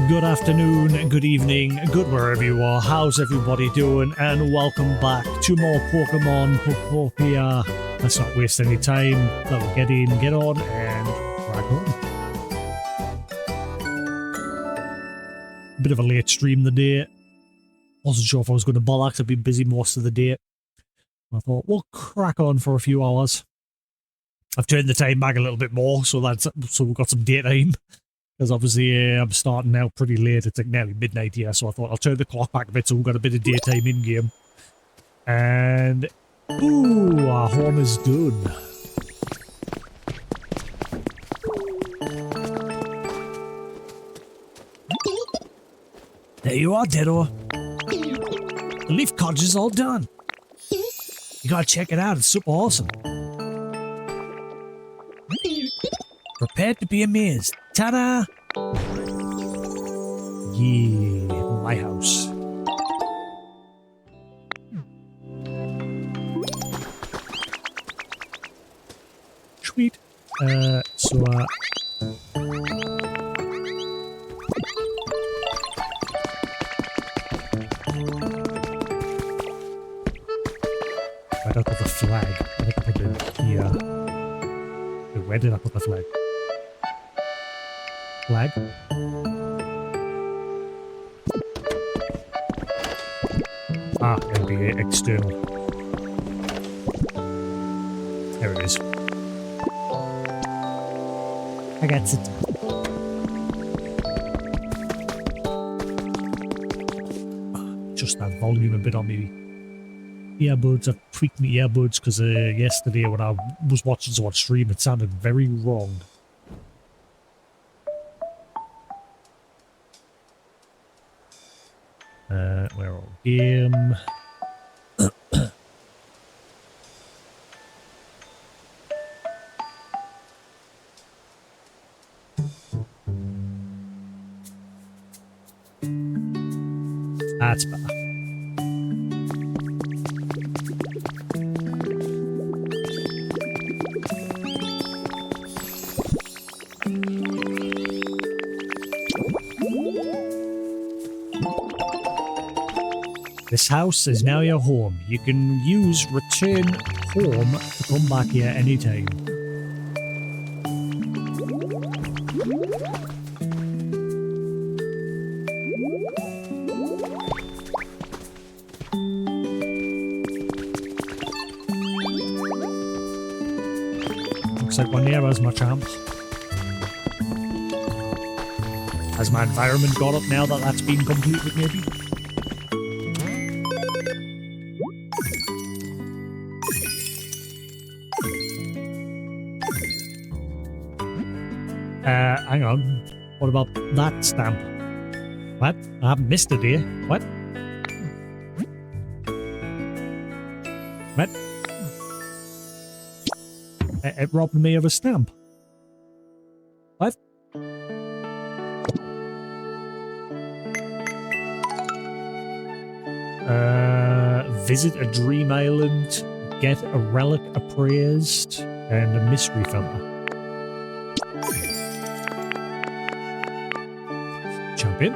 Good afternoon, good evening, good wherever you are. How's everybody doing? And welcome back to more Pokemon Pokopia. Let's not waste any time. Let's get in, get on, and crack on. Bit of a late stream today. Wasn't sure if I was going to bother because I've been busy most of the day. I thought we'll crack on for a few hours. I've turned the time back a little bit more, so we've got some daytime. Because obviously I'm starting now pretty late. It's like nearly midnight here, so I thought I'll turn the clock back a bit so we've got a bit of daytime in-game. And... ooh, our home is done. There you are, Ditto. The leaf cottage is all done. You gotta check it out, it's super awesome. Prepare to be amazed. Ta-da! Yeah, my house. Sweet. So, where did I put the flag? I think I put it here. Wait, where did I put the flag? Flag? Ah, it'll be external. There it is. I got it. Just that volume a bit on me earbuds. I've tweaked my earbuds because yesterday when I was watching someone stream it sounded very wrong. Where are we? Game. That's better. This house is now your home. You can use return home to come back here anytime. Looks like one here has my champ. Has my environment got up now that that's been completed maybe? Hang on. What about that stamp? What? I haven't missed it here. What? What? It robbed me of a stamp. What? Visit a dream island, get a relic appraised, and a mystery fella. Jump in.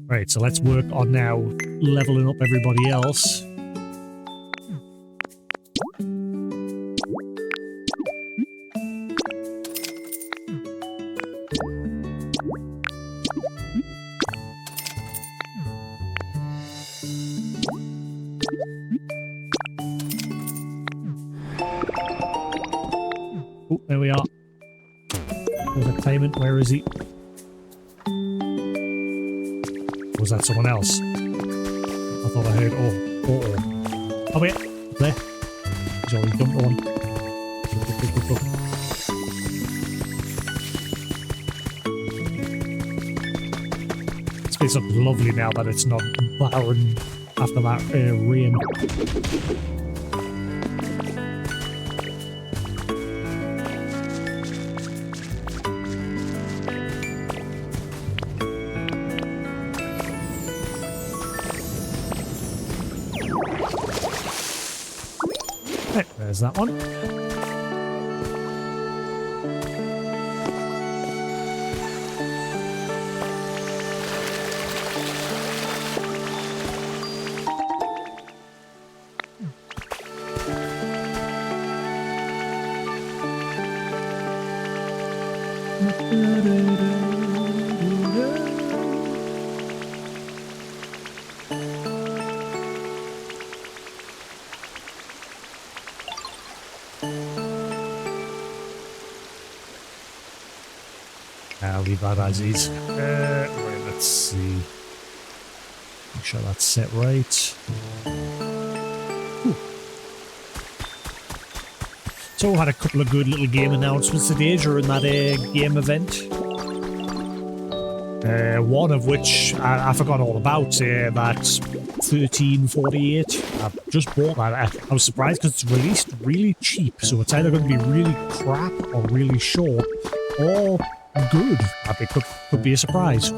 Right, so let's work on now leveling up everybody else. Oh, there we are. There's a claimant. Where is he? Was that someone else? I thought I heard. Oh, wait. There. He's already dumped one. Look. This place looks lovely now that it's not barren after that rain. Right, there's that one. I'll leave that as is. Right, let's see. Make sure that's set right. Ooh. So we had a couple of good little game announcements today during that game event. One of which I forgot all about, that 1348. I just bought that. I was surprised because it's released really cheap, so it's either going to be really crap or really short, or good. It could be a surprise.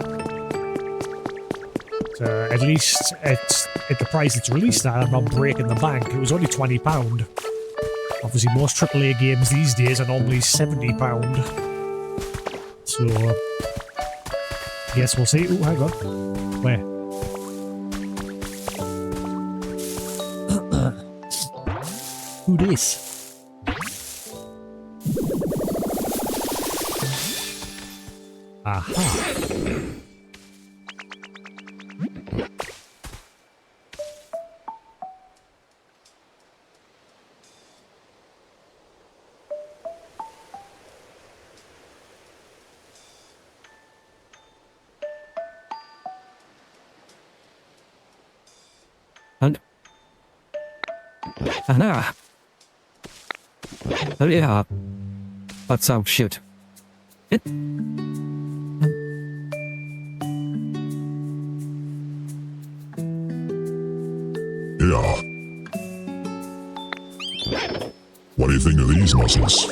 At least at the price it's released at, I'm not breaking the bank. It was only £20. Obviously, most AAA games these days are normally £70. So, yes, we'll see. Oh, hang on. Where? Who this? Aha. Oh yeah. That sounds shit. It. Yeah. What do you think of these muscles?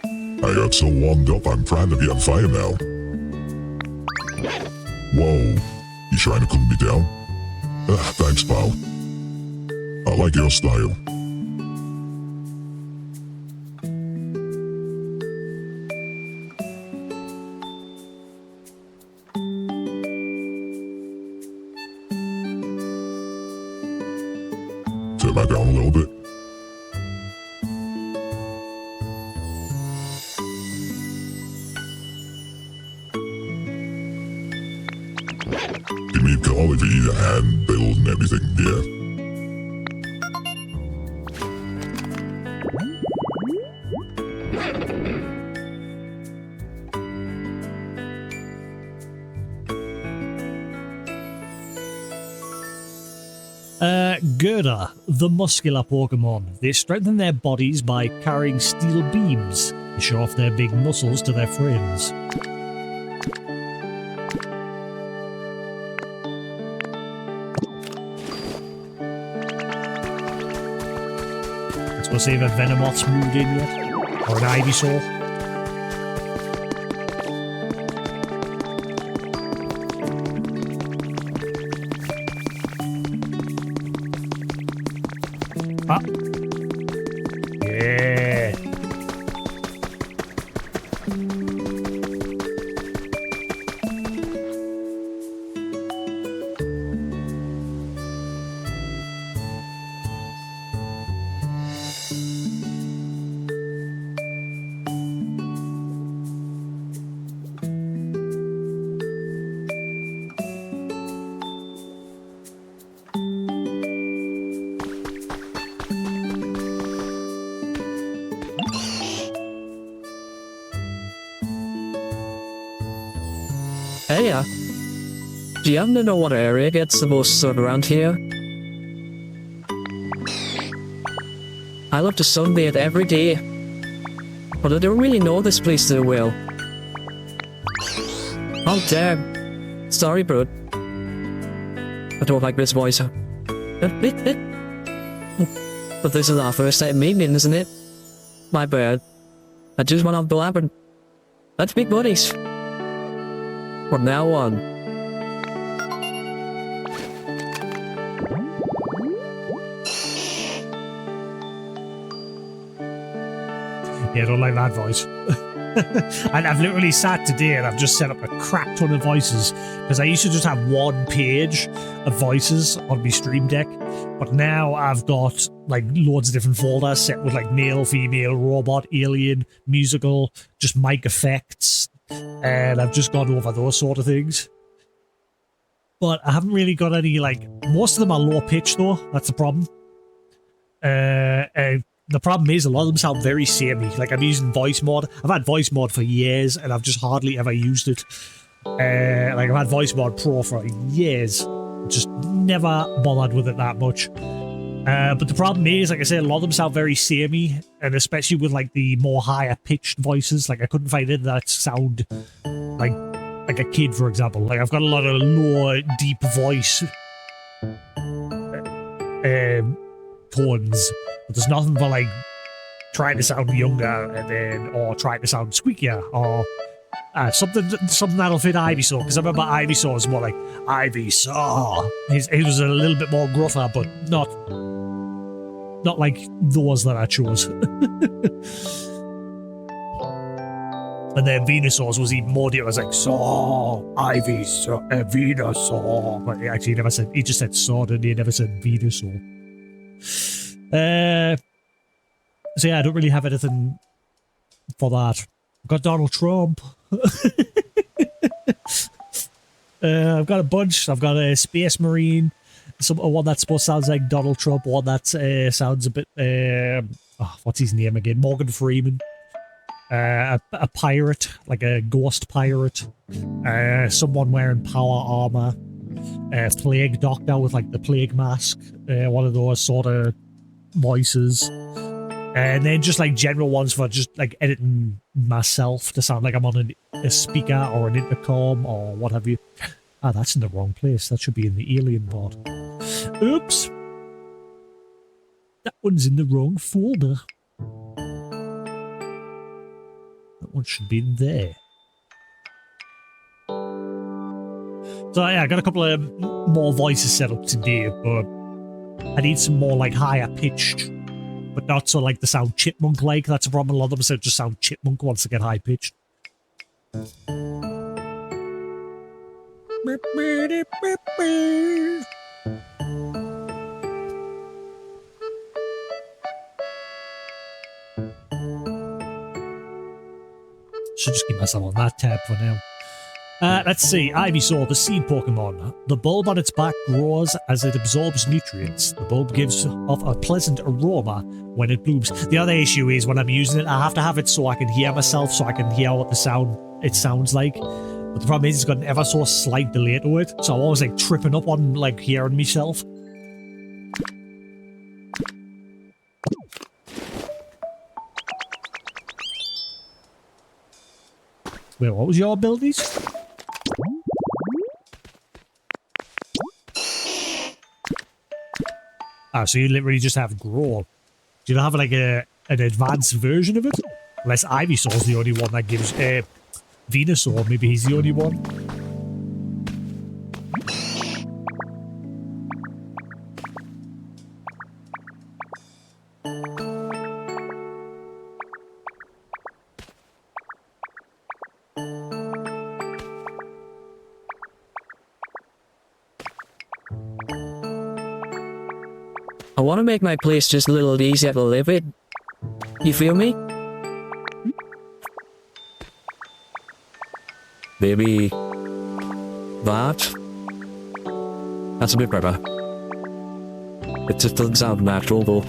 I got so warmed up I'm trying to be on fire now. Whoa. You trying to cool me down? Thanks, pal. I like your style. Turn that down a little bit. Give me a call if you need a hand building everything, yeah. Gerda, the muscular Pokemon. They strengthen their bodies by carrying steel beams to show off their big muscles to their friends. Let's see if a Venomoth's moved in yet. Or an Ivysaur. Ah. Yeah. Hey, do you happen to know what area gets the most sun around here? I love to sunbathe every day. But I don't really know this place so well. Oh damn. Sorry, bro. I don't like this voice. But this is our first time meeting, isn't it? My bad. I just went off blabbing. Let's be buddies. From now on. Yeah, I don't like that voice. And I've literally sat today and I've just set up a crap ton of voices because I used to just have one page of voices on my stream deck, but now I've got like loads of different folders set with like male, female, robot, alien, musical, just mic effects, and I've just gone over those sort of things. But I haven't really got any, like, most of them are low pitch though, that's the problem. The problem is a lot of them sound very samey. Like, I'm using voice mod. I've had voice mod for years and I've just hardly ever used it. Like, I've had voice mod pro for years. Just never bothered with it that much. But the problem is, like I said, a lot of them sound very samey, and especially with like the more higher pitched voices. Like, I couldn't find any that sound like a kid, for example. Like, I've got a lot of low, deep voice tones, but there's nothing for like trying to sound younger and then, or trying to sound squeakier, or something that'll fit Ivysaur. Because I remember Ivysaur was more like Ivysaur. He was a little bit more gruffer, but not like those that I chose. And then Venusaur's was even more deep. I was like, Saw, Ivysaur, Venusaur. But he actually never said, he just said Saw, and he never said Venusaur. So yeah, I don't really have anything for that. I've got Donald Trump. I've got a bunch. I've got a Space Marine, one that's supposed to sound like Donald Trump, one that sounds a bit, what's his name again? Morgan Freeman. A pirate, like a ghost pirate. Someone wearing power armor. Plague Doctor with like the plague mask. One of those sort of voices. And then just like general ones for just like editing myself to sound like I'm on a speaker or an intercom or what have you. Ah, that's in the wrong place. That should be in the alien pod. Oops. That one's in the wrong folder. That one should be in there. So yeah, I got a couple of more voices set up today, but I need some more like higher pitched, but not so like the sound chipmunk like. That's a problem. A lot of them just sound chipmunk once they get high pitched. Should just keep myself on that tab for now. Let's see. Ivysaur, the seed Pokemon. The bulb on its back grows as it absorbs nutrients. The bulb gives off a pleasant aroma when it blooms. The other issue is when I'm using it, I have to have it so I can hear myself, so I can hear what it sounds like. But the problem is it's got an ever so slight delay to it, so I'm always like tripping up on like hearing myself. Wait, what was your abilities? Ah, so you literally just have Growl. Do you not have like an advanced version of it? Unless Ivysaur's the only one that gives Venusaur, maybe he's the only one. I want to make my place just a little easier to live in. You feel me? Maybe that? That's a bit better. It just doesn't sound natural though.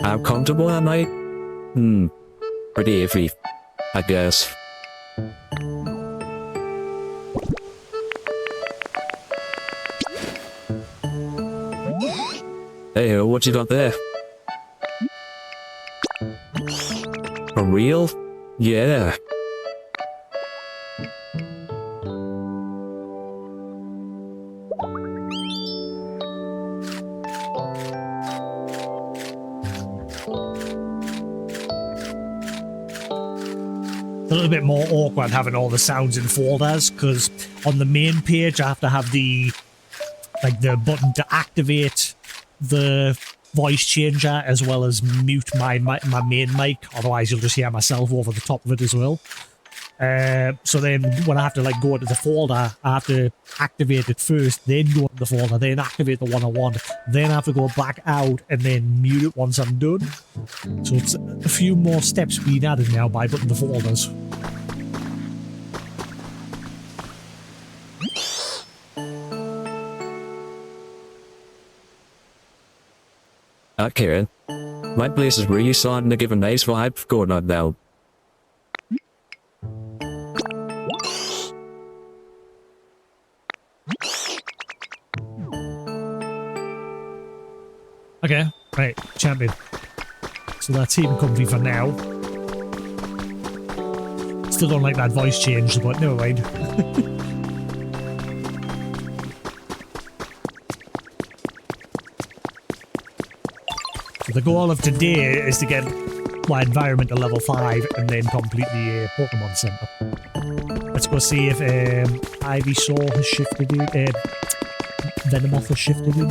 How comfortable am I? Pretty iffy, I guess. Hey, what you got there? For real? Yeah. A little bit more awkward having all the sounds in folders, because on the main page I have to have the button to activate the voice changer as well as mute my main mic, otherwise you'll just hear myself over the top of it as well. So then when I have to go into the folder, I have to activate it first, then go into the folder, then activate the one I want, then I have to go back out and then mute it once I'm done. So it's a few more steps being added now by putting the folders. Karen, my place is really starting to give a nice vibe going on now. Okay, right, champion. So that's even comfy for now. Still don't like that voice change, but never mind. So the goal of today is to get my environment to level 5 and then complete the Pokemon Center. Let's go see if Ivysaur has shifted in, Venomoth has shifted in.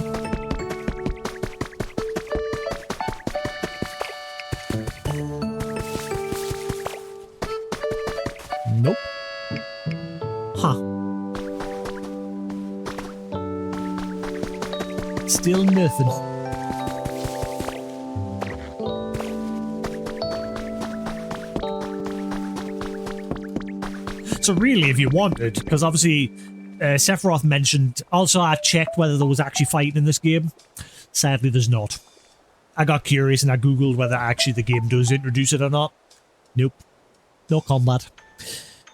Nope. Huh. Still nothing. So really, if you wanted, because obviously Sephiroth mentioned, also I checked whether there was actually fighting in this game. Sadly, there's not. I got curious and I googled whether actually the game does introduce it or not. Nope. No combat.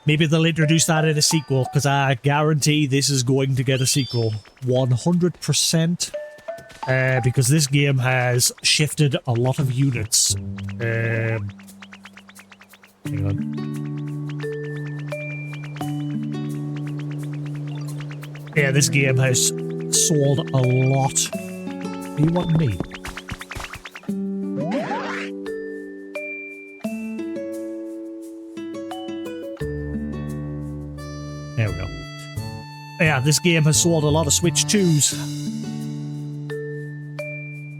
Maybe they'll introduce that in a sequel, because I guarantee this is going to get a sequel. 100%. Because this game has shifted a lot of units. Hang on. Yeah, this game has sold a lot. Do you want me? There we go. Yeah, this game has sold a lot of Switch 2s.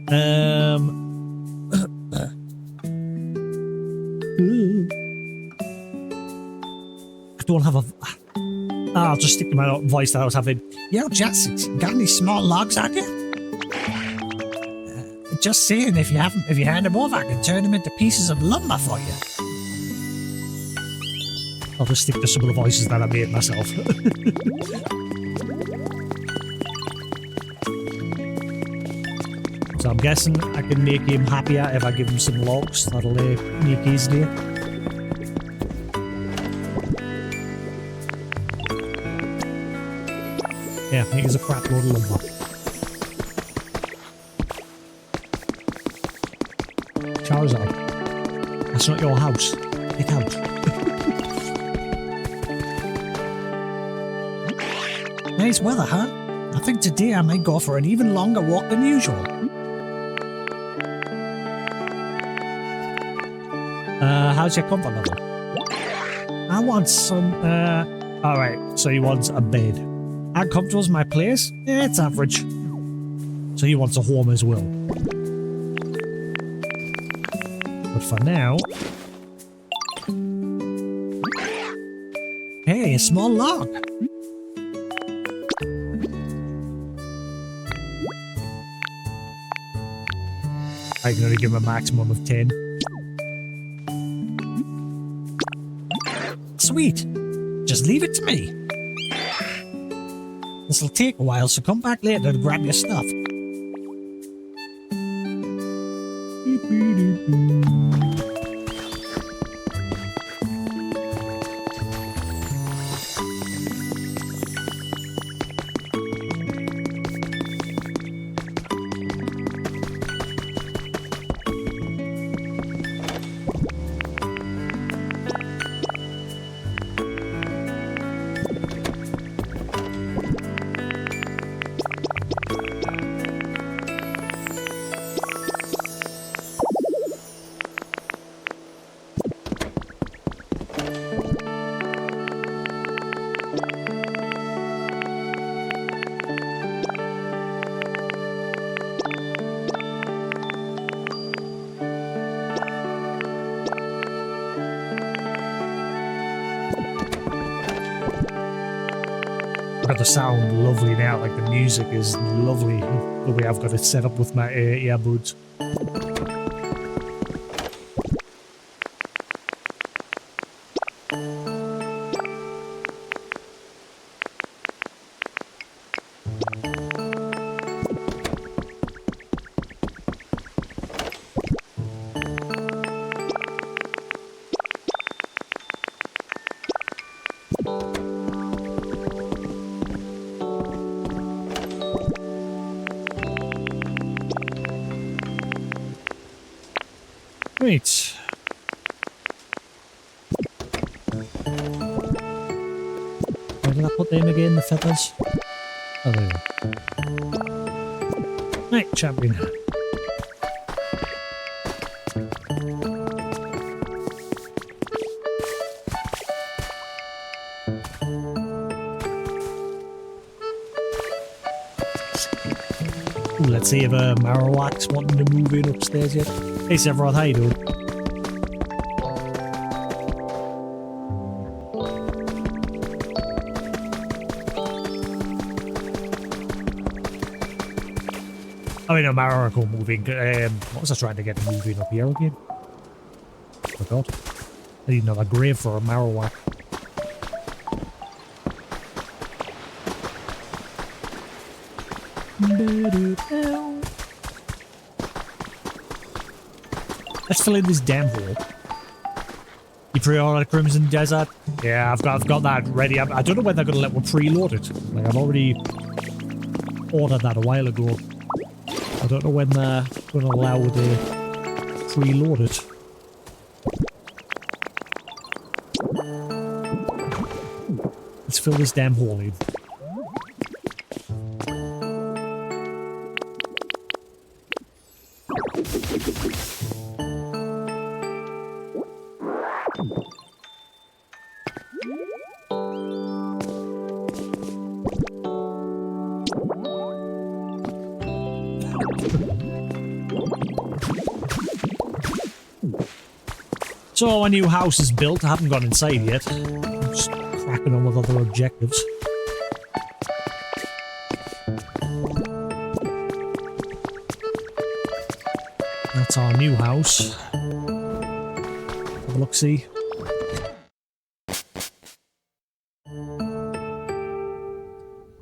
I don't have a... I'll just stick to my voice that I was having. Yo, Jasix, got any small logs on you? Just saying, if you hand them over, I can turn them into pieces of lumber for you. I'll just stick to some of the voices that I made myself. So I'm guessing I can make him happier if I give him some logs. That'll make his day. Yeah, I think it's a crap load of lumber. Charizard, that's not your house. Get out. Nice weather, huh? I think today I might go for an even longer walk than usual. How's your comfort level? I want some, alright, so he wants a bed. How comfortable is my place? Yeah, it's average. So he wants a home as well. But for now... Hey, a small log! I can only give him a maximum of 10. Sweet! Just leave it to me. This'll take a while, so come back later to grab your stuff. starting to sound lovely now. Like the music is lovely the way I've got it set up with my earbuds. Right. Where did I put them again, the feathers? Oh, there we go. Right, champion. Ooh, let's see if Marowak's wanting to move in upstairs yet. Hey Sephiroth, how you doing? I mean, Marowak will move in. What was I trying to get him moving up here again? Forgot. I need another grave for a Marowak. Let's fill in this damn hole. You pre-order Crimson Desert? Yeah, I've got that ready. I don't know when they're gonna let me preload it. Like I've already ordered that a while ago. I don't know when they're gonna allow the preload it. Let's fill this damn hole in. So our new house is built. I haven't gone inside yet. I'm just cracking on with other objectives. That's our new house. Have a look-see.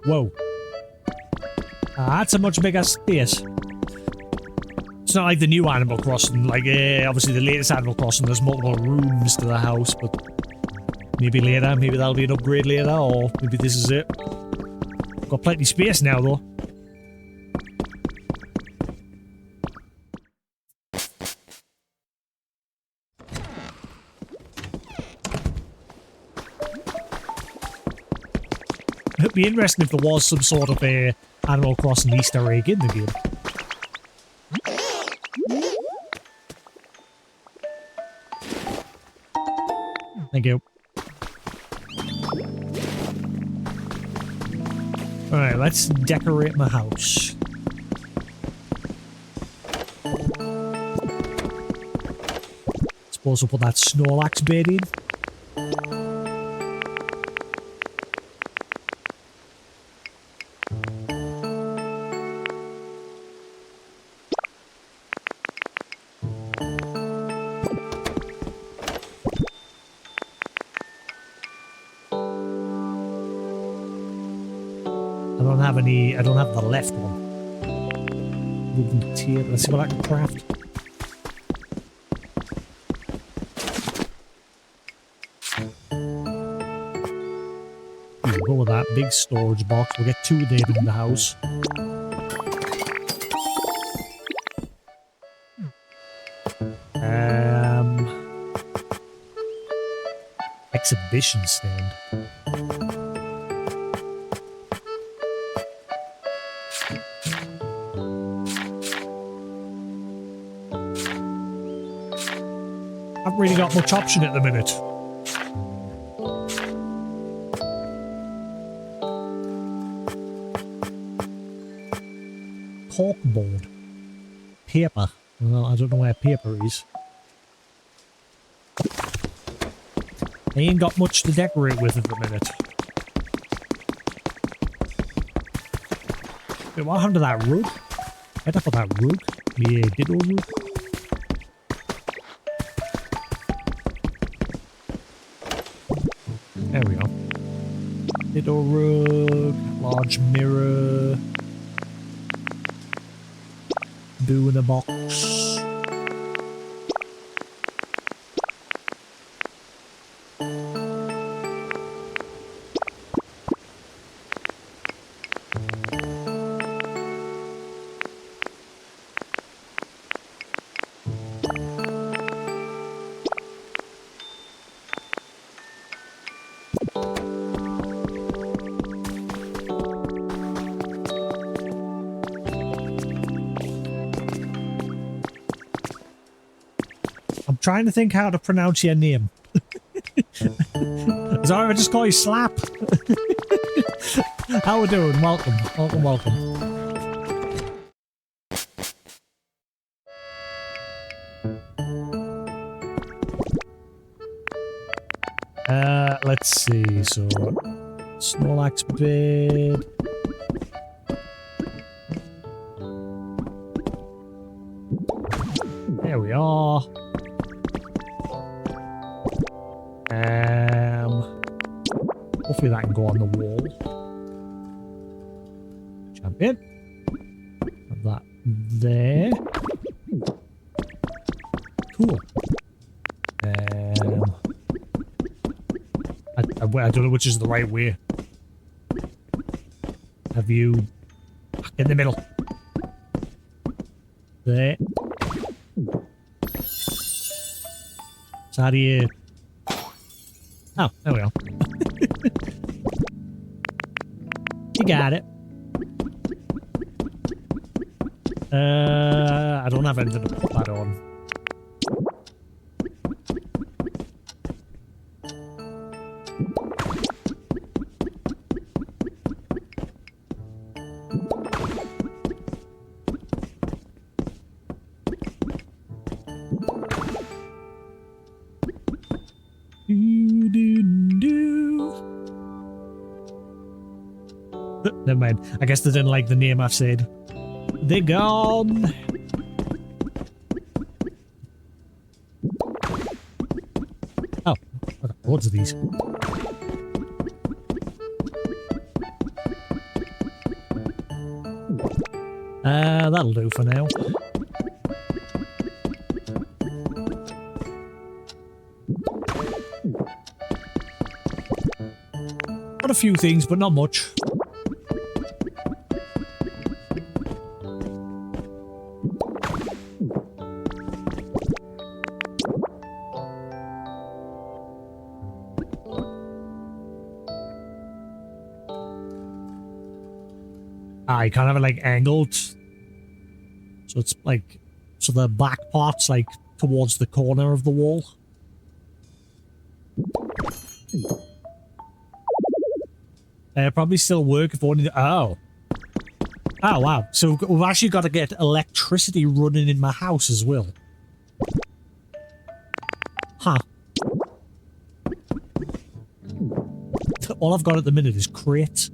Whoa. That's a much bigger space. It's not like the new Animal Crossing, like obviously the latest Animal Crossing, there's multiple rooms to the house, but maybe later, maybe that'll be an upgrade later, or maybe this is it. Got plenty of space now though. It'd be interesting if there was some sort of a Animal Crossing Easter egg in the game. Thank you. Alright, let's decorate my house. Suppose we'll put that Snorlax bed in. I don't have the left one. Wooden tier. Let's see what I can craft. We'll go with that big storage box. We'll get 2 of them in the house. Exhibition stand. Haven't really got much option at the minute. Corkboard. Paper. Well, I don't know where paper is. I ain't got much to decorate with at the minute. Wait, what happened to that rug? Get up on that rug. Yeah, ditto rug. There we go. Ditto rug. Large mirror. Boo in a box. I'm trying to think how to pronounce your name. Is that I just call you Slap? How we doing? Welcome, welcome, welcome. Let's see. So, Snorlax bed. There we are. Hopefully that can go on the wall. Champion. Have that there. Cool. I don't know which is the right way. Have you... in the middle. There. So how do you... Oh, there we go. You got it. I don't have anything to put that on. Never mind. I guess they didn't like the name I've said. They're gone. Oh, I've got loads of these. That'll do for now. Got a few things, but not much. You can't have it like angled, so it's like, so the back part's like towards the corner of the wall. Probably still work if only. Oh wow! So we've actually got to get electricity running in my house as well. Huh. All I've got at the minute is crates.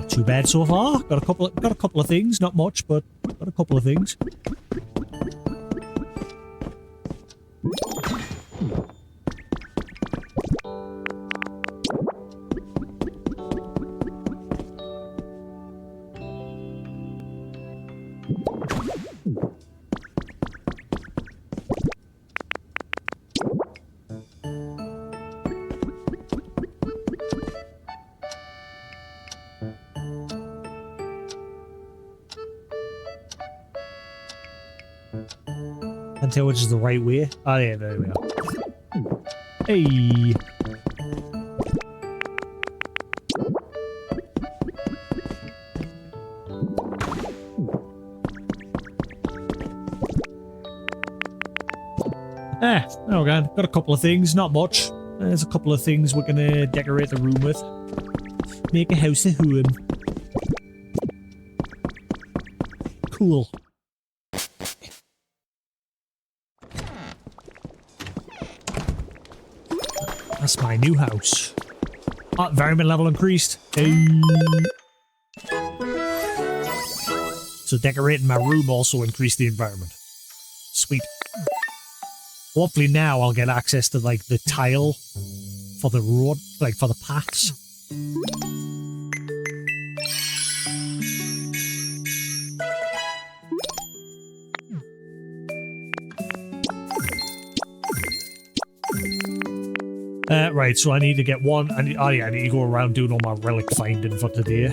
Too bad so far. Got a couple of things, not much, but got a couple of things. Can't tell which is the right way. Oh yeah, there we are. Hey. Oh god, got a couple of things, not much. There's a couple of things we're gonna decorate the room with. Make a house of home. Cool. That's my new house. Oh, environment level increased. So decorating my room also increased the environment. Sweet. Hopefully now I'll get access to like the tile for the road, like for the paths. Right, so I need to get one. I need to go around doing all my relic finding for today.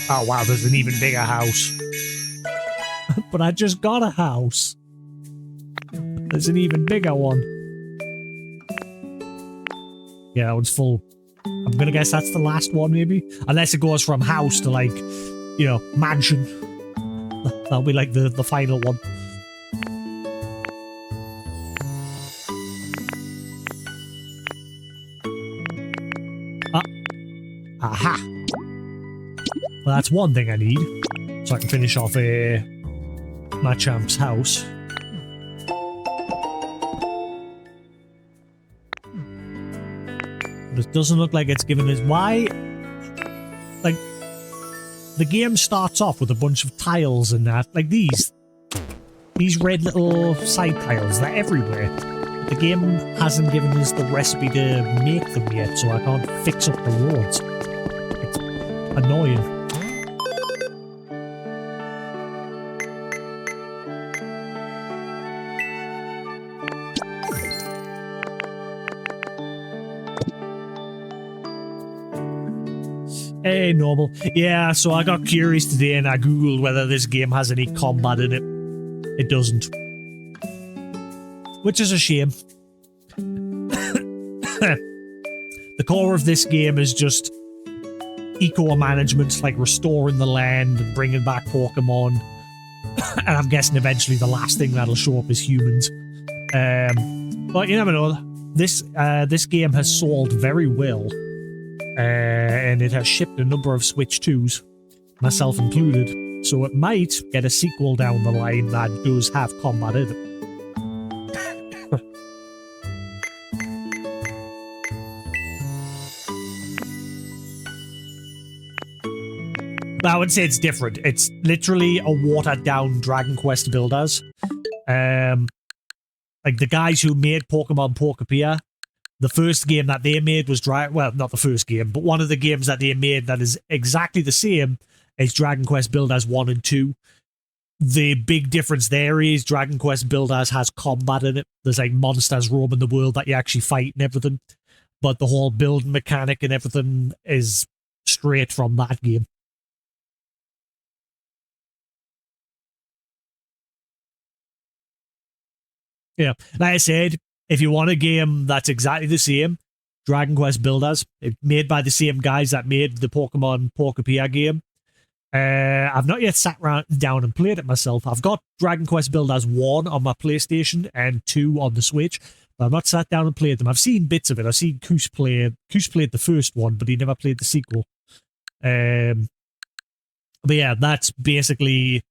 Oh wow, there's an even bigger house. But I just got a house. There's an even bigger one. Yeah, that one's full. I'm gonna guess that's the last one, maybe? Unless it goes from house to, like, you know, mansion. That'll be, like, the final one. Aha! Well, that's one thing I need. So I can finish off my champ's house. But it doesn't look like it's giving us... Why? Like, the game starts off with a bunch of tiles and that. Like these. These red little side tiles. They're everywhere. But the game hasn't given us the recipe to make them yet, so I can't fix up the roads. It's annoying. Hey, normal. Yeah, so I got curious today and I googled whether this game has any combat in it. It doesn't. Which is a shame. The core of this game is just eco-management, like restoring the land and bringing back Pokemon. And I'm guessing eventually the last thing that'll show up is humans. But you never know. This game has sold very well. And it has shipped a number of Switch 2s, myself included, so it might get a sequel down the line that does have combat in it. But I would say it's different. It's literally a watered-down Dragon Quest builders. Like the guys who made Pokemon Pokopia, the first game that they made was well, not the first game, but one of the games that they made that is exactly the same as Dragon Quest Builders 1 and 2. The big difference there is Dragon Quest Builders has combat in it. There's like monsters roaming the world that you actually fight and everything. But the whole building mechanic and everything is straight from that game. Yeah, like I said, if you want a game that's exactly the same, Dragon Quest Builders, made by the same guys that made the Pokemon Pokopia game. I've not yet sat down and played it myself. I've got Dragon Quest Builders 1 on my PlayStation and 2 on the Switch, but I've not sat down and played them. I've seen bits of it. I've seen Koos play. Koos played the first one, but he never played the sequel. But yeah, that's basically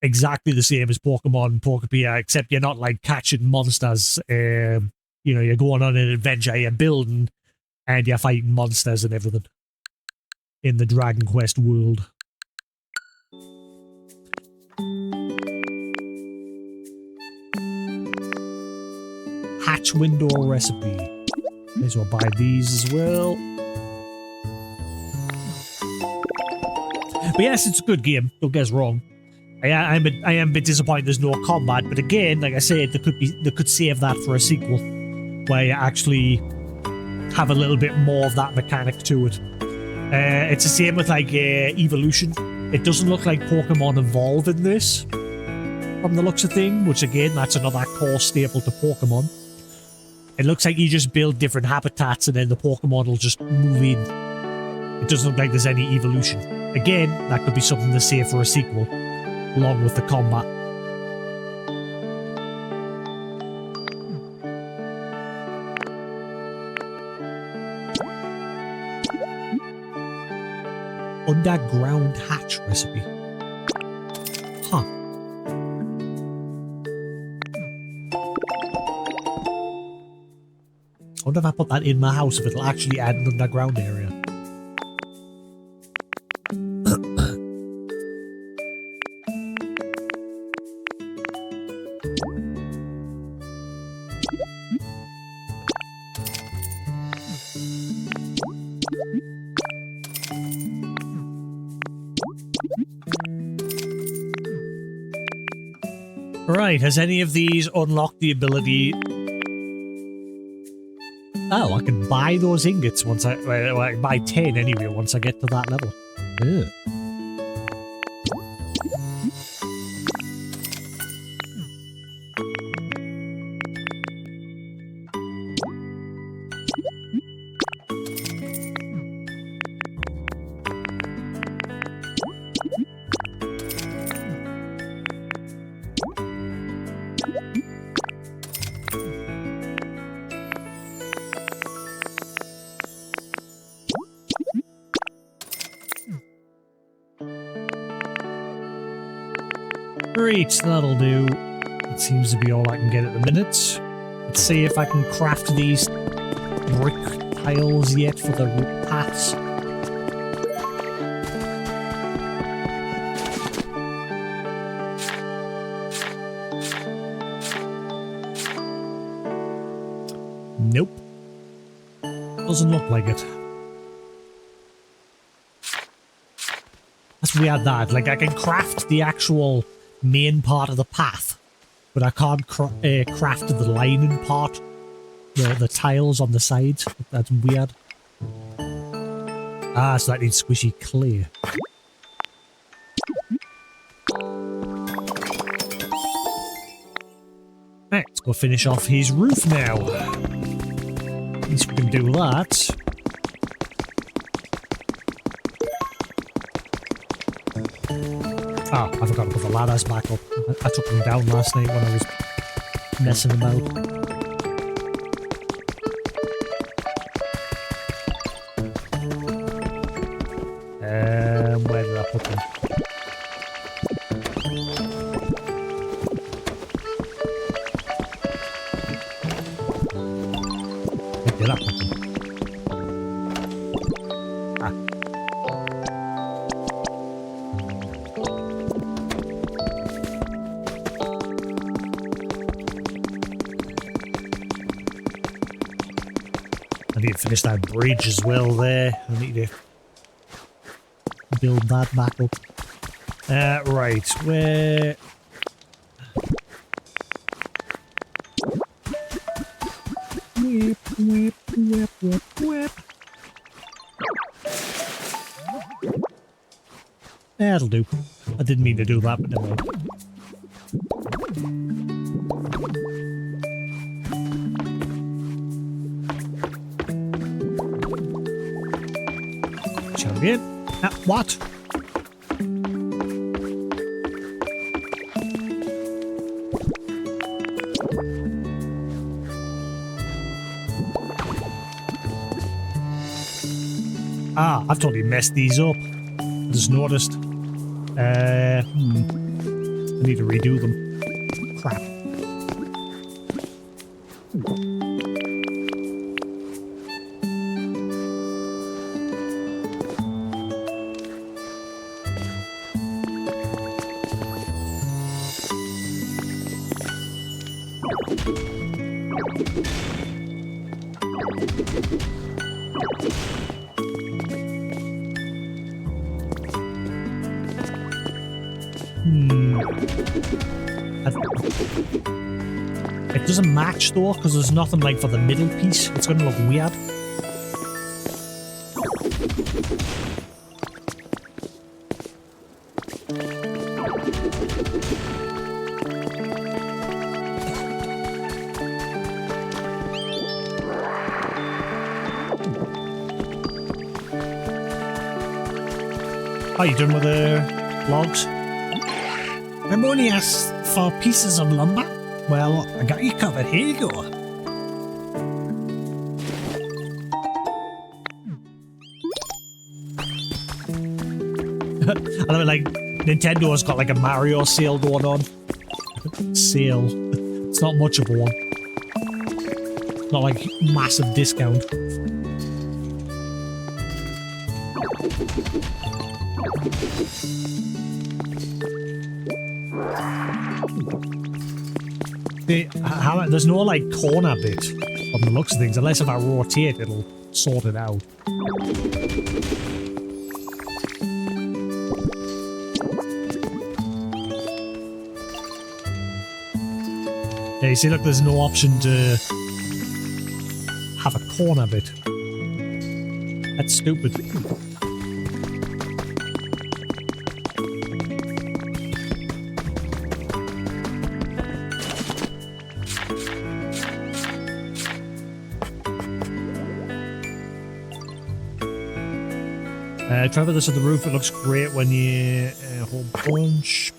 exactly the same as Pokemon Pokopia, except you're not like catching monsters. You know, you're going on an adventure, you're building, and you're fighting monsters and everything in the Dragon Quest world. Hatch window recipe. May as well buy these as well. But yes, it's a good game. Don't get us wrong. I am a bit disappointed there's no combat, but again, like I said, they could save that for a sequel where you actually have a little bit more of that mechanic to it. It's the same with like evolution. It doesn't look like Pokemon evolve in this from the looks of things, which again, that's another core staple to Pokemon. It looks like you just build different habitats and then the Pokemon will just move in. It doesn't look like there's any evolution. Again, that could be something to save for a sequel, along with the combat. underground hatch recipe. Huh. I wonder if I put that in my house if it'll actually add an underground area. Right, has any of these unlocked the ability... Oh, I can buy those ingots once well, I can buy 10 anyway once I get to that level. Ugh. Great, that'll do. It seems to be all I can get at the minute. Let's see if I can craft these brick tiles yet for the paths. Nope. Doesn't look like it. That's weird that. Like, I can craft the actual main part of the path, but I can't craft the lining part, the tiles on the sides. That's weird. Ah, so that needs squishy clay. Right, let's go finish off his roof now. At least we can do that. Oh, I forgot to put the ladders back up. I took them down last night when I was messing about. Where did I put them? Where did I put them? I need to finish that bridge as well there. I need to build that back up. Right, where... Whip, whip, whip, whip, whip. That'll do. I didn't mean to do that, but never mind. Champion? What? Ah, I've totally messed these up. I just noticed. I need to redo them. Crap. It doesn't match though, because there's nothing like for the middle piece. It's going to look weird. Are you done with the logs? I'm only asked for pieces of lumber. Well, I got you covered. Here you go. I mean, like, Nintendo's got like a Mario sale going on. Sale. It's not much of a one. Not like massive discount. There's no like corner bit on the looks of things, unless if I rotate it'll sort it out. Yeah, you see, look, there's no option to have a corner bit. That's stupid. Try this on the roof. It looks great when you a whole bunch.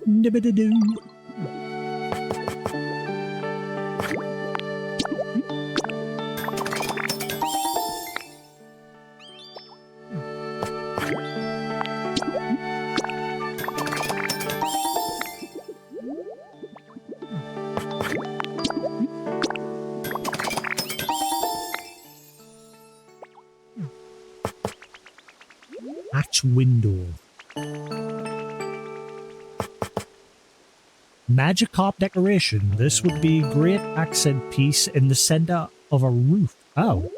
Nibbididoo. Hatch window. Magikarp decoration. This would be a great accent piece in the center of a roof. Oh.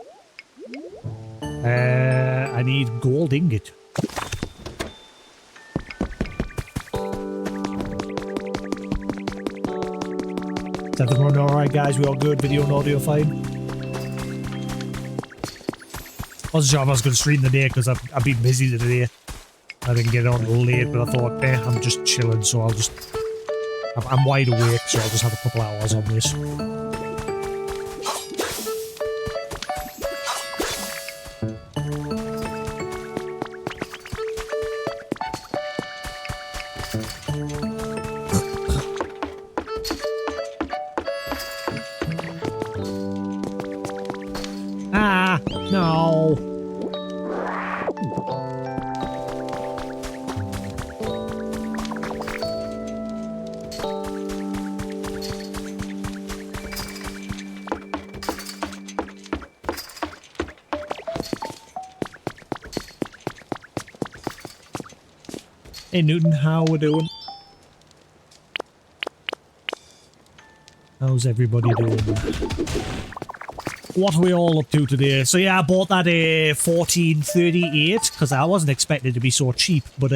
I need gold ingot. Is everyone alright, guys? We all good? Video and audio fine? I wasn't sure if I was going to stream the day because I've been busy today. I didn't get on late, but I thought, I'm just chilling, so I'll just... I'm wide awake, so I'll just have a couple hours on this. Ah, no. Hey Newton, how we doing? How's everybody doing? What are we all up to today? So yeah, I bought that 1438 because I wasn't expecting it to be so cheap, but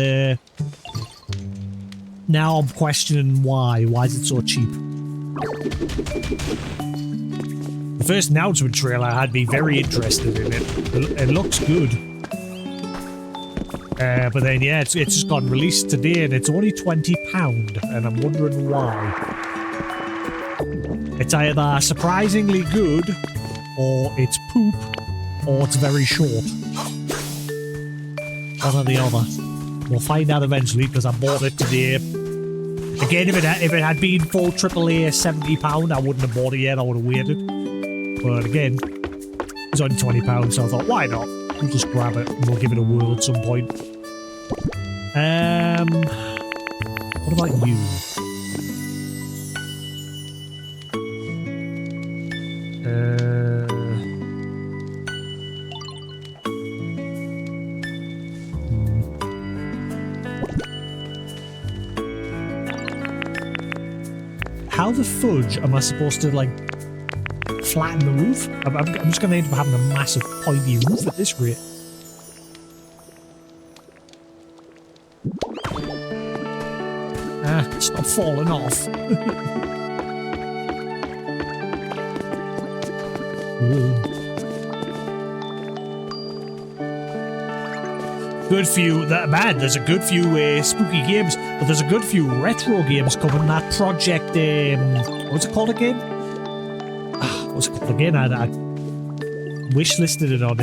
now I'm questioning why. Why is it so cheap? The first announcement trailer had me very interested in it. It looks good. But then, yeah, it's just got released today and it's only £20, and I'm wondering why. It's either surprisingly good, or it's poop, or it's very short. One or the other. We'll find out eventually, because I bought it today. Again, if it had been full AAA £70, I wouldn't have bought it yet, I would have waited. But again, it's only £20, so I thought, why not? We'll just grab it, and we'll give it a whirl at some point. What about you? How the fudge am I supposed to, like, flatten the roof? I'm just going to end up having a massive pointy roof at this rate. It's not falling off. Good few, man, there's a good few spooky games, but there's a good few retro games coming. That project, what's it called again? What's it called again? I wishlisted it on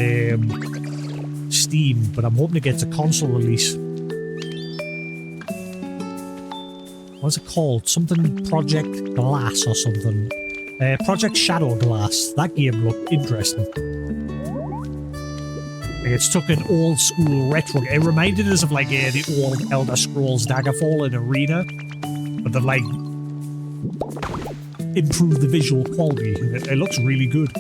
Steam, but I'm hoping it gets a console release. What's it called? Something Project Glass or something. Project Shadow Glass. That game looked interesting. It's took an old school retro. It reminded us of like the old Elder Scrolls Daggerfall in Arena, but they've like improved the visual quality. It looks really good.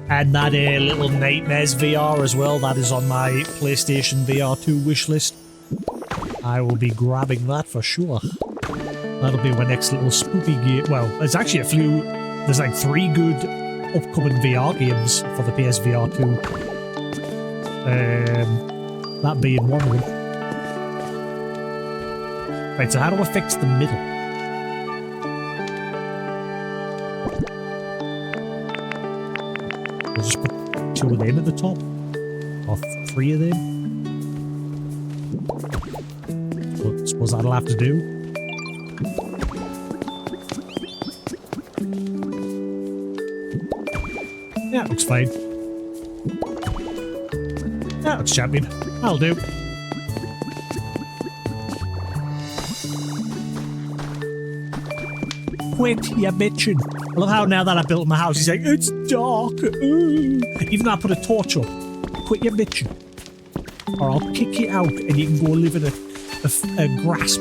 And that Little Nightmares VR as well. That is on my PlayStation VR 2 wishlist. I will be grabbing that for sure. That'll be my next little spooky game. Well, there's actually a few. There's like 3 good upcoming VR games for the PSVR 2. That being one of them. Right, so how do I fix the middle? I'll just put 2 of them at the top. Or 3 of them. So I suppose that'll have to do. Yeah, looks fine. That looks champion. That'll do. Quit, you bitchin'. I love how now that I built my house, he's like, it's dark. Even though I put a torch up. Quit your bitchin'. Or I'll kick you out and you can go live in a grass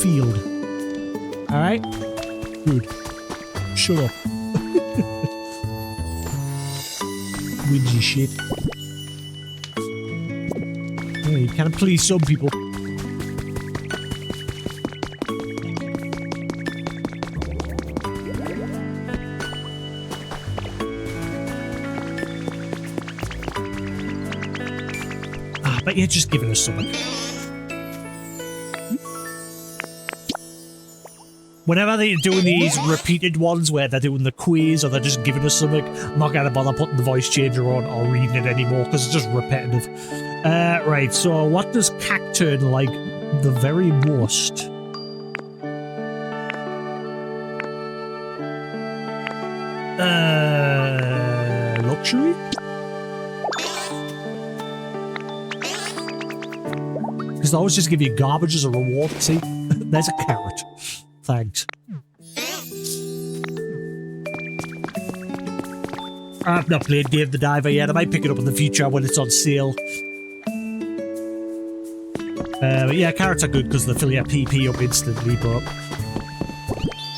field. Alright? Good. Shut up. Whingy shit. Yeah, you can't please some people. But you're just giving us something. Whenever they're doing these repeated ones where they're doing the quiz or they're just giving us something, I'm not going to bother putting the voice changer on or reading it anymore because it's just repetitive. Right, so what does Cacturn like the very most? Luxury? Because they always just give you garbage as a reward. See? There's a carrot. Thanks. I've not played Dave the Diver yet. I might pick it up in the future when it's on sale. But yeah, carrots are good because they fill your PP up instantly, but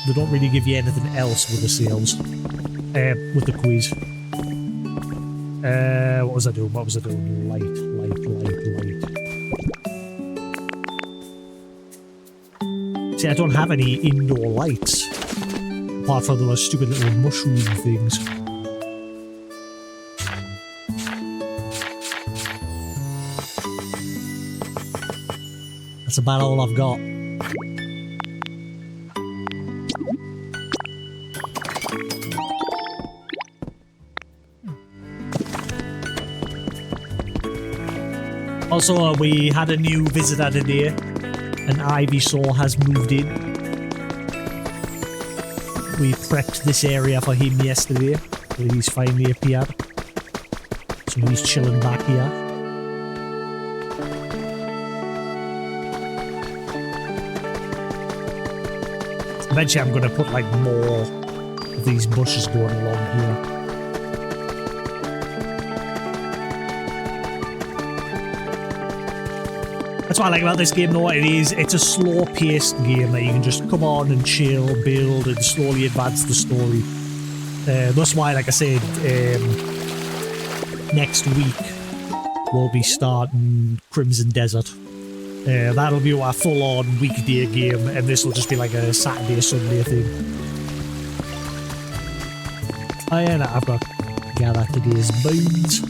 they don't really give you anything else with the sales. With the quiz. What was I doing? What was I doing? Light. See, I don't have any indoor lights. Apart from those stupid little mushroom things. That's about all I've got. Also, we had a new visitor today. An Ivysaur has moved in. We prepped this area for him yesterday, so he's finally appeared. So he's chilling back here. Eventually I'm going to put like more of these bushes going along here. That's what I like about this game though, it's a slow paced game that you can just come on and chill, build and slowly advance the story. That's why, like I said, next week we'll be starting Crimson Desert. That'll be our full on weekday game and this will just be like a Saturday, Sunday thing. Oh yeah, no, I've got to gather today's bones.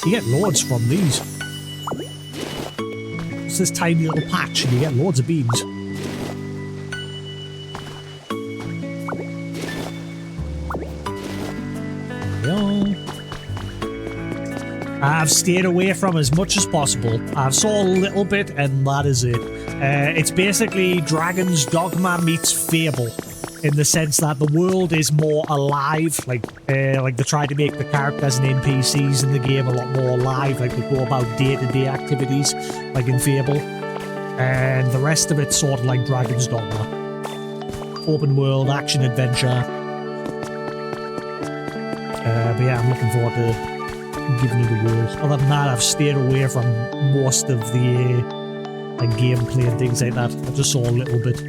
You get loads from these. It's this tiny little patch and you get loads of beans. I've stayed away from as much as possible. I've saw a little bit and that is it. It's basically Dragon's Dogma meets Fable in the sense that the world is more alive. Like they try to make the characters and NPCs in the game a lot more alive. Like they go about day-to-day activities like in Fable. And the rest of it's sort of like Dragon's Dogma. Open world, action, adventure. But yeah, I'm looking forward to giving you the world. Other than that, I've stayed away from most of the like gameplay and things like that. I just saw a little bit.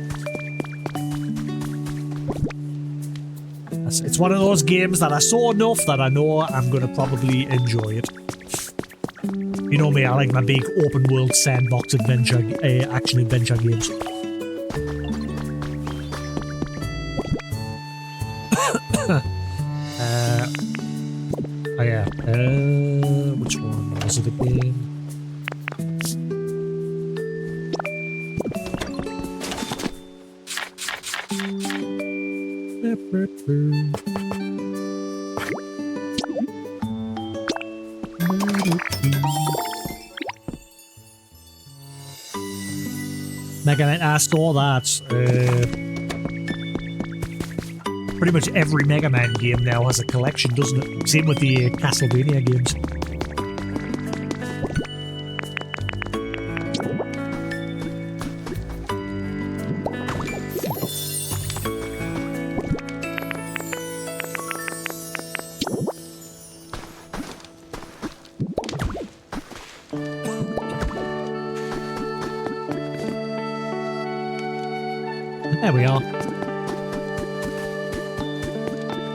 It's one of those games that I saw enough that I know I'm going to probably enjoy it. You know me, I like my big open world sandbox adventure, action adventure games. Oh yeah, which one was it again? Mega Man, I saw that. Pretty much every Mega Man game now has a collection, doesn't it? Same with the Castlevania games. There we are.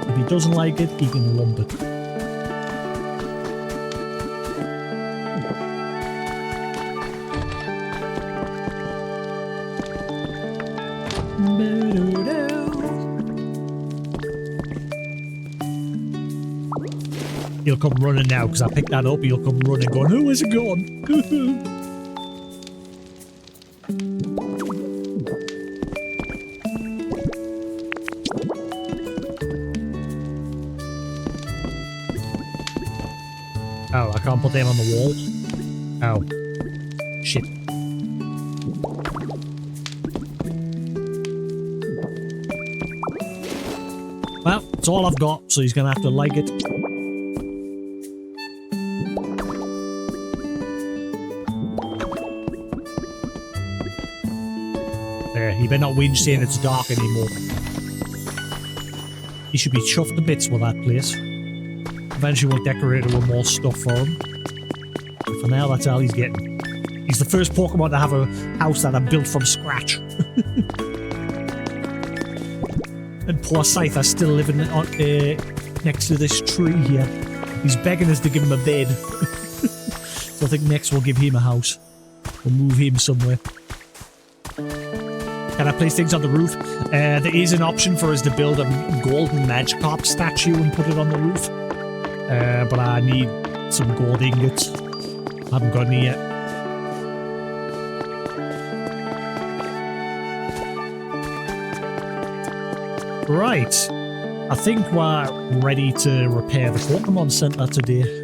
If he doesn't like it, he can lump it. He'll come running now because I picked that up. He'll come running going, "Oh, where's it gone?" Oh, I can't put them on the wall. Oh. Shit. Well, it's all I've got, so he's gonna have to like it. There, he better not whinge saying it's dark anymore. He should be chuffed to bits with that place. Eventually we'll decorate it with more stuff for him. But for now, that's all he's getting. He's the first Pokemon to have a house that I built from scratch. And poor Scyther's still living on, next to this tree here. He's begging us to give him a bed. So I think next we'll give him a house. We'll move him somewhere. Can I place things on the roof? There is an option for us to build a golden Magikarp statue and put it on the roof. But I need some gold ingots. I haven't got any yet. Right. I think we're ready to repair the Pokemon Center today.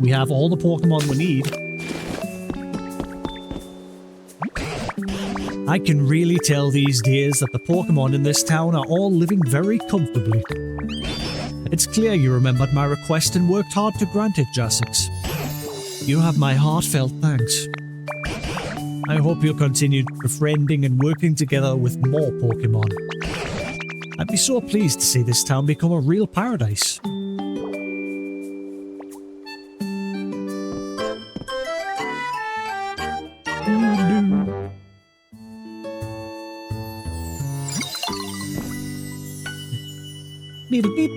We have all the Pokemon we need. I can really tell these days that the Pokemon in this town are all living very comfortably. It's clear you remembered my request and worked hard to grant it, Jasix. You have my heartfelt thanks. I hope you'll continue befriending and working together with more Pokemon. I'd be so pleased to see this town become a real paradise. Beep, beep.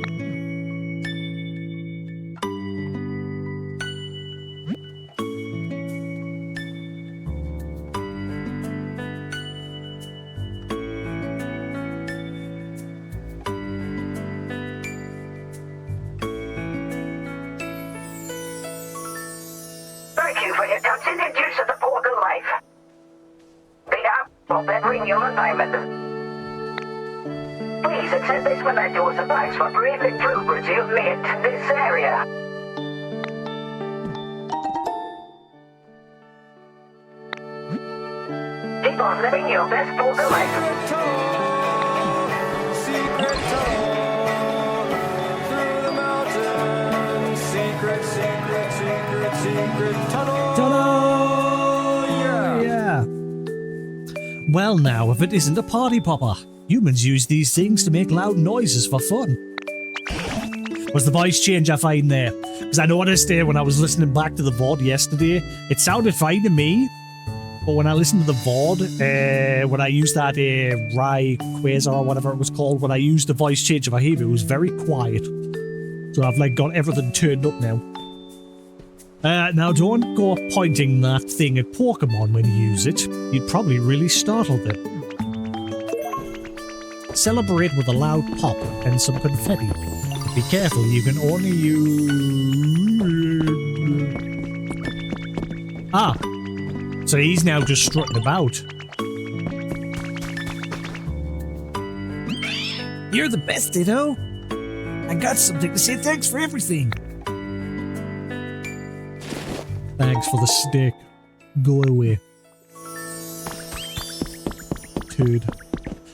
for your continued use of the portal life. The app of every new environment. Please accept this memento as a thanks for brave improvements you've made to this area. Keep on living your best portal life. Yeah. Well now, if it isn't a party popper. Humans use these things to make loud noises for fun. Was the voice change I find there? Because I noticed when I was listening back to the VOD yesterday, it sounded fine to me. But when I listened to the VOD, when I used that Rye Quasar or whatever it was called, when I used the voice change of behavior, it was very quiet. So I've like got everything turned up now. Now don't go pointing that thing at Pokemon when you use it. You'd probably really startle them. Celebrate with a loud pop and some confetti. Be careful, you can only use... Ah! So he's now just strutting about. You're the best, Ditto! I got something to say thanks for everything! Thanks for the stick. Go away. Dude.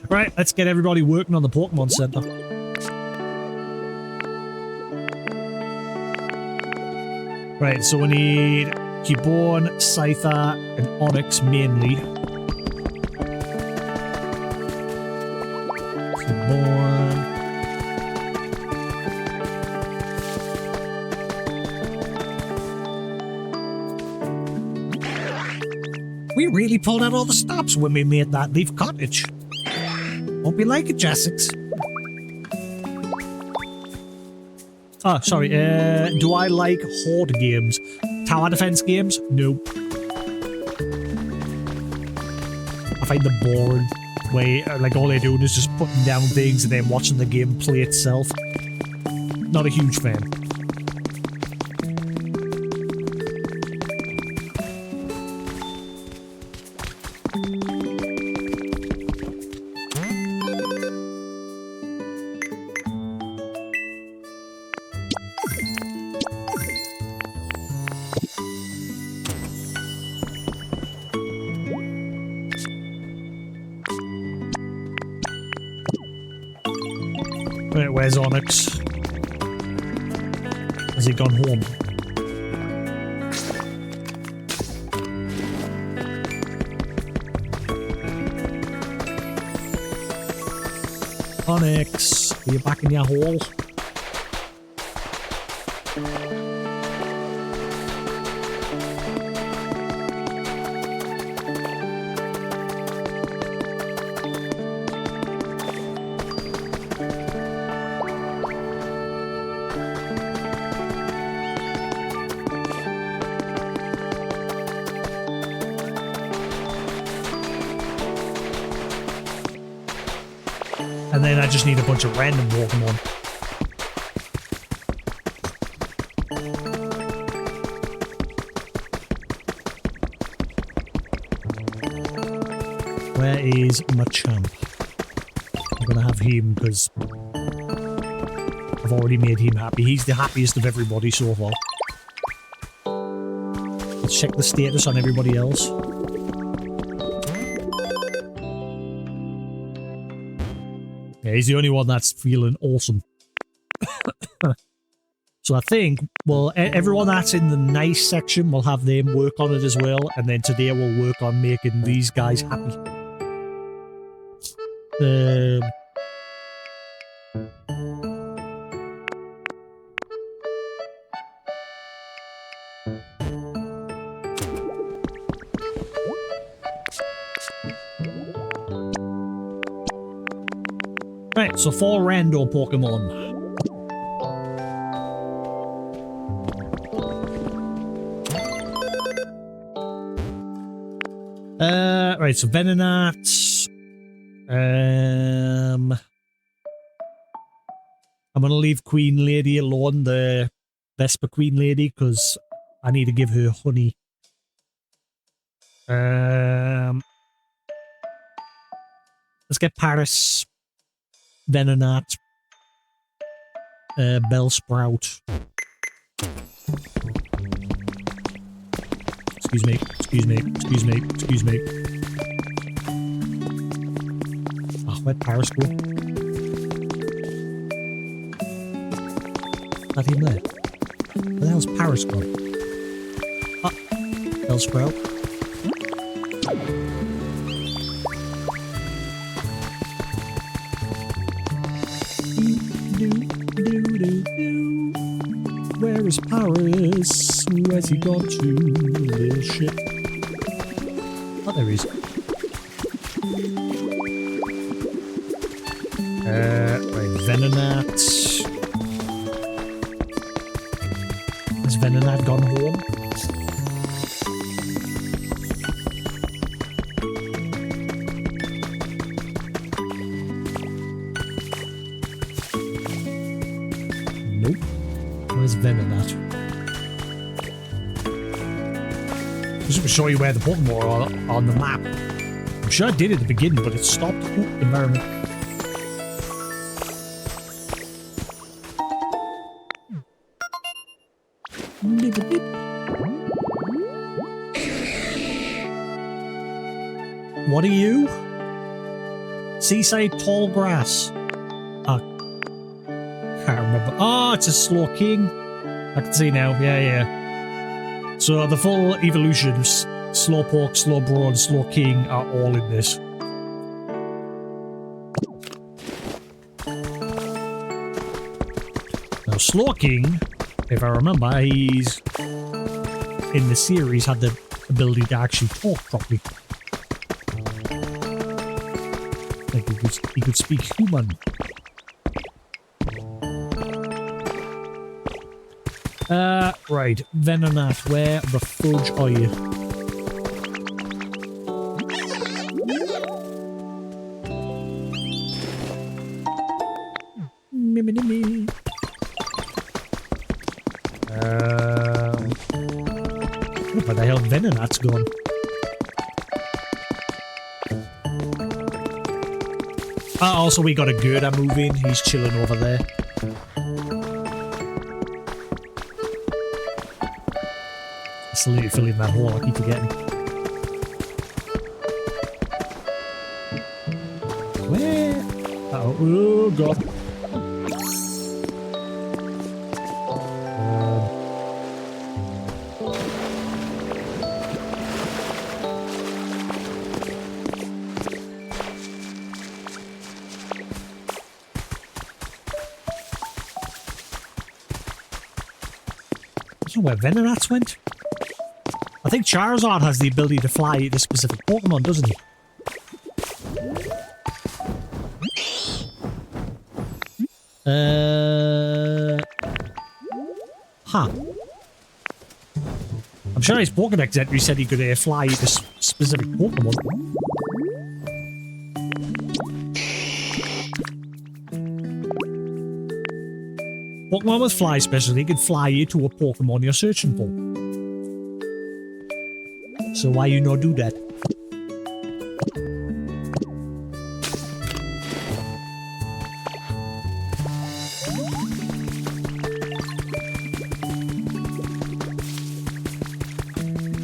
Right, let's get everybody working on the Pokemon Center. Right, so we need Cubone, Scyther, and Onyx mainly. Cubone. We really pulled out all the stops when we made that Leaf Cottage. Hope you like it, Jasix. Oh, sorry, do I like horde games? Tower defense games? Nope. I find them boring. Where, like, all they're doing is just putting down things and then watching the game play itself. Not a huge fan. Right, where's Onyx? Has he gone home? Onyx, are you back in your hole? And then I just need a bunch of random Pokemon. Where is Machamp? I'm gonna have him because I've already made him happy. He's the happiest of everybody so far. Let's check the status on everybody else. Yeah, he's the only one that's feeling awesome. So I think, well, everyone that's in the nice section will have them work on it as well, and then today we'll work on making these guys happy. Right, so 4 rando Pokemon. Right, so Venonat. I'm gonna leave Queen Lady alone, the Vespa Queen Lady, because I need to give her honey Let's get Paris, Venonat, Bellsprout. Excuse me, excuse me, excuse me, excuse me. Oh, where'd Paris go? Not even there. Where the hell's Paris gone? Ah, Bellsprout. Where is Paris? Where's he gone to? Little shit. Oh, there he is. Right, Venonat. Has Venonat gone home? Nope. Where's Venonat? Just to show you where the Pokemon are on the map. I'm sure I did at the beginning, but it stopped. Ooh, environment. What are you? Seaside tall grass. Can't remember. Oh, it's a slow king. I can see now. Yeah, yeah. So the full evolutions, Slowpoke, Slowbro, and Slowking are all in this. Now Slowking, if I remember, he's in the series had the ability to actually talk properly. Like he could speak human. Right, Venonat, where the fudge are you? Me. Where the hell Venonat's gone? Also we got a Gerda moving, he's chilling over there. Absolutely filling that hole, I keep forgetting. Where? Uh-oh, oh god. I don't know where Venonat went. I think Charizard has the ability to fly the specific Pokemon, doesn't he? Huh. I'm sure his Pokedex entry said he could fly the specific Pokemon. Pokemon with fly specialty can fly you to a Pokemon you're searching for. So why you not do that?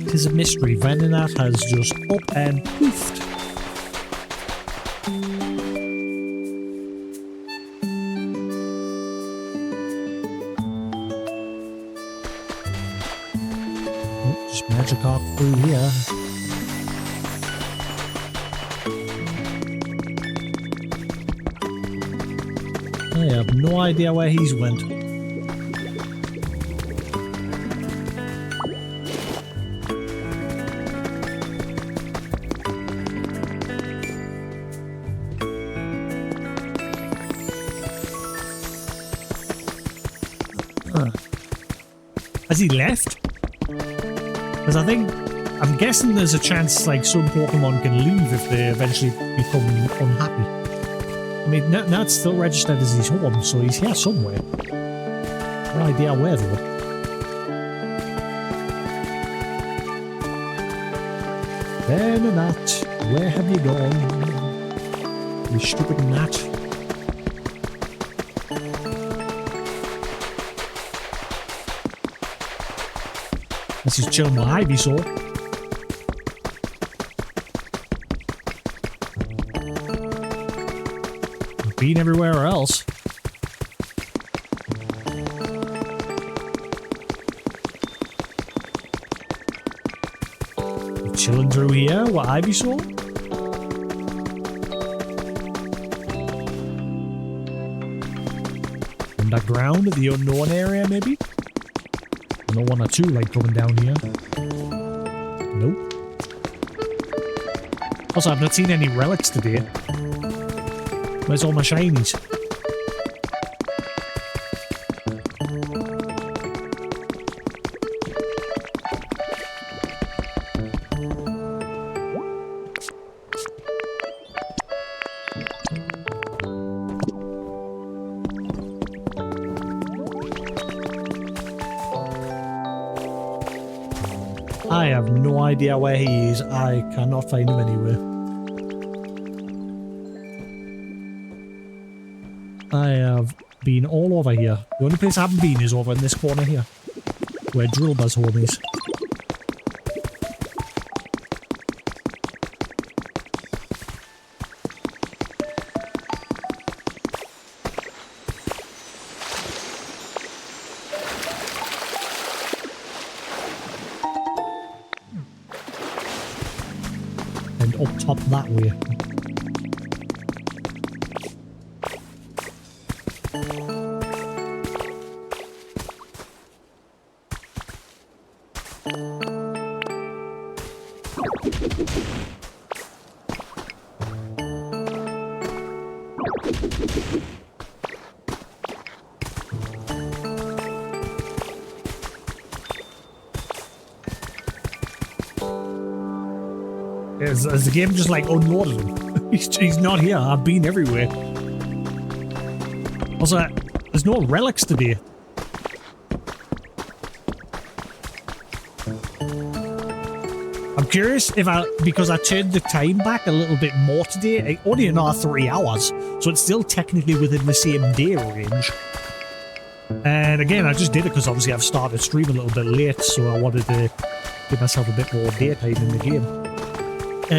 It is a mystery. Venonat has just up and poofed. Just Magikarp through here. I have no idea where he's went. Huh. Has he left? Because I'm guessing there's a chance like some Pokemon can leave if they eventually become unhappy. I mean, now it's still registered as his home, so he's here somewhere. No idea where though. Venonat, where have you gone? You stupid gnat. This is chill my Ivysaur. I've been everywhere else. Chilling through here, what Ivysaur? Underground, the unknown area, maybe? I know one or two like coming down here. Nope. Also, I've not seen any relics today. Where's all my shinies? I have no idea where he is. I cannot find him anywhere. I have been all over here. The only place I haven't been is over in this corner here, where Drillbuz's home is. Up top that way. Is the game just like unloaded him? He's not here. I've been everywhere. Also, there's no relics today. I'm curious if because I turned the time back a little bit more today, only another 3 hours, so it's still technically within the same day range. And again, I just did it because obviously I've started streaming a little bit late, so I wanted to give myself a bit more daytime in the game. Oh,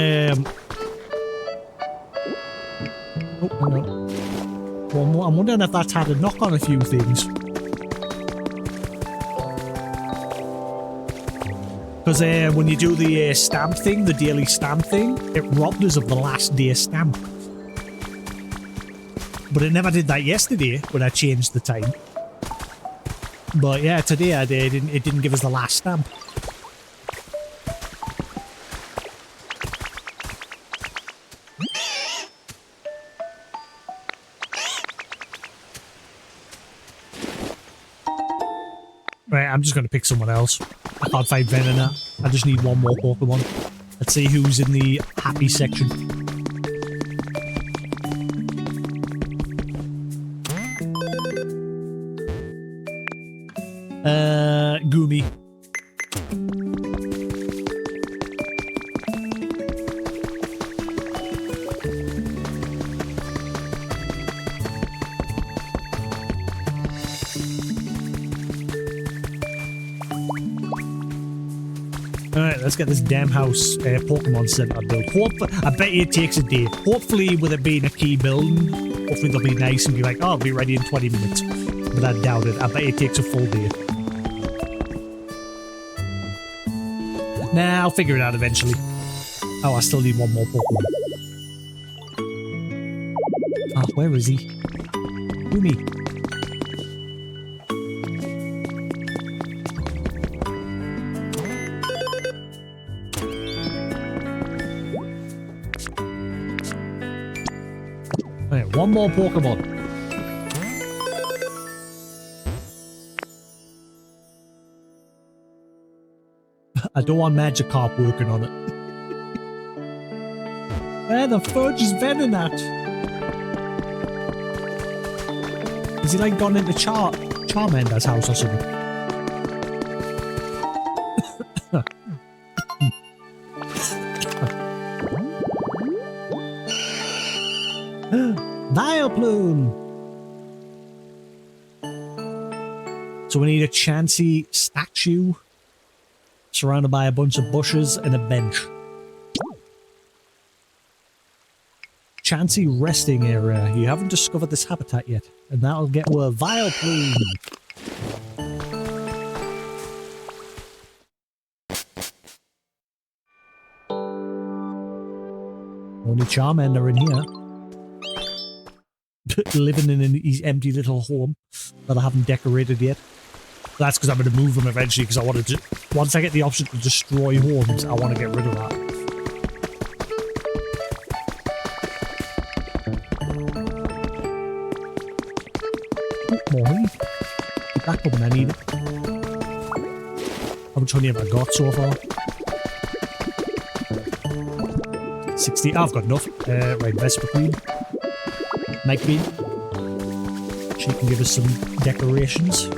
hang on. Well, I'm wondering if that's had a knock on a few things. Because when you do the stamp thing, the daily stamp thing, it robbed us of the last day stamp. But it never did that yesterday when I changed the time. But yeah, today I did. It didn't give us the last stamp. Right, I'm just going to pick someone else. I can't find Venonat. I just need one more Pokemon. Let's see who's in the happy section. Gumi. Alright, let's get this damn house Pokemon Center built. I bet you it takes a day. Hopefully, with it being a key building, hopefully they'll be nice and be like, oh, I'll be ready in 20 minutes. But I doubt it. I bet it takes a full day. Nah, I'll figure it out eventually. Oh, I still need one more Pokemon. Ah, oh, where is he? Gumi. Alright, one more Pokemon. I don't want Magikarp working on it. Where the fudge is Venonat? Has he like gone into Charmander's house or something? Vileplume! So we need a Chansey statue surrounded by a bunch of bushes and a bench. Chansey resting area. You haven't discovered this habitat yet, and that'll get to a Vileplume. Only Charmander in here. Living in his empty little home that I haven't decorated yet. That's because I'm going to move him eventually, because I want to... Once I get the option to destroy homes, I want to get rid of that. Ooh, more honey. Keep that coming, I need it. How much honey have I got so far? 60. I've got enough. Right, Vesper Queen. Night Queen. She can give us some decorations.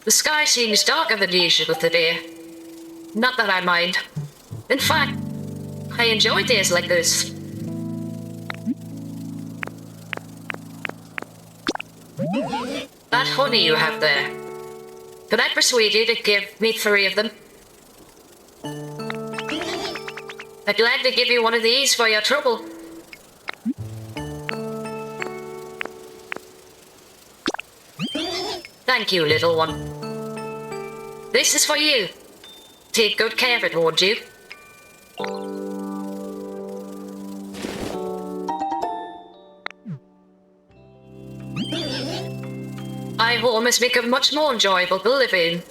The sky seems darker than usual today. Not that I mind. In fact, I enjoy days like this. That honey you have there. Could I persuade you to give me 3 of them? I'd gladly give you one of these for your trouble. Thank you, little one. This is for you. Take good care of it, won't you? My home has become much more enjoyable to live in.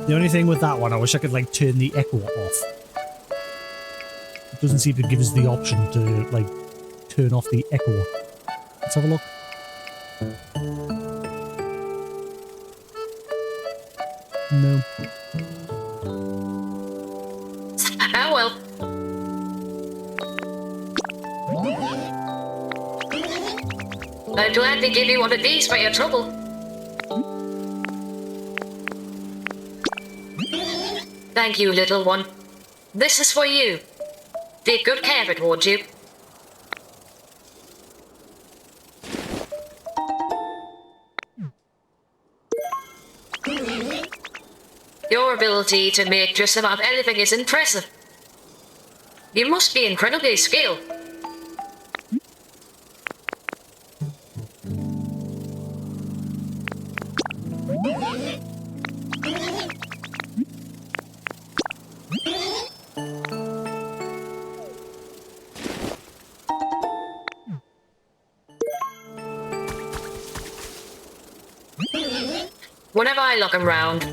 The only thing with that one, I wish I could like turn the echo off. It doesn't seem to give us the option to like turn off the echo. Let's have a look. No. Ah, well. I'd gladly give you one of these for your trouble. Thank you, little one. This is for you. Take good care of it, won't you? Your ability to make just about anything is impressive. You must be incredibly skilled. Whenever I look around,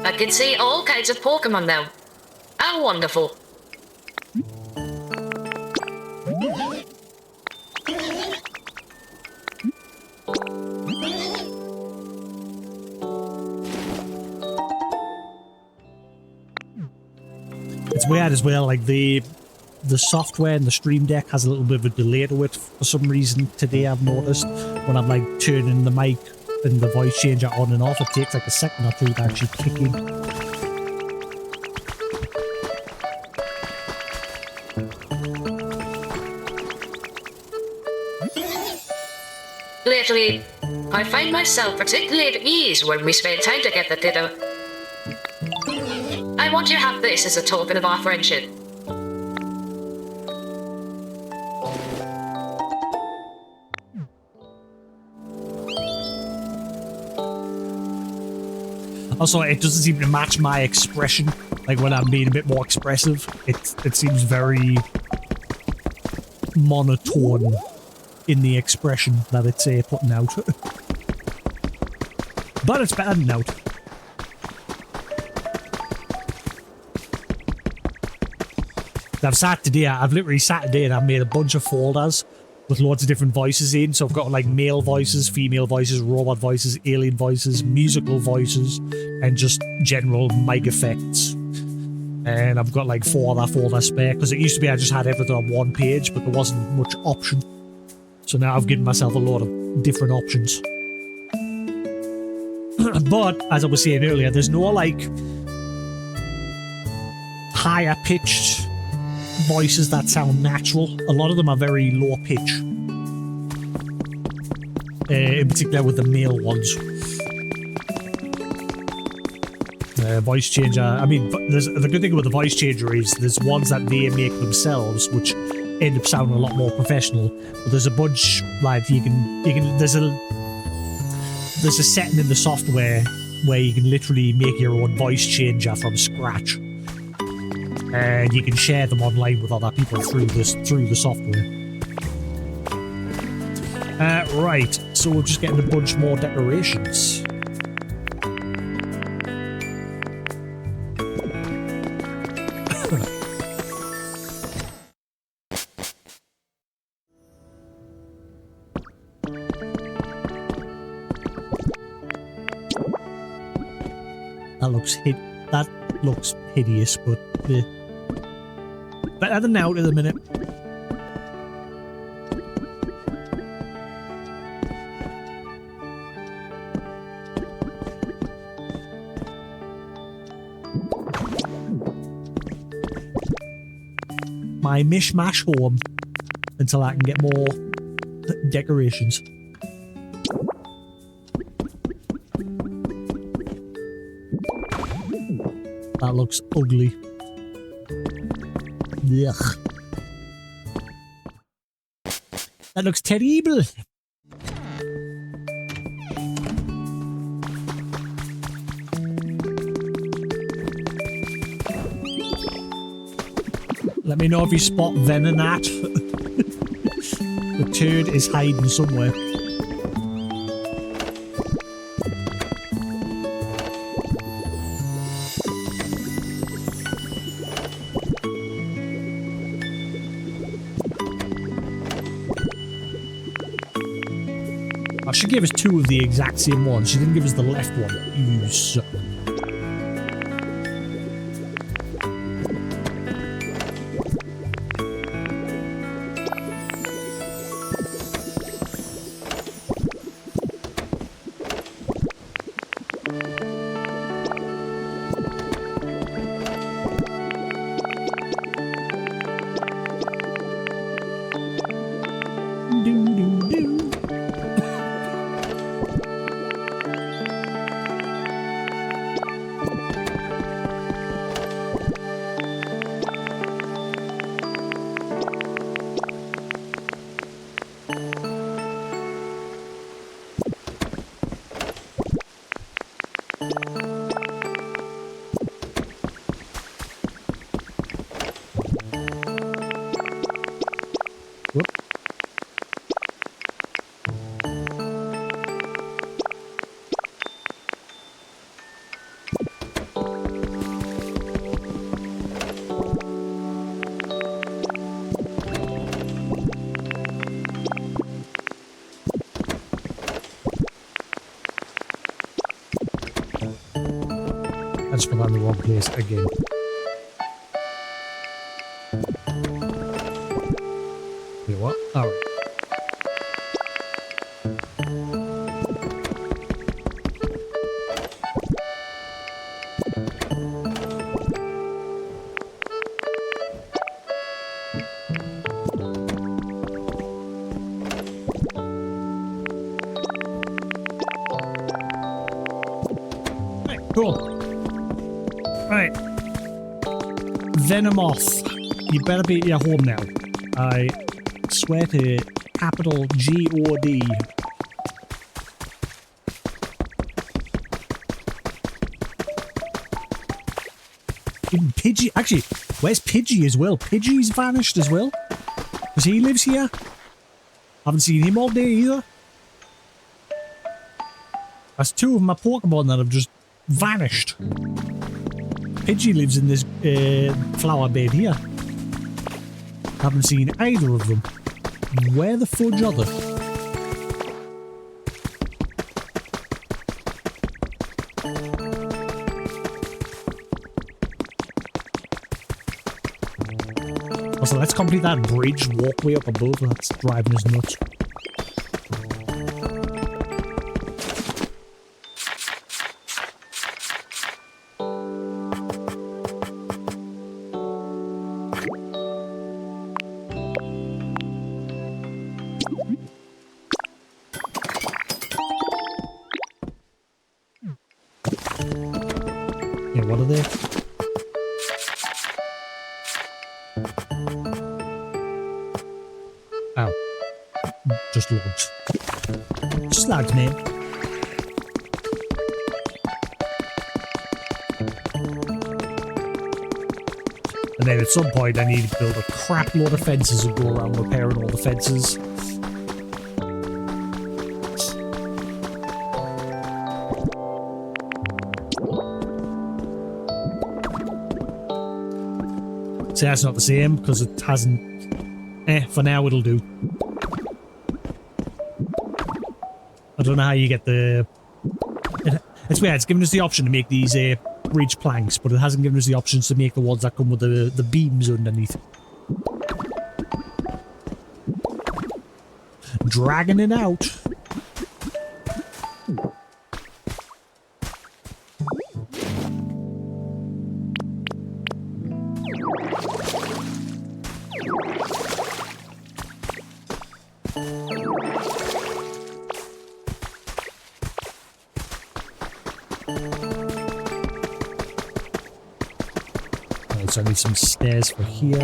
I can see all kinds of Pokemon now. How wonderful. It's weird as well, like the software in the Stream Deck has a little bit of a delay to it for some reason today. I've noticed when I'm like turning the mic and the voice changer on and off, it takes like a second or two to actually kick in. Lately, I find myself particularly at ease when we spend time together, Ditto. I want you to have this as a token of our friendship. Also, it doesn't seem to match my expression. Like when I'm being a bit more expressive, it seems very monotone in the expression that it's putting out. But it's better than out. I've literally sat today and I've made a bunch of folders with loads of different voices in. So I've got like male voices, female voices, robot voices, alien voices, musical voices, and just general mic effects. And I've got like 4 other folders spare, because it used to be I just had everything on one page, but there wasn't much option. So now I've given myself a lot of different options. But, as I was saying earlier, there's no like higher pitched voices that sound natural. A lot of them are very low pitch. In particular with the male ones. Voice changer, I mean, the good thing with the voice changer is there's ones that they make themselves, which end up sounding a lot more professional. But there's a bunch, like, you can there's a setting in the software where you can literally make your own voice changer from scratch. And you can share them online with other people through the software. Right, so we're just getting a bunch more decorations. That looks hideous, but better than out at the minute. My mishmash home until I can get more decorations. That looks ugly. Ugh. That looks terrible. Let me know if you spot Venonat. The turd is hiding somewhere. She gave us 2 of the exact same ones. She didn't give us the left one. You suck. I just put that in the wrong place again. You know what? Alright. Cool. Right. Venomoth. You better be at your home now. I swear to capital G-O-D. Even Pidgey. Actually, where's Pidgey as well? Pidgey's vanished as well. Because he lives here. Haven't seen him all day either. That's 2 of my Pokemon that have just vanished. Pidgey lives in this flower bed here. Haven't seen either of them. Where the fudge are they? So let's complete that bridge walkway up above. That's driving us nuts. Yeah, what are they? Ow. Just launch. Just lags, man. And then at some point I need to build a crap load of fences and go around repairing all the fences. See, that's not the same because it hasn't. For now it'll do. I don't know how you get the. It's weird. It's given us the option to make these bridge planks, but it hasn't given us the options to make the ones that come with the beams underneath. Dragging it out. So I need some stairs for here.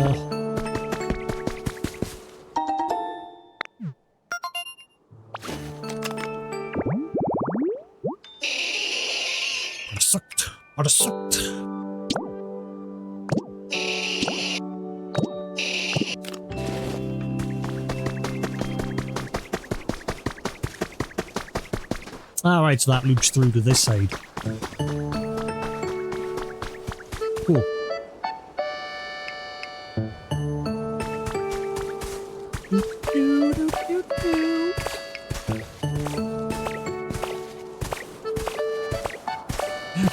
I'd have sucked. Alright, so that loops through to this side. Cool.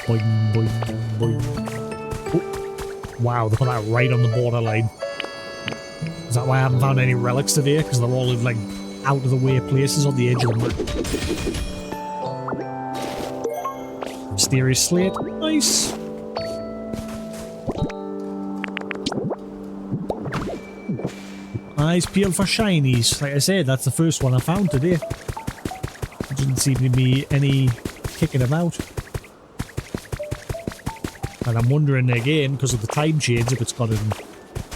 Boing, boing, boing. Oh. Wow, they put that right on the borderline. Is that why I haven't found any relics today? Because they're all in, like, out of the way places on the edge of the map. Mysterious slate. Nice. Eyes peeled for shinies. Like I said, that's the first one I found today. There didn't seem to be any kicking about. And I'm wondering again, because of the time change, if it's got to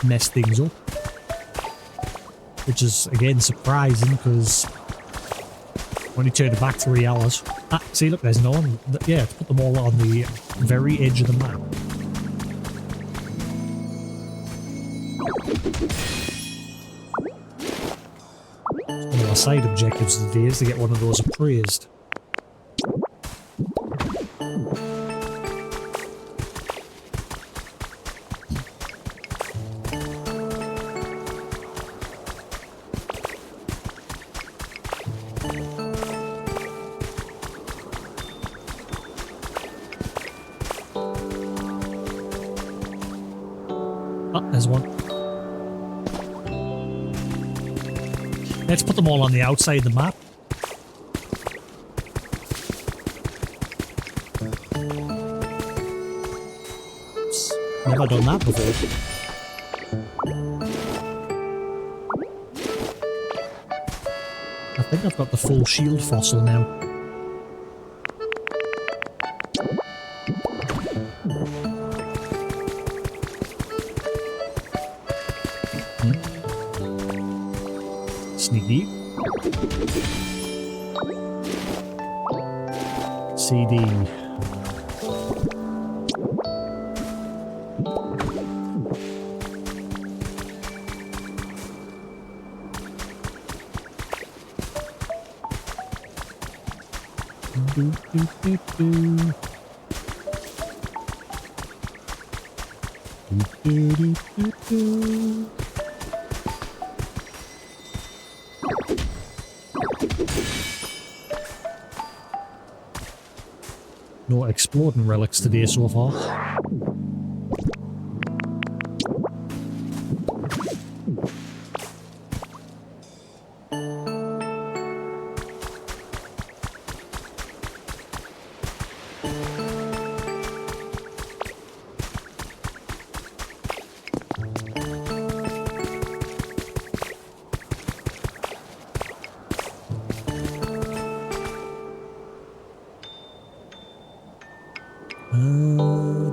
mess things up. Which is, again, surprising, because when you turn it back 3 hours... Ah, see, look, there's no one. Yeah, to put them all on the very edge of the map. One of our side objectives today is to get one of those appraised. There's one. Let's put them all on the outside of the map. Never done that before. I think I've got the full shield fossil now. Sneaky. CD. Do, do, do, do. Do, do, do, do, do. No exploding relics today so far.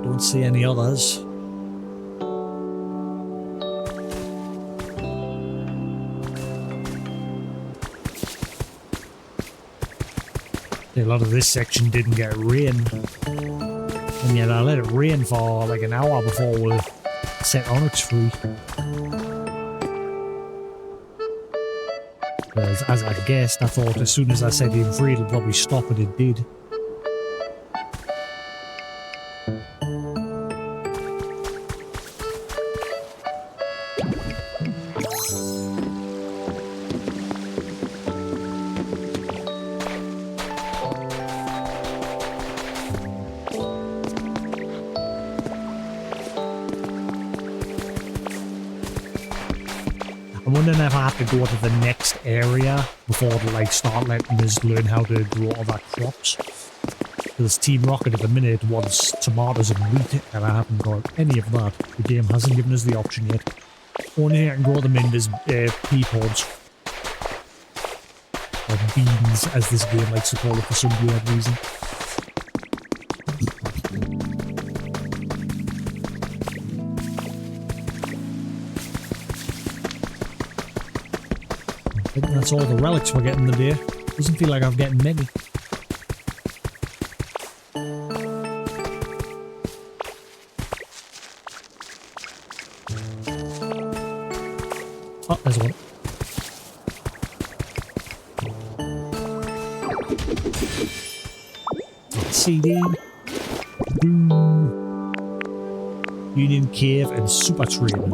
Don't see any others. A lot of this section didn't get rain, and yet I let it rain for like an hour before we set Onyx free. As I guessed, I thought as soon as I set him free it'll probably stop, and it did. I'm wondering if I have to go to the next area before to like start letting us learn how to grow other crops. Because Team Rocket at the minute wants tomatoes and wheat, and I haven't got any of that. The game hasn't given us the option yet. Only I can grow them in as pea pods. Or beans, as this game likes to call it for some weird reason. I think that's all the relics we're getting today. Doesn't feel like I'm getting many. Oh, there's one. CD. Boom. Union Cave and Super Trading.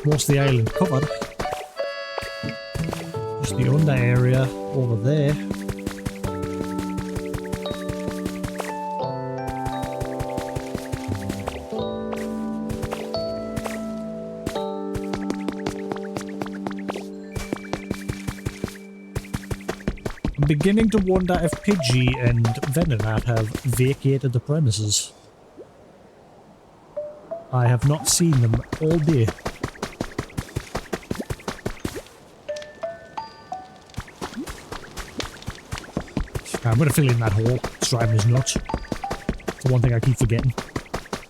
Most of the island covered. Just the under area over there. I'm beginning to wonder if Pidgey and Venonat have vacated the premises. I have not seen them all day. I'm going to fill in that hole. It's driving us nuts. It's the one thing I keep forgetting.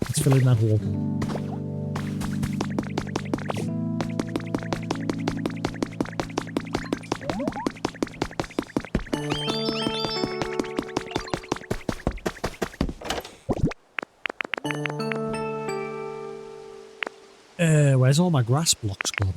Let's fill in that hole. Where's all my grass blocks gone?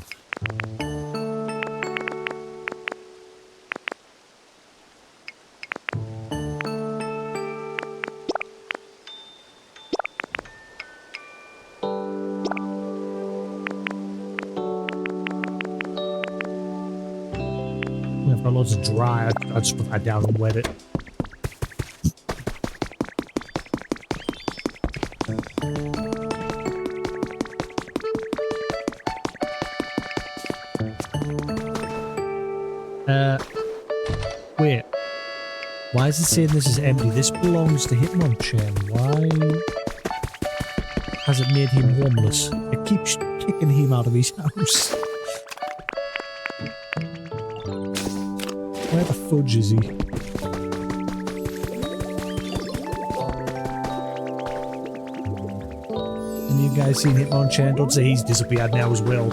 If my loads are dry, I'll just put that down and wet it. Wait. Why is it saying this is empty? This belongs to Hitmonchan. Why has it made him homeless? It keeps kicking him out of his house. Where the fudge is he? And you guys seen Hitmonchan? Don't say he's disappeared now as well.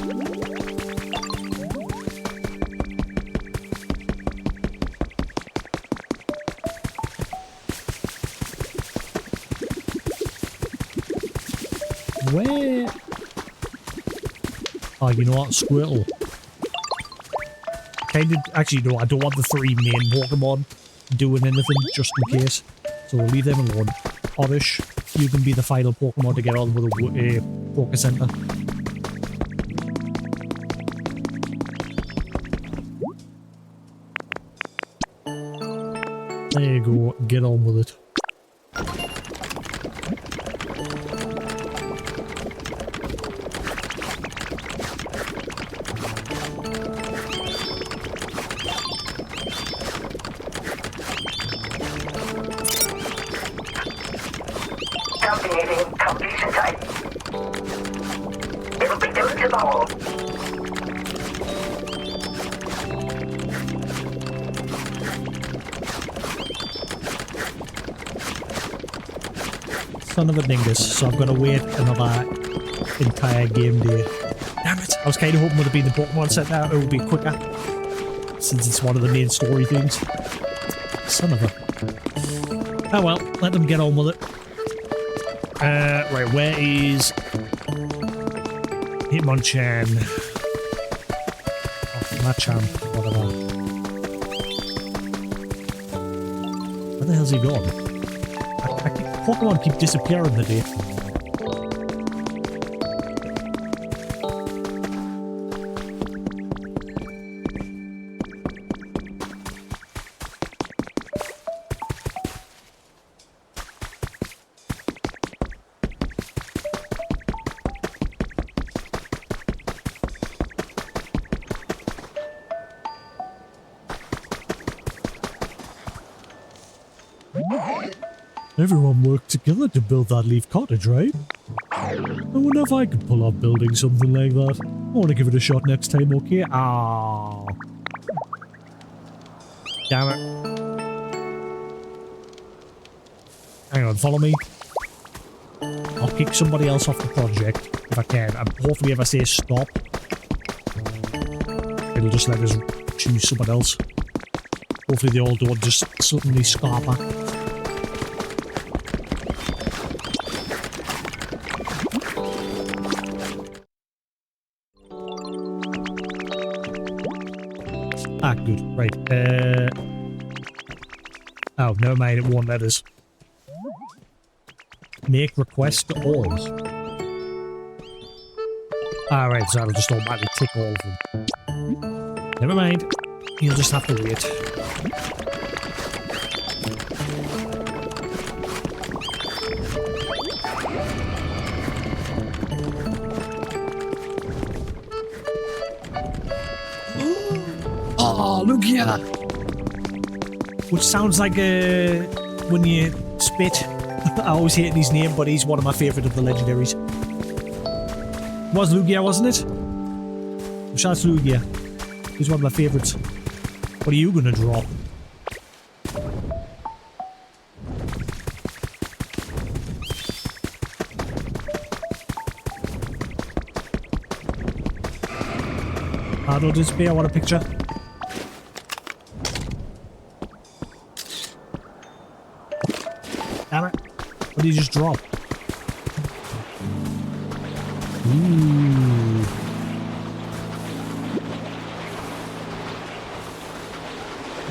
Where? Oh, you know what? Squirtle. Actually, no, I don't want the 3 main Pokemon doing anything, just in case. So we'll leave them alone. Oddish, you can be the final Pokemon to get on with a Poké Center. There you go, get on with it. Calculating completion time. It'll be done tomorrow. Son of a dingus, so I've got to wait another entire game day. Damn it! I was kind of hoping it would have been the Pokemon Center, it would be quicker, since it's one of the main story things. Son of a... Oh well, let them get on with it. Right, where is Hitmonchan? Oh, Machamp, whatever. Where the hell's he gone? Pokemon keep disappearing today. Everyone worked together to build that leaf cottage, right? I wonder if I could pull off building something like that. I want to give it a shot next time, okay? Ah, damn it. Hang on, follow me. I'll kick somebody else off the project if I can, and hopefully if I say stop, it'll just let us choose someone else. Hopefully they all don't just suddenly scarper. Ah, good. Right. Oh, never mind. It won't let us. Make request to all. Alright, so that'll just automatically tick all of them. Never mind. You'll just have to wait. Oh, look here! Which sounds like when you spit. I always hate his name, but he's one of my favourite of the legendaries. It was Lugia, wasn't it? I'm sure it's Lugia. He's one of my favourites. What are you gonna draw? Don't disappear, I want a picture. Damn it. What did you just drop? Ooh.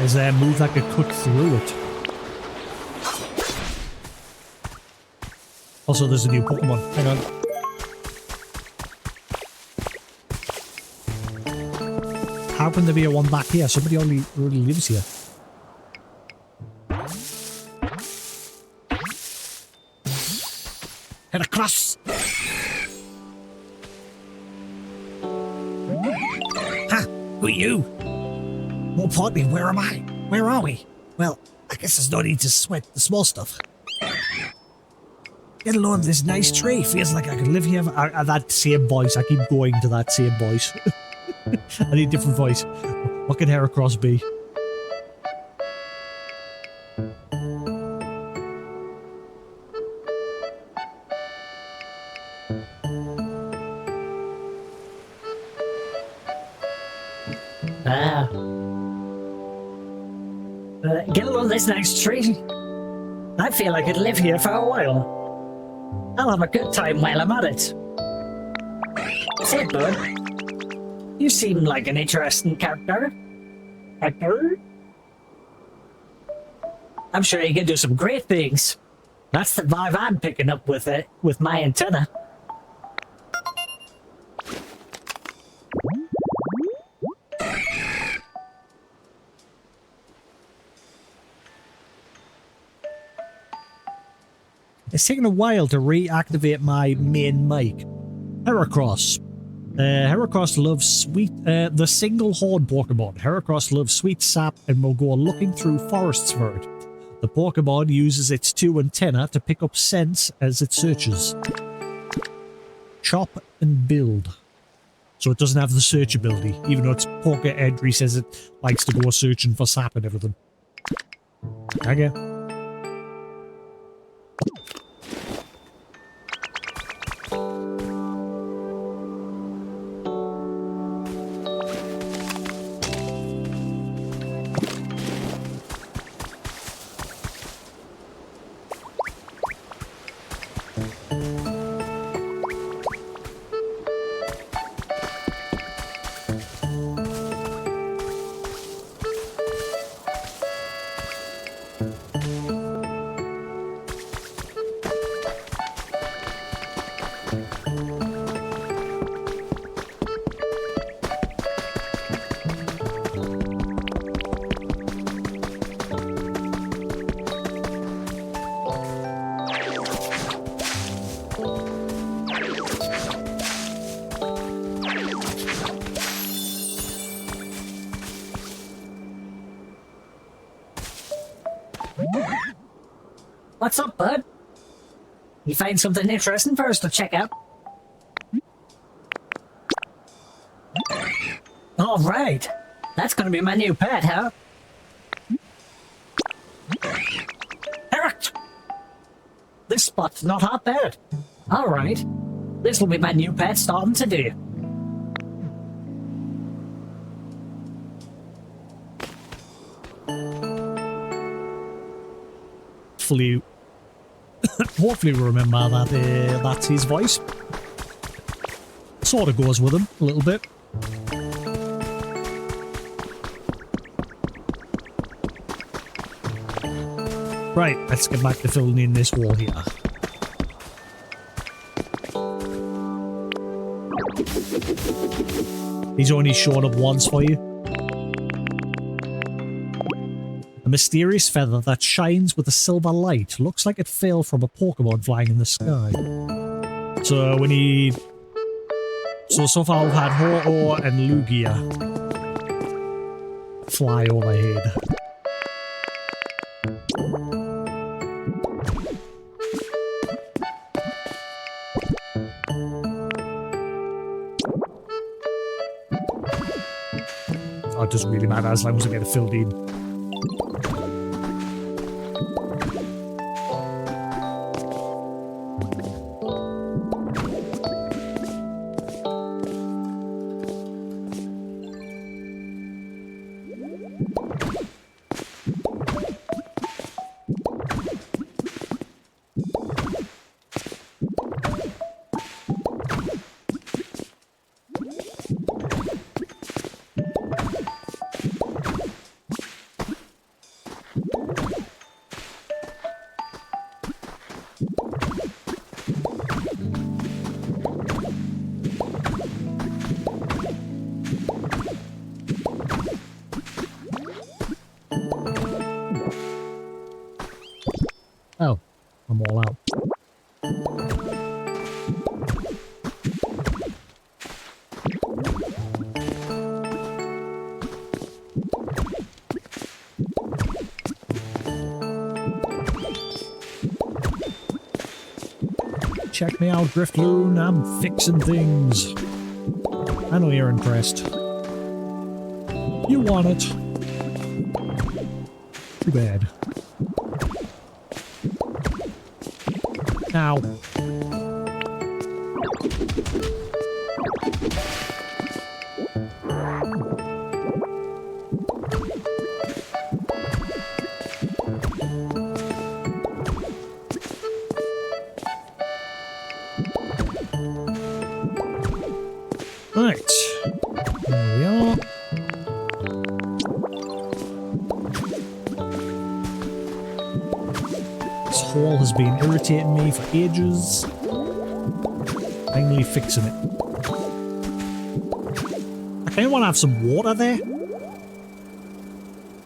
Is there a move that could cut through it? Also, there's a new Pokemon. Hang on. How can there be a one back here? Somebody already lives here. Head across! Ha! Who are you? More importantly, where am I? Where are we? Well, I guess there's no need to sweat the small stuff. Get along this nice tree. Feels like I could live here. That same voice. I keep going to that same voice. I need a different voice. What can Heracross be? Get along this nice tree. I feel I could live here for a while. I'll have a good time while I'm at it. Say, bud, you seem like an interesting character. I'm sure you can do some great things. That's the vibe I'm picking up with it, with my antenna. It's taken a while to reactivate my main mic. Heracross. Heracross loves sweet, the single horn Pokemon. Heracross loves sweet sap and will go looking through forests for it. The Pokemon uses its two antennae to pick up scents as it searches. Chop and build. So it doesn't have the search ability, even though its Poke entry says it likes to go searching for sap and everything. Okay. What's up, bud? You find something interesting for us to check out? All right. That's gonna be my new pet, huh? Eric! This spot's not half bad. All right. This will be my new pet starting today. Hopefully we remember that that's his voice. Sort of goes with him a little bit. Right, let's get back to filling in this wall here. He's only shown up once for you. A mysterious feather that shines with a silver light. Looks like it fell from a Pokemon flying in the sky. So we need... So far we've had Ho-Oh and Lugia fly overhead. Oh, it doesn't really matter as long as I get it filled in. Oh, I'm all out. Check me out, Driftloon. I'm fixing things. I know you're impressed. You want it. Too bad. Now. hole has been irritating me for ages. Finally fixing it. I kind of want to have some water there.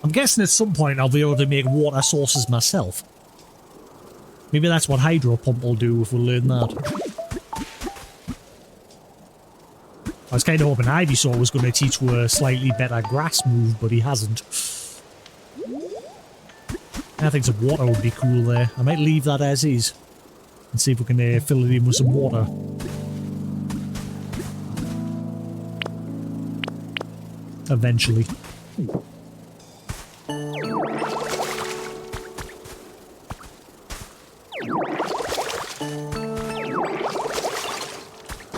I'm guessing at some point I'll be able to make water sources myself. Maybe that's what hydro pump will do if we learn that. I was kind of hoping Ivysaur was going to teach her a slightly better grass move, but he hasn't. I think some water would be cool there. I might leave that as is and see if we can fill it in with some water. Eventually.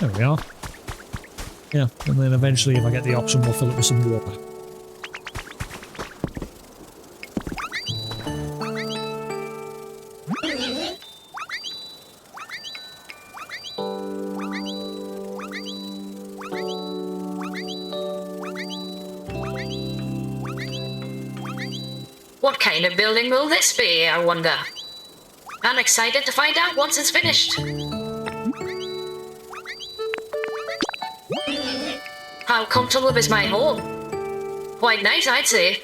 There we are. Yeah, and then eventually if I get the option we'll fill it with some water. What kind of building will this be, I wonder? I'm excited to find out once it's finished. How comfortable is my home? Quite nice, I'd say.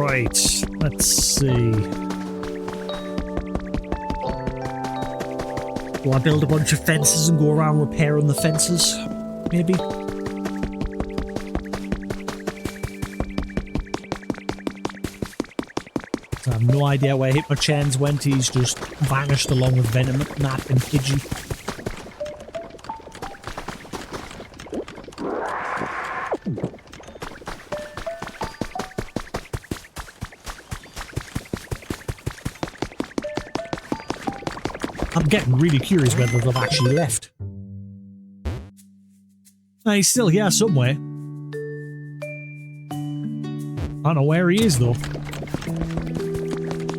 Right. Let's see. Will I build a bunch of fences and go around repairing the fences? Maybe? I have no idea where Hitmonchan's went. He's just vanished along with Venom, Nat, and Pidgey. I'm getting really curious whether they've actually left. He's still here somewhere. I don't know where he is though.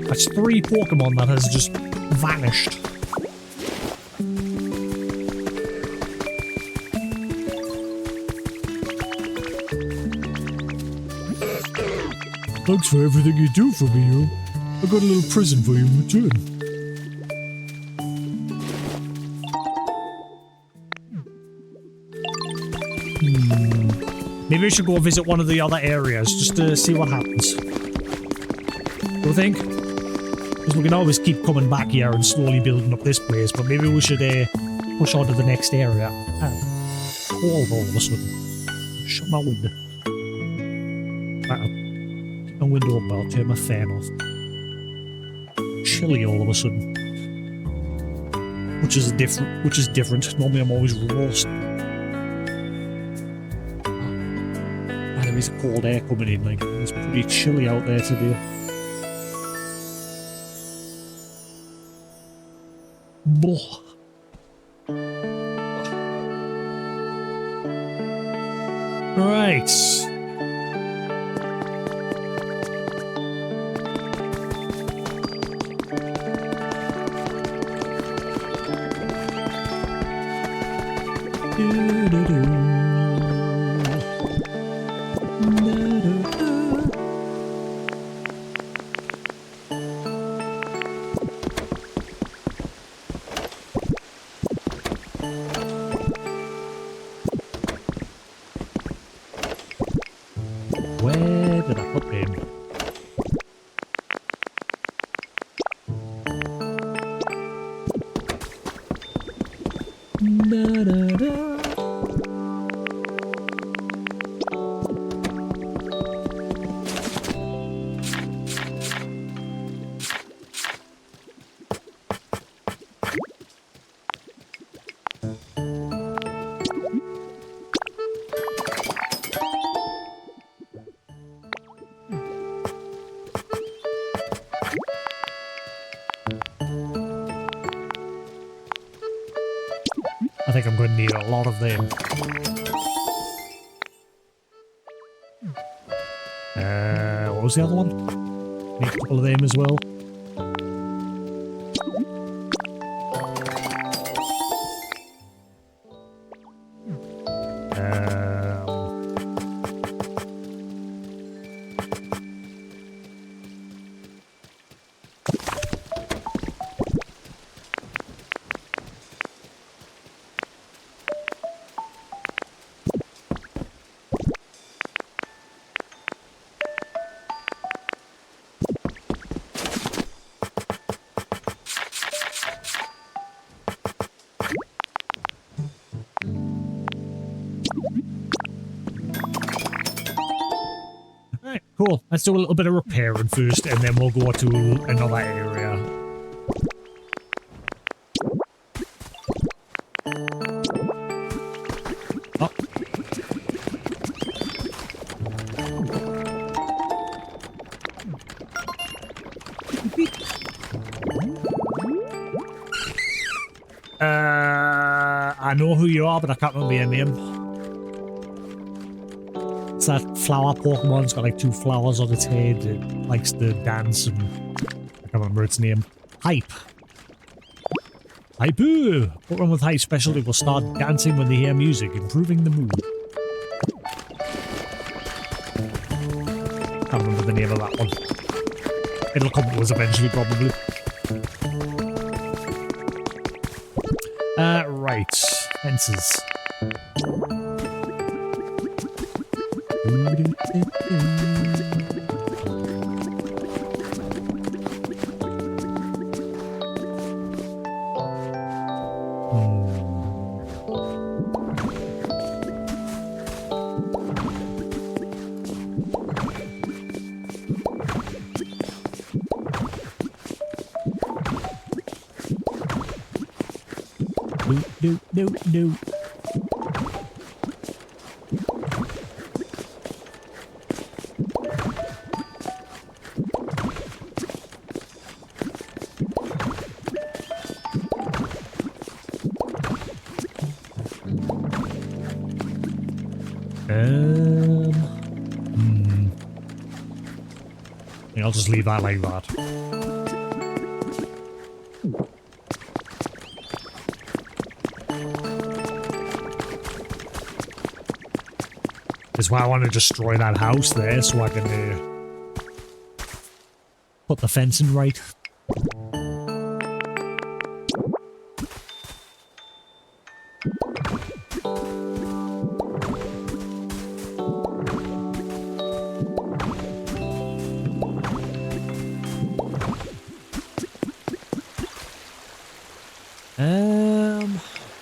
That's 3 Pokemon that has just vanished. Thanks for everything you do for me, yo. I got a little present for you in return. Maybe we should go visit one of the other areas just to see what happens. Do you think? Because we can always keep coming back here and slowly building up this place, but maybe we should push on to the next area. Cold all of a sudden. Shut my window. Right, keep my window up, I'll turn my fan off. Chilly all of a sudden. Which is different. Normally I'm always roasting. There is cold air coming in, like, it's pretty chilly out there today. Blah. Right. Where did I put him? Da, da, da. I think I'm going to need a lot of them. What was the other one? Need a couple of them as well. Cool. Let's do a little bit of repairing first, and then we'll go to another area. Oh. I know who you are, but I can't remember your name. It's that flower Pokemon. It's got like 2 flowers on its head. It likes to dance and I can't remember its name. Hype. Hype-oo! Pokemon with high specialty will start dancing when they hear music, improving the mood. Can't remember the name of that one. It'll come to us eventually, probably. Right. Fences. No. Yeah, I'll just leave that like that. That's why I want to destroy that house there, so I can put the fencing right.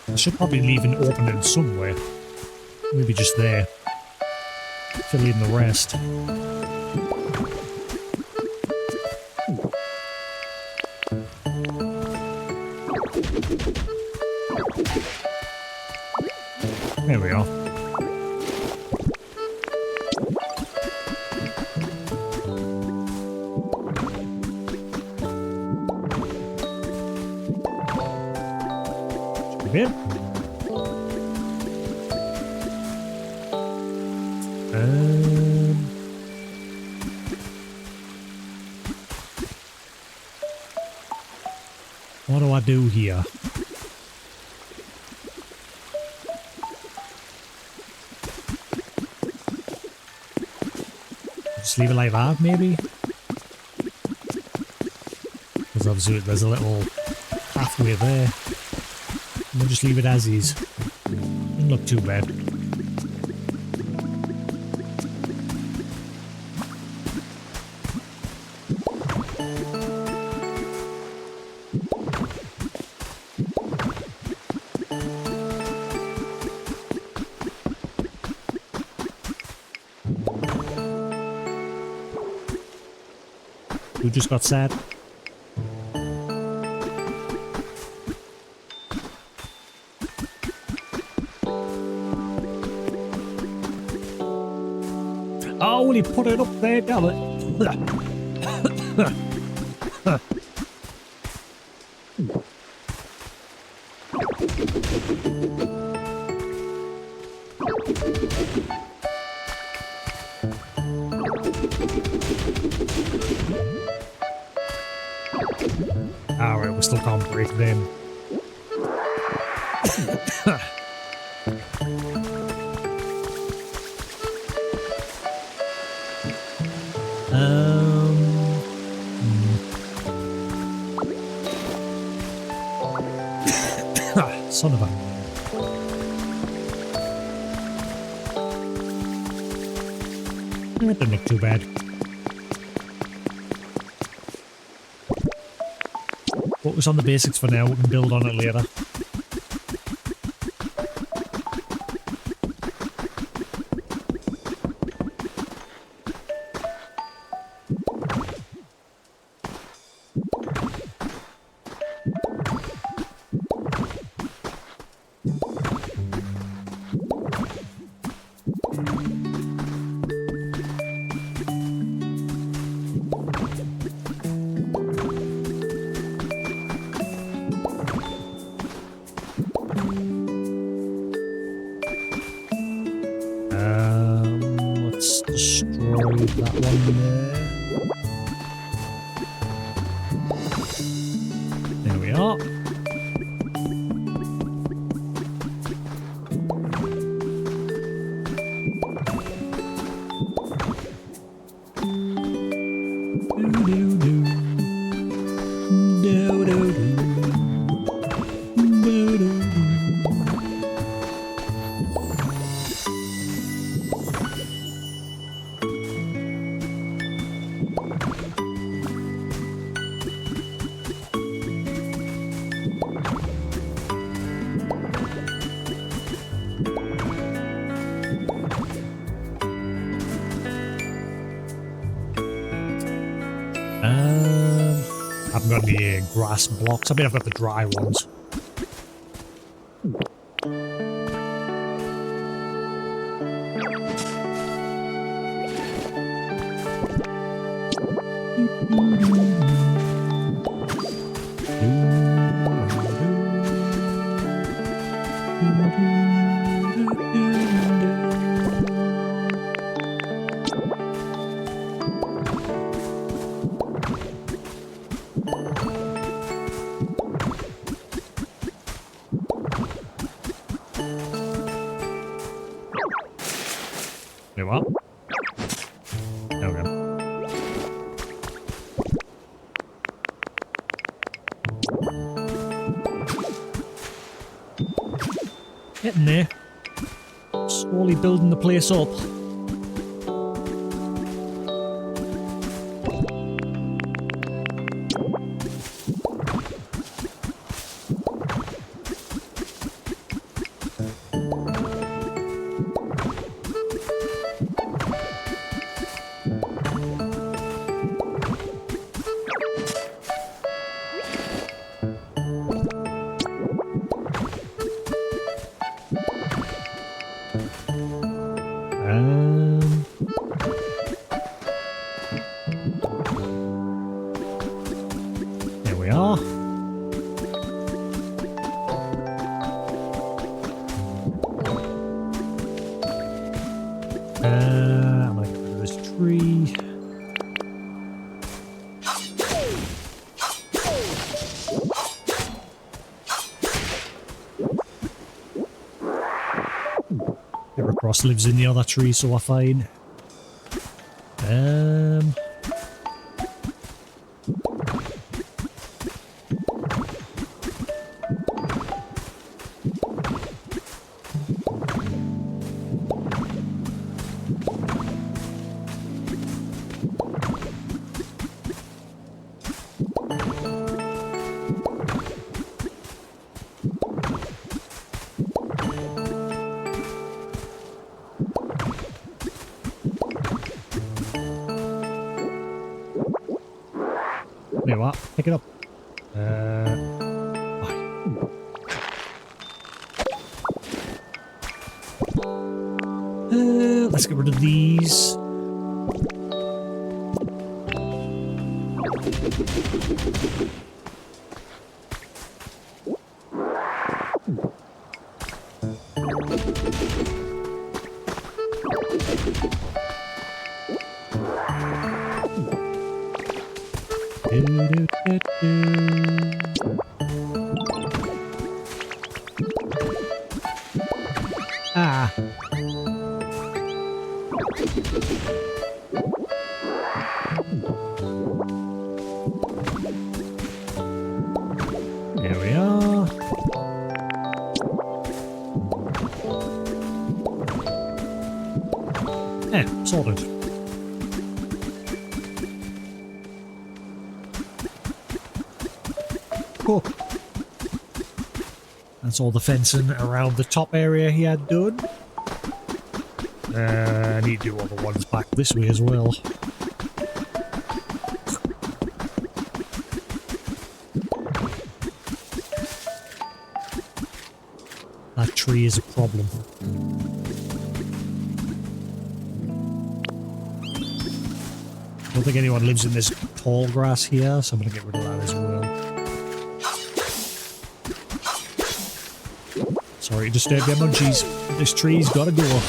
I should probably leave an opening somewhere. Maybe just there. Fill in the rest. There we are. Should be good. What do I do here? Just leave it like that, maybe? Because obviously there's a little pathway there. And we'll just leave it as is. Doesn't look too bad. Who just got sad? Oh, he put it up there, damn it. Alright, we still can't break them. Son of a... That didn't look too bad. Focus on the basics for now, we can build on it later. That one there. There we are. I haven't got any grass blocks. I mean, I've got the dry ones. There we are. There we go. Getting there. Slowly building the place up. There we are. I'm gonna get rid of this tree. Evercross lives in the other tree, so I find. There you are. Pick it up. Let's get rid of these. Ah. There we are. Sorted. Cool. That's all the fencing around the top area he had done. I need to do all the ones back this way as well. That tree is a problem. I don't think anyone lives in this tall grass here, so I'm going to get rid of that as well. Sorry to disturb your munchies. This tree's got to go.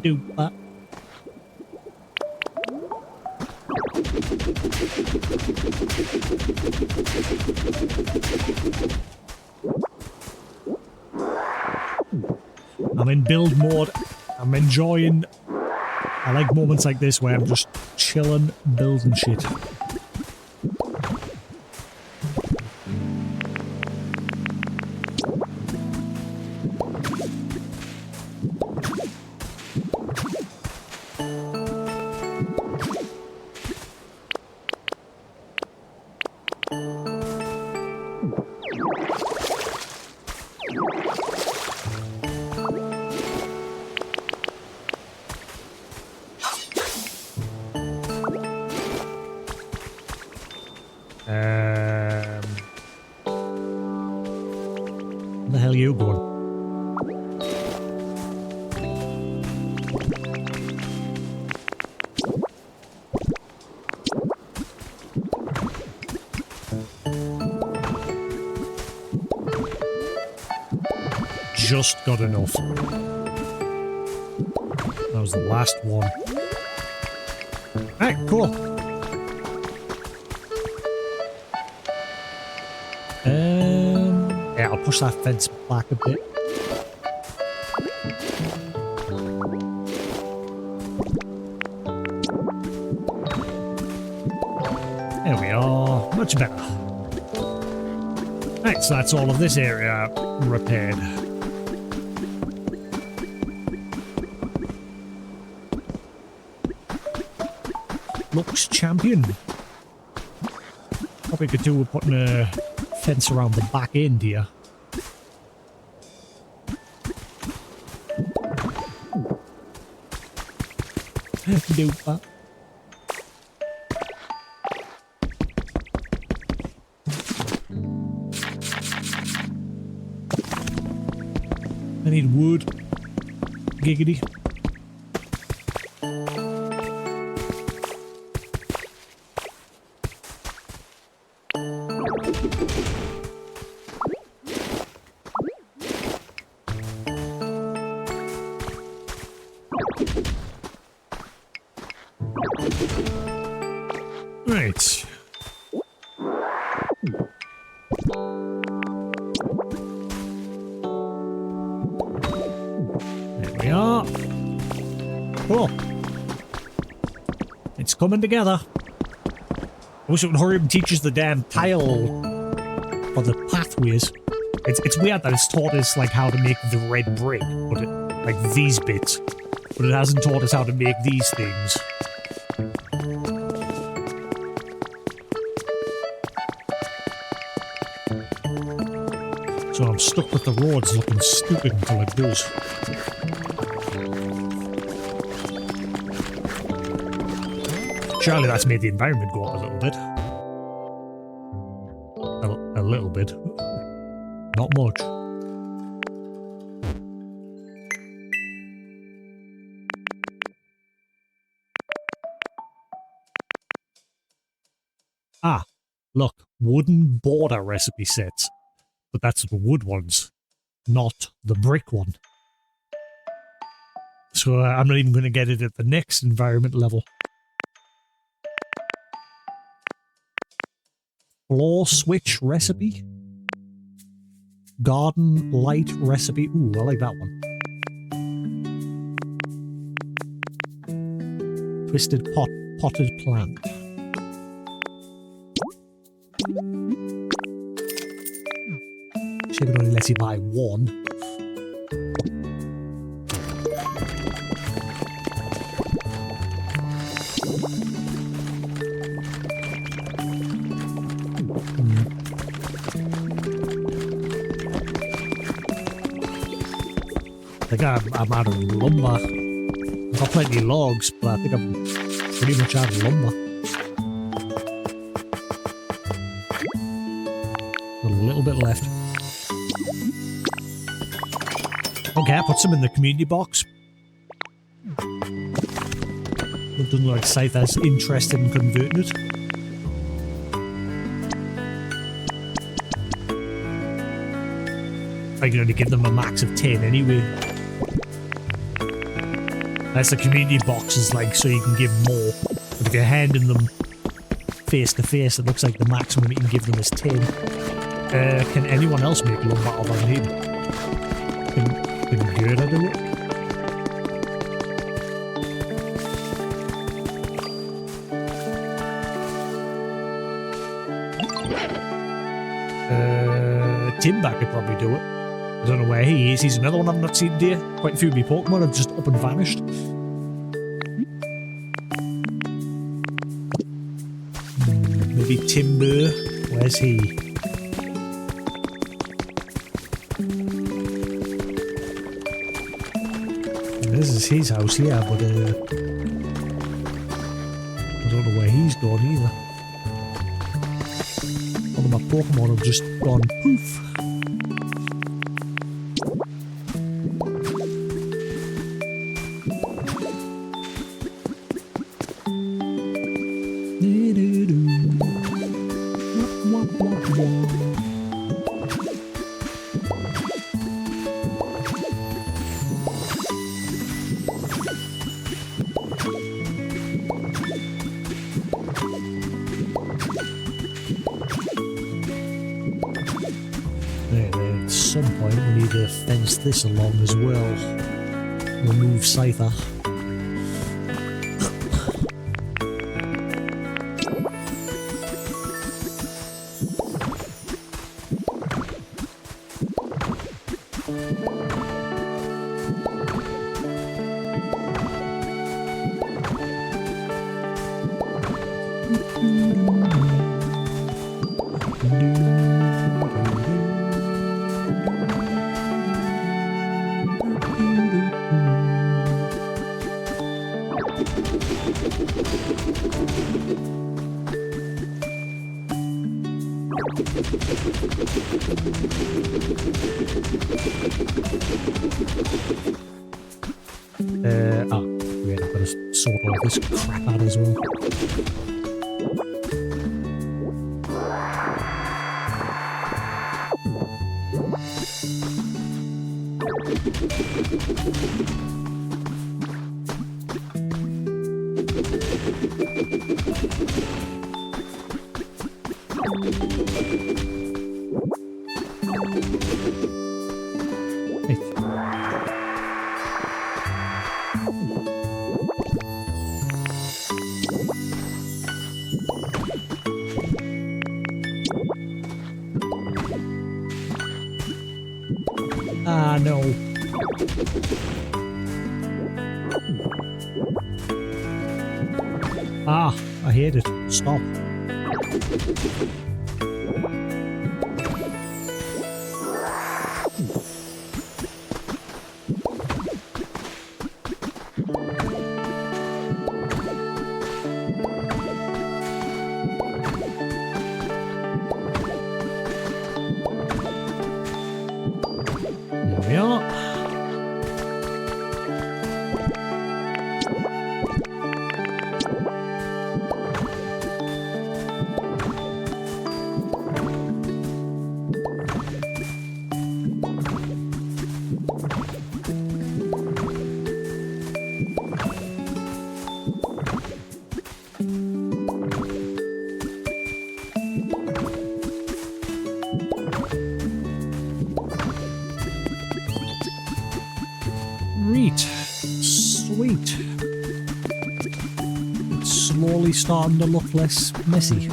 Do that. I'm in build mode. I'm enjoying. I like moments like this where I'm just chilling, building shit. Where the hell are you going? Just got enough. That was the last one. Alright, cool. Yeah, I'll push that fence back a bit. There we are. Much better. Right, so that's all of this area repaired. Looks champion. Probably could do with putting a fence around the back end here. Do that. I need wood. Giggity. Right. There we are. Cool. It's coming together. I wish it would hurry up and teach us the damn tile for the pathways. It's weird that it's taught us like how to make the red brick, but like these bits, but it hasn't taught us how to make these things. So I'm stuck with the roads looking stupid until it does. Surely that's made the environment go up a little bit. A little bit. Not much. Ah, look. Wooden border recipe sets. But that's the wood ones, not the brick one. So I'm not even going to get it at the next environment level. Floor switch recipe. Garden light recipe. Ooh, I like that one. Twisted potted plant. Should have only let you buy one. I think I'm out of lumber. I've got plenty of logs, but I think I'm pretty much out of lumber. Got a little bit left. Okay, I put some in the community box. It doesn't look like Scythe has interest in converting it. I can only give them a max of 10 anyway. That's the community boxes, like, so you can give more. But if you're handing them face to face, it looks like the maximum you can give them is 10. Can anyone else make love battle than him? Can Gerda do it? Timber could probably do it. I don't know where he is. He's another one I've not seen today. Quite a few of my Pokemon have just up and vanished. Maybe Timber. Where's he? This is his house here, but I don't know where he's gone either. All of my Pokemon have just gone poof. At some point we need to fence this along as well. Remove Scyther. Wait, I've got to sort all this crap out as well. Ah, no. Ah, I hate it. Stop. There we are. Sweet. It's slowly starting to look less messy.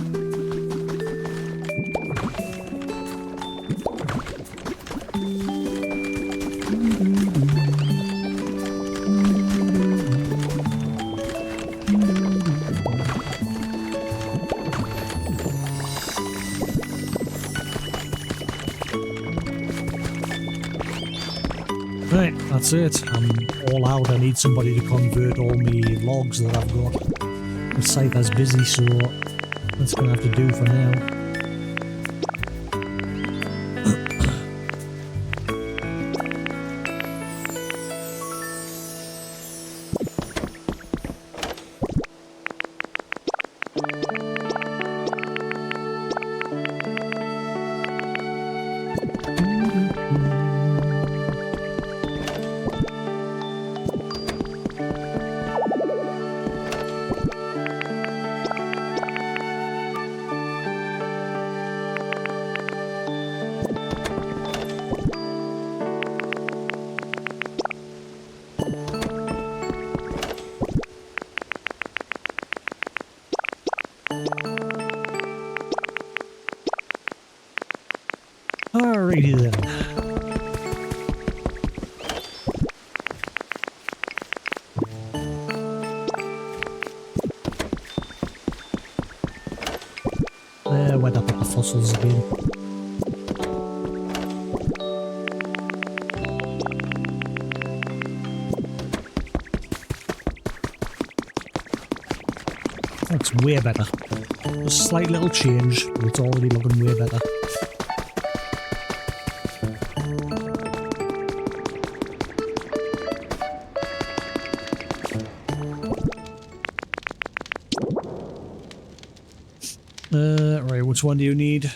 Right, that's it. I'm all out. I need somebody to convert all my logs that I've got. The Scyther's busy, so that's going to have to do for now. Alrighty then. Went up at the fossils again. That's way better. A slight little change, but it's already looking way better. Right, which one do you need?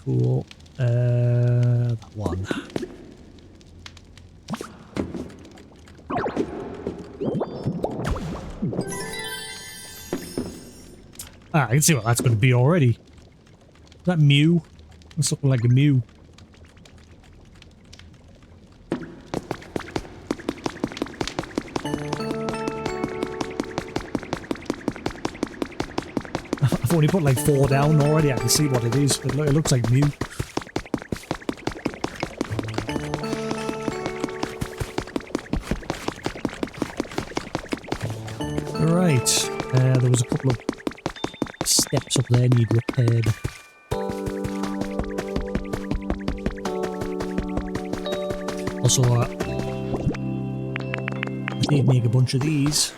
Cool. That one. Ah, I can see what that's going to be already. Is that Mew? That's looking like a Mew. I've only put like 4 down already. I can see what it is. It looks like Mew. Right. There was a couple of steps up there need repaired. Also, I did make a bunch of these.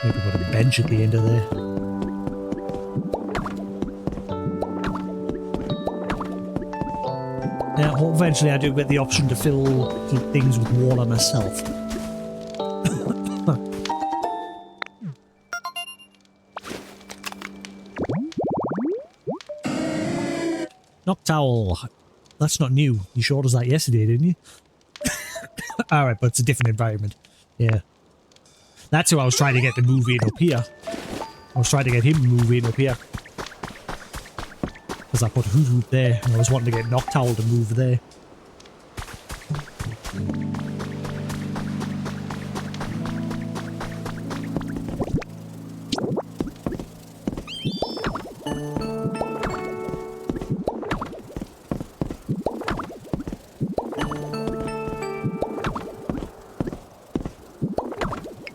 Maybe put a bench at the end of there. Yeah, well, eventually I do get the option to fill things with water myself. Noctowl. That's not new. You showed us that yesterday, didn't you? Alright, but it's a different environment. Yeah. That's who I was trying to get to move in up here. I was trying to get him to move in up here. Because I put Hoot Hoot there, and I was wanting to get Noctowl to move there.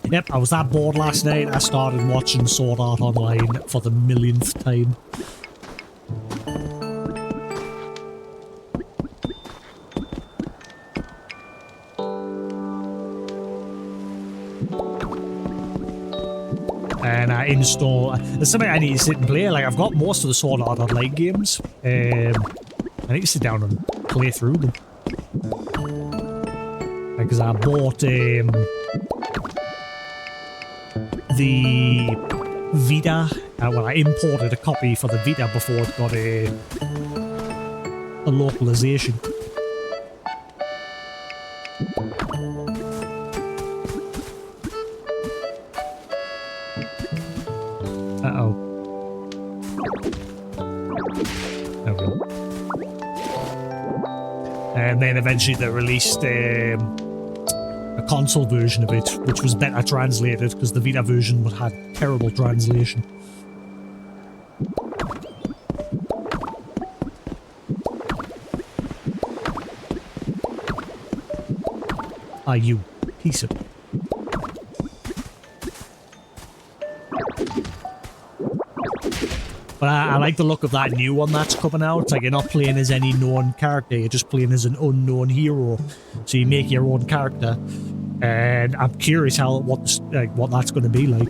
Yep, I was that bored last night, I started watching Sword Art Online for the millionth time. And I install... There's something I need to sit and play, like I've got most of the Sword Art Online games. I need to sit down and play through them. Because I bought... the Vita, well, I imported a copy for the Vita before it got a localization. Uh-oh. Okay. And then eventually they released a console version of it, which was better translated because the Vita version had terrible translation. Ah, you piece of... But I like the look of that new one that's coming out. It's like you're not playing as any known character, you're just playing as an unknown hero. So you make your own character. And I'm curious how what that's going to be like.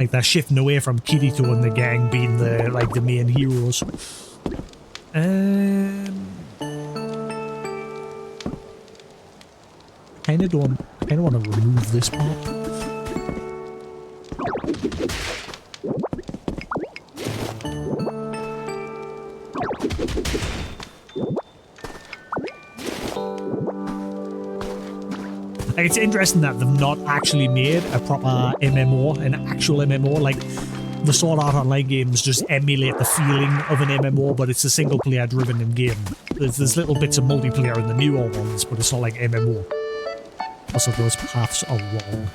Like they're shifting away from Kirito and the gang being the main heroes. I kind of want to remove this part. Like, it's interesting that they've not actually made a proper MMO, an actual MMO. Like, the Sword Art Online games just emulate the feeling of an MMO, but it's a single-player driven game. There's little bits of multiplayer in the newer ones, but it's not like MMO. Also, those paths are wrong.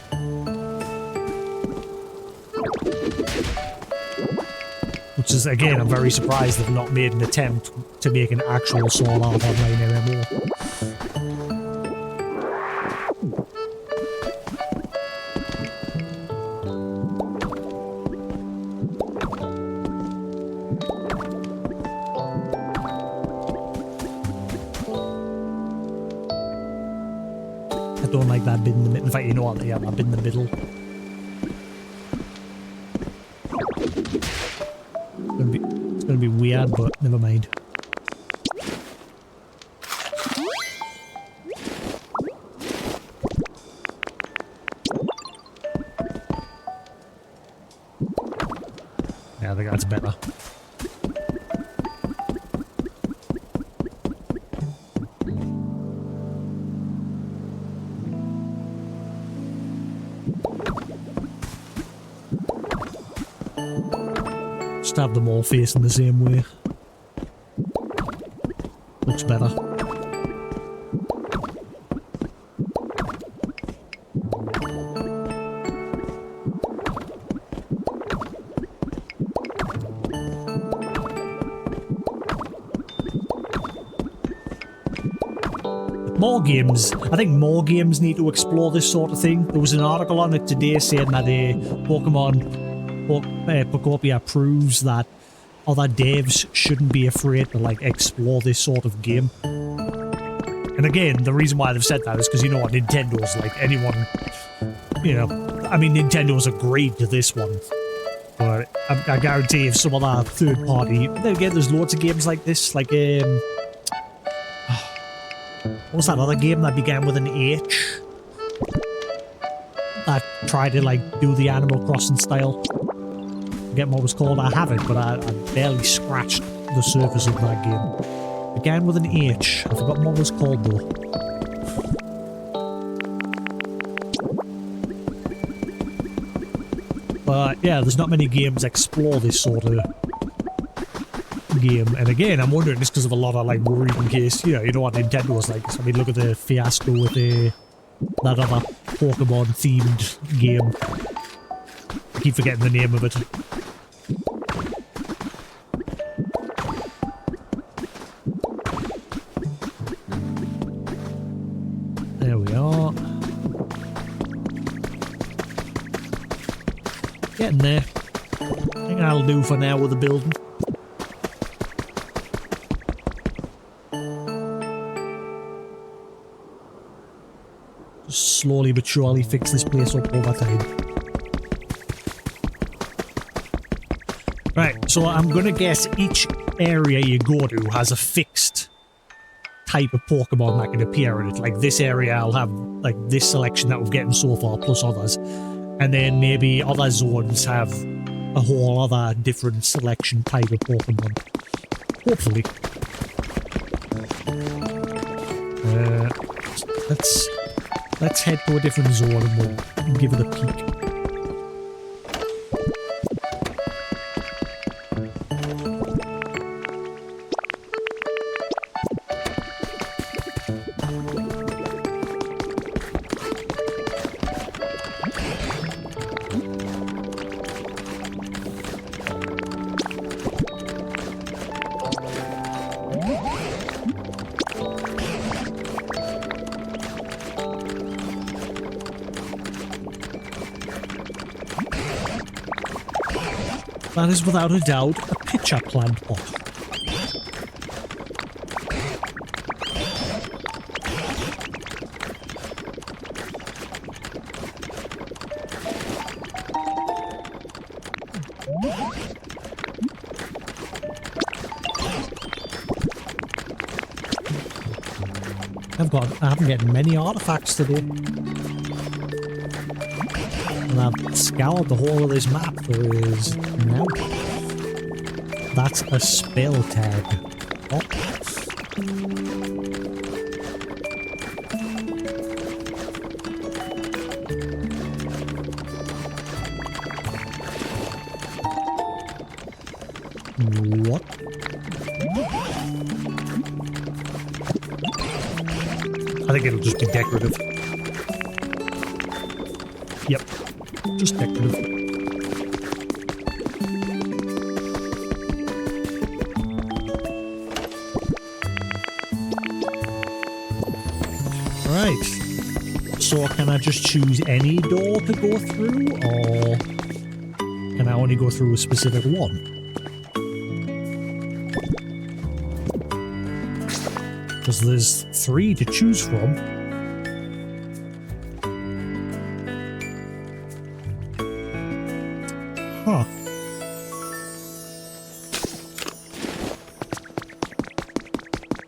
Which is, again, I'm very surprised they've not made an attempt to make an actual Sword Art Online MMO. I don't like that bit in the middle. In fact, you know what? Yeah, that bit in the middle. It's gonna be weird, but never mind. Yeah, I think that's better. Just have them all facing the same way. Looks better. More games. I think more games need to explore this sort of thing. There was an article on it today saying that Pokopia proves that other devs shouldn't be afraid to like explore this sort of game. And again, the reason why they've said that is because you know what, Nintendo's like anyone, you know, I mean Nintendo's agreed to this one. But I guarantee if some other third party, then again there's loads of games like this, like what was that other game that began with an H? That tried to like do the Animal Crossing style. Forget what it was called. I haven't, but I barely scratched the surface of that game. Began with an H. I forgot what it was called though. But yeah, there's not many games that explore this sort of game. And again, I'm wondering it's because of a lot of like worry in case, you know what Nintendo's like. I mean, look at the fiasco with that other Pokemon themed game. I keep forgetting the name of it. There we are. Getting there. I think that'll do for now with the building. Just slowly but surely fix this place up over time. Right, so I'm gonna guess each area you go to has a fixed type of Pokemon that can appear in it. Like this area I'll have like this selection that we've getting so far plus others. And then maybe other zones have a whole other different selection type of Pokemon. Hopefully. Let's head to a different zone and we'll give it a peek. That is without a doubt a pitcher plant pot. I haven't gotten many artifacts today. And I've scoured the whole of this map. There is no. That's a spell tag. Oh. What? I think it'll just be decorative. Yep, just decorative. Right. So can I just choose any door to go through, or can I only go through a specific one? Because there's 3 to choose from. Huh.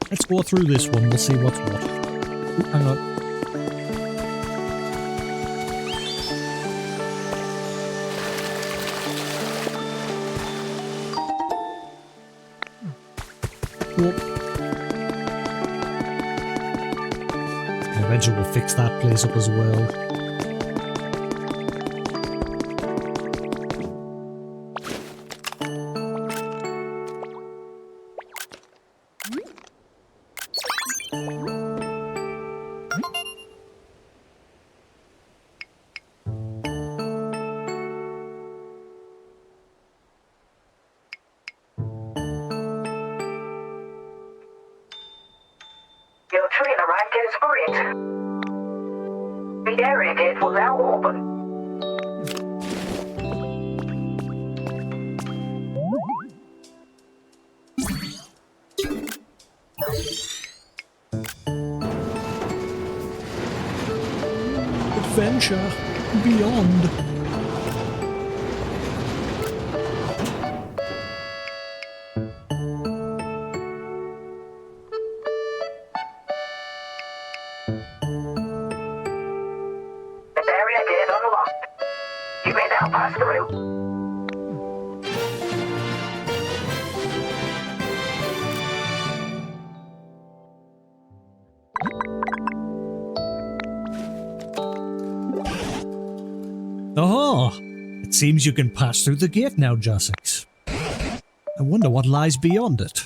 Let's go through this one, we'll see what's what. Ooh, hang on. Whoop. Eventually we'll fix that place up as well. Your train arrived in Spirit. The area gate will now open. Adventure beyond. The area gate unlocked. You may now pass through. Oh, it seems you can pass through the gate now, Jasix. I wonder what lies beyond it.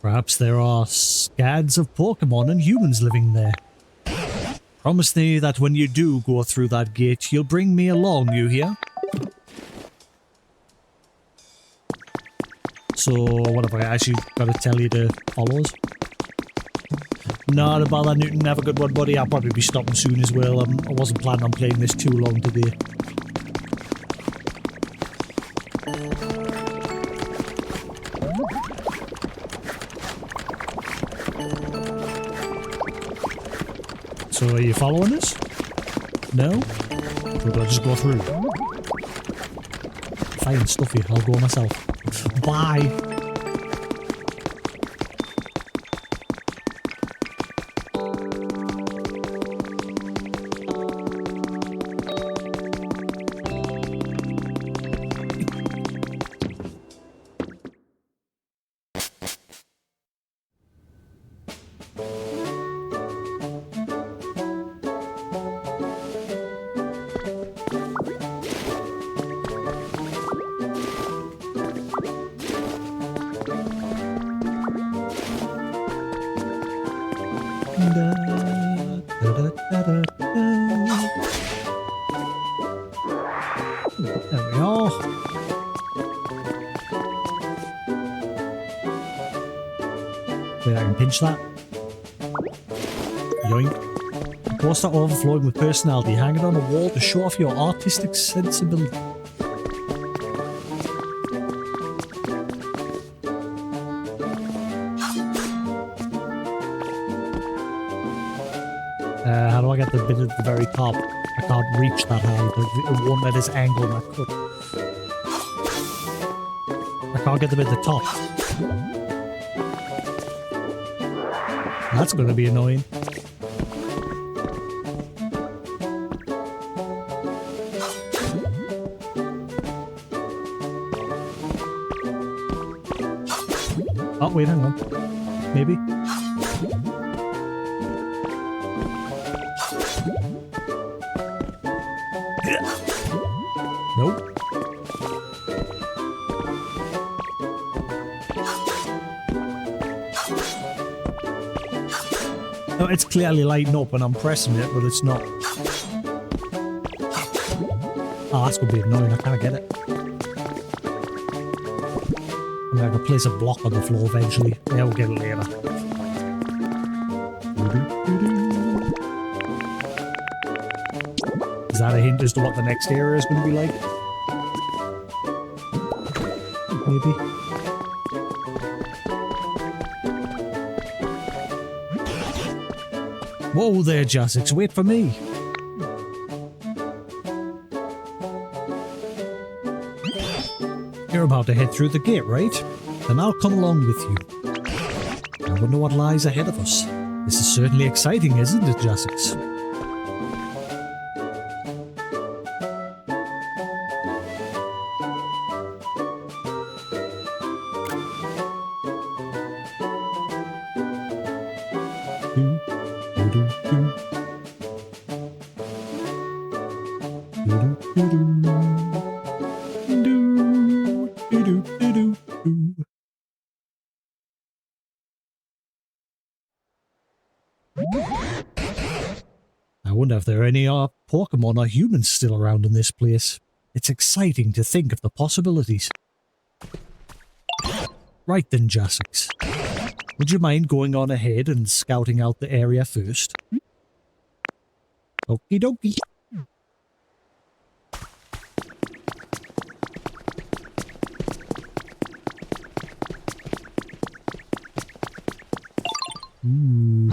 Perhaps there are scads of Pokemon and humans living there. Promise me that when you do go through that gate, you'll bring me along, you hear? So, what have I actually got to tell you to follow us? Not about that, Newton. Have a good one, buddy. I'll probably be stopping soon as well. I wasn't planning on playing this too long today. So are you following us? No? Or do I just go through? Fine, stuffy. I'll go myself. Bye! There we are. Wait, I can pinch that. Yoink. A poster overflowing with personality. Hang it on a wall to show off your artistic sensibility. How do I get the bit at the very top? I can't reach that high. It won't let us angle my foot. I can't get the bit at the top. That's going to be annoying. Oh, wait, hang on. Maybe. Nope. No, it's clearly lighting up and I'm pressing it, but it's not. Oh, that's gonna be annoying. I can't get it. I'm gonna have to place a block on the floor eventually. Yeah, we'll get it later. Is that a hint as to what the next area is going to be like? Maybe. Whoa there, Jasix, wait for me. You're about to head through the gate, right? Then I'll come along with you. I wonder what lies ahead of us. This is certainly exciting, isn't it, Jasix? I wonder if there are any Pokemon or humans still around in this place. It's exciting to think of the possibilities. Right then, Jasix. Would you mind going on ahead and scouting out the area first? Okie dokie. Ooh.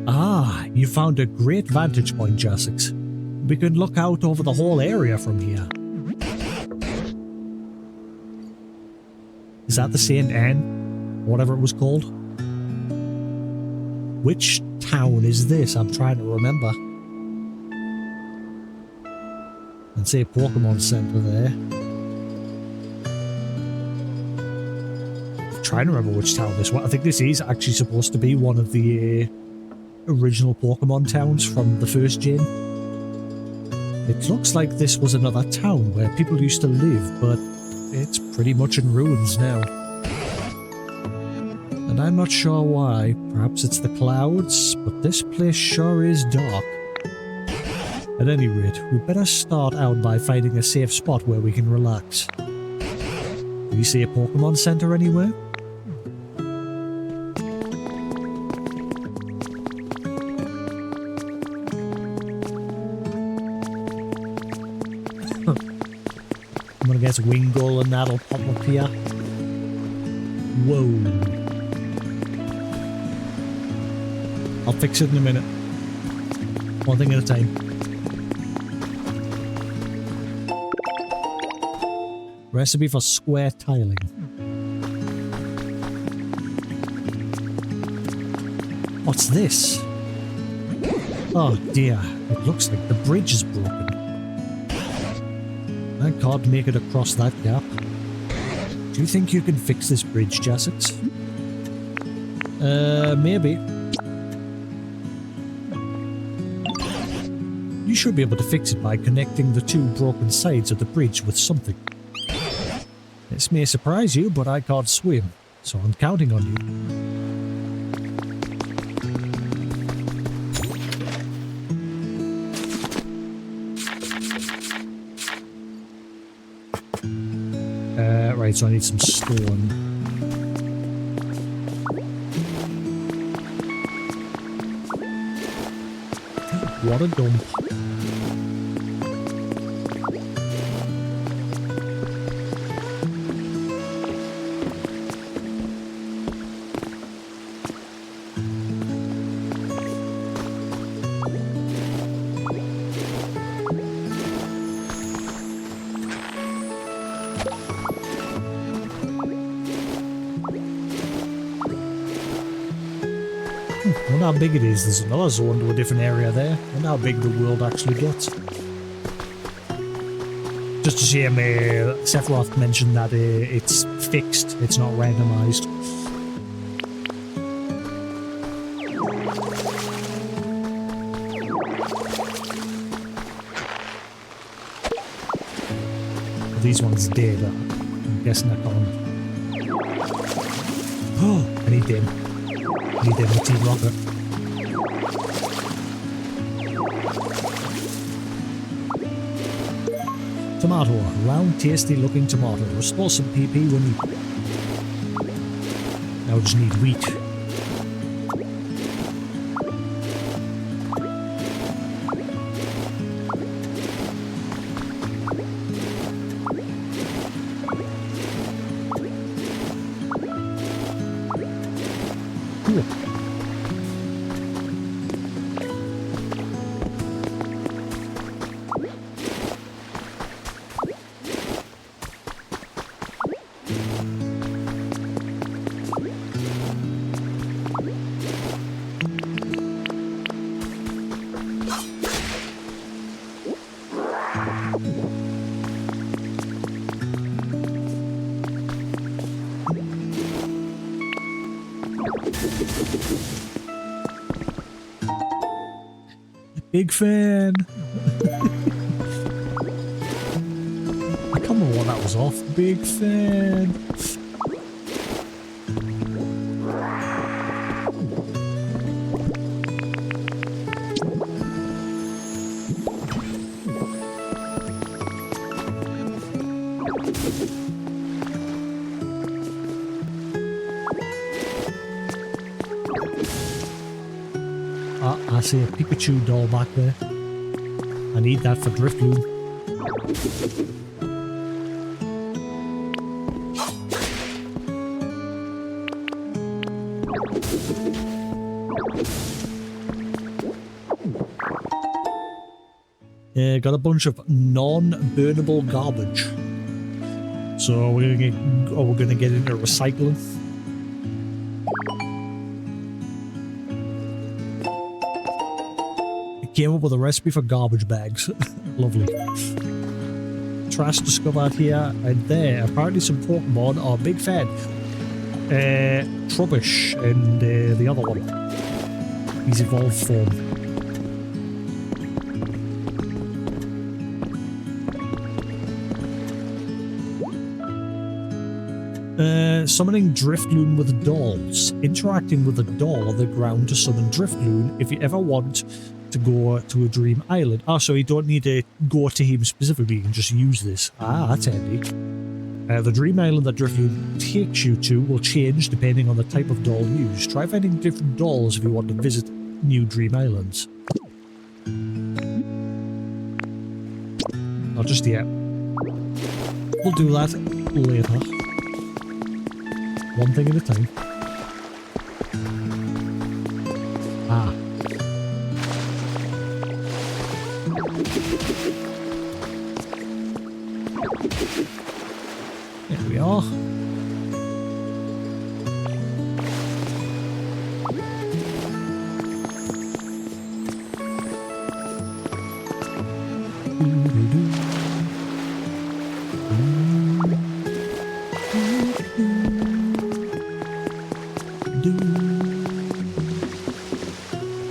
Ah, you found a great vantage point, Jasix. We can look out over the whole area from here. Is that the St. Anne? Whatever it was called? Which town is this? I'm trying to remember. And say Pokemon Center there. I'm trying to remember which town this was. I think this is actually supposed to be one of the original Pokemon towns from the first gen. It looks like this was another town where people used to live, but it's pretty much in ruins now. And I'm not sure why. Perhaps it's the clouds, but this place sure is dark. At any rate, we better start out by finding a safe spot where we can relax. Do you see a Pokemon Center anywhere? I'm gonna guess Wingull and that'll pop up here. Whoa. I'll fix it in a minute. One thing at a time. Recipe for square tiling. What's this? Oh dear, it looks like the bridge is broken. I can't make it across that gap. Do you think you can fix this bridge, Jasix? Maybe. You should be able to fix it by connecting the two broken sides of the bridge with something. This may surprise you, but I can't swim, so I'm counting on you. Right, so I need some stone. What a dump. I wonder how big it is. There's another zone to a different area there. I wonder how big the world actually gets. Just a shame Sephiroth mentioned that it's fixed, it's not randomized. These ones did, I'm guessing I can't. Oh, I need them. Need them with Team Rocket. Tomato, round, tasty looking tomato. Restore some PP when you. Now just need wheat. Cool. Big fan. I can't remember what that was off. Big fan. I see a Pikachu doll back there. I need that for Driftloon. Yeah, got a bunch of non-burnable garbage. So we're gonna get into recycling. Came up with a recipe for garbage bags. Lovely. Trash discovered here and there. Apparently some Pokemon are a big fan. Trubbish and the other one. His evolved form. Summoning Driftloon with dolls. Interacting with a doll on the ground to summon Driftloon if you ever want to go to a dream island. Oh, so you don't need to go to him specifically, you can just use this. Ah, that's handy. The dream island that Driftloon takes you to will change depending on the type of doll used. Try finding different dolls if you want to visit new dream islands. Not just yet. We'll do that later. One thing at a time. Ah. There we are.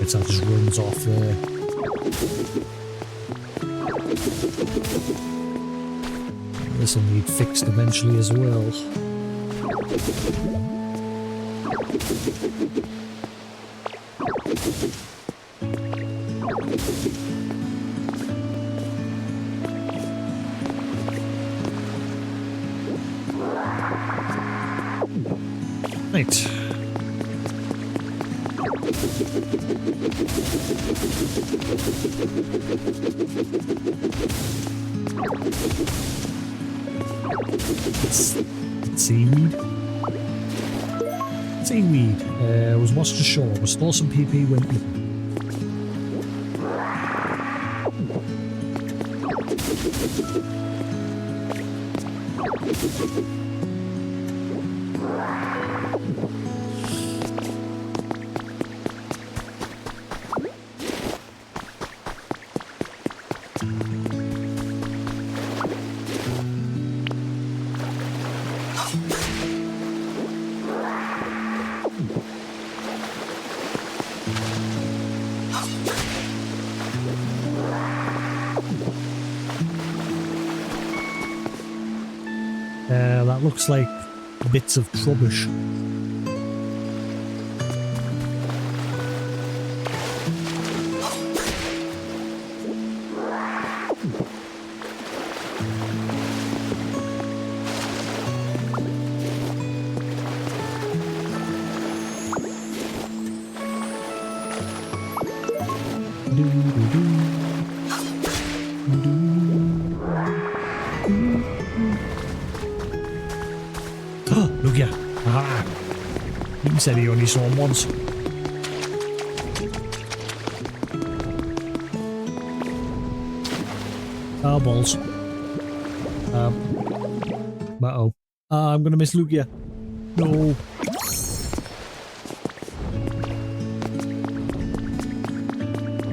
That just runs off there. This will need fixed eventually as well. Right. Seaweed. Seaweed. Was washed ashore. Restore some PP when eaten. That looks like bits of Trubbish. Look ya. Ah. He said he only saw him once. Oh, balls. Uh-oh. I'm gonna miss Lugia. No.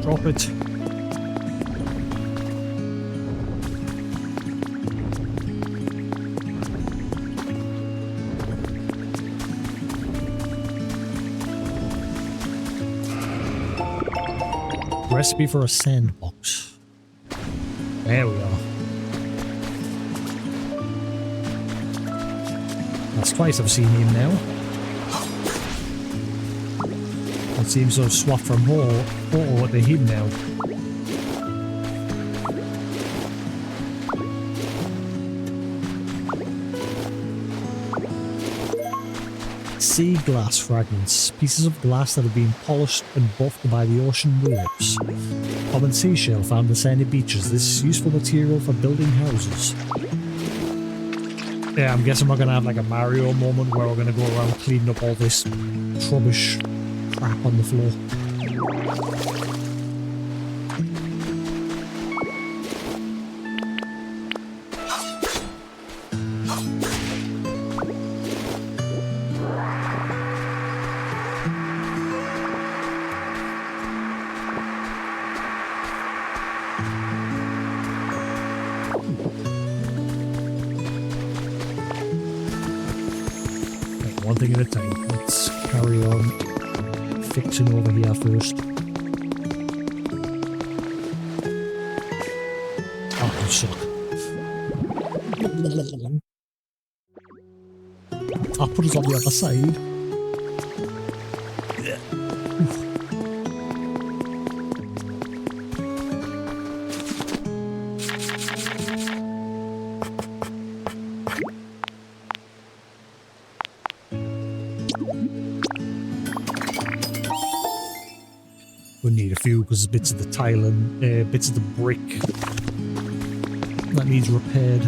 Drop it. Recipe for a sandbox. There we are. That's twice I've seen him now. It seems to have swapped from Auto to him now. Sea glass fragments. Pieces of glass that have been polished and buffed by the ocean waves. Common seashell found on sandy beaches. This is useful material for building houses. Yeah, I'm guessing we're going to have like a Mario moment where we're going to go around cleaning up all this rubbish crap on the floor. One thing at a time. Let's carry on fixing over here first. Oh, you suck. I'll put us on the other side. We need a few because bits of the tile and bits of the brick that needs repaired.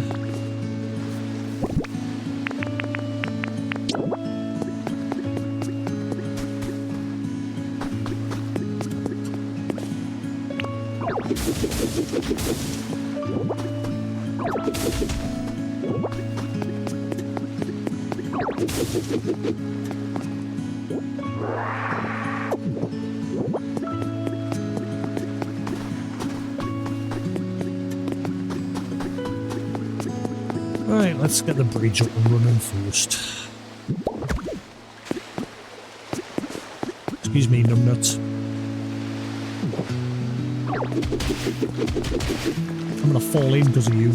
Right, let's get the bridge up and running first. Excuse me, numbnuts. I'm gonna fall in because of you.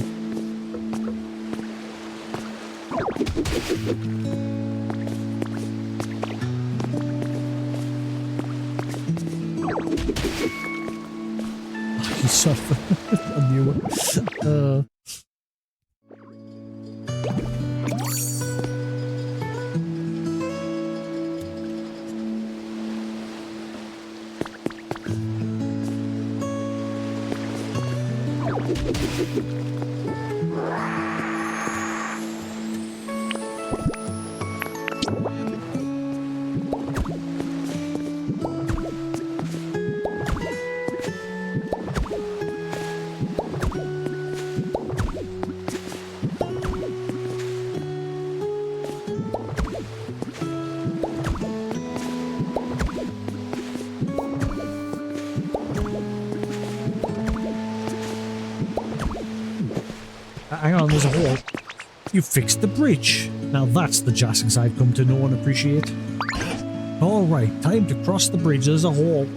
You suffer. I knew it. Hang on, there's a hole. You fixed the bridge. Now that's the Jasix I've come to know and appreciate. Alright, time to cross the bridge. There's a hole.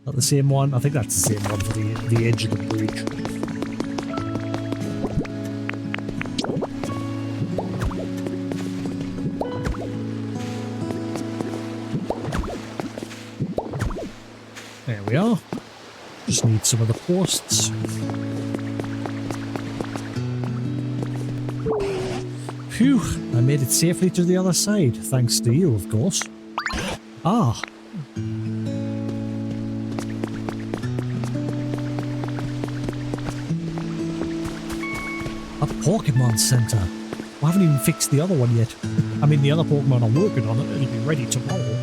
Not the same one? I think that's the same one for the edge of the bridge. There we are. Just need some of the posts. Phew, I made it safely to the other side, thanks to you, of course. Ah. A Pokemon Center. I haven't even fixed the other one yet. I mean, the other Pokemon are working on it. It'll be ready tomorrow.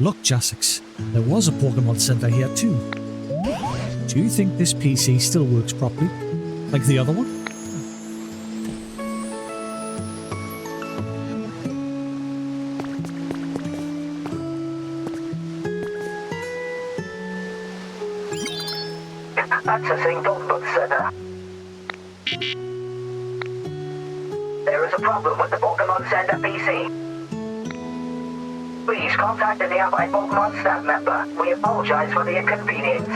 Look, Jasix. There was a Pokemon Center here too. Do you think this PC still works properly? Like the other one? That's a single book center. There is a problem with the Pokemon Center PC. Please contact the nearby Pokemon staff member. We apologize for the inconvenience.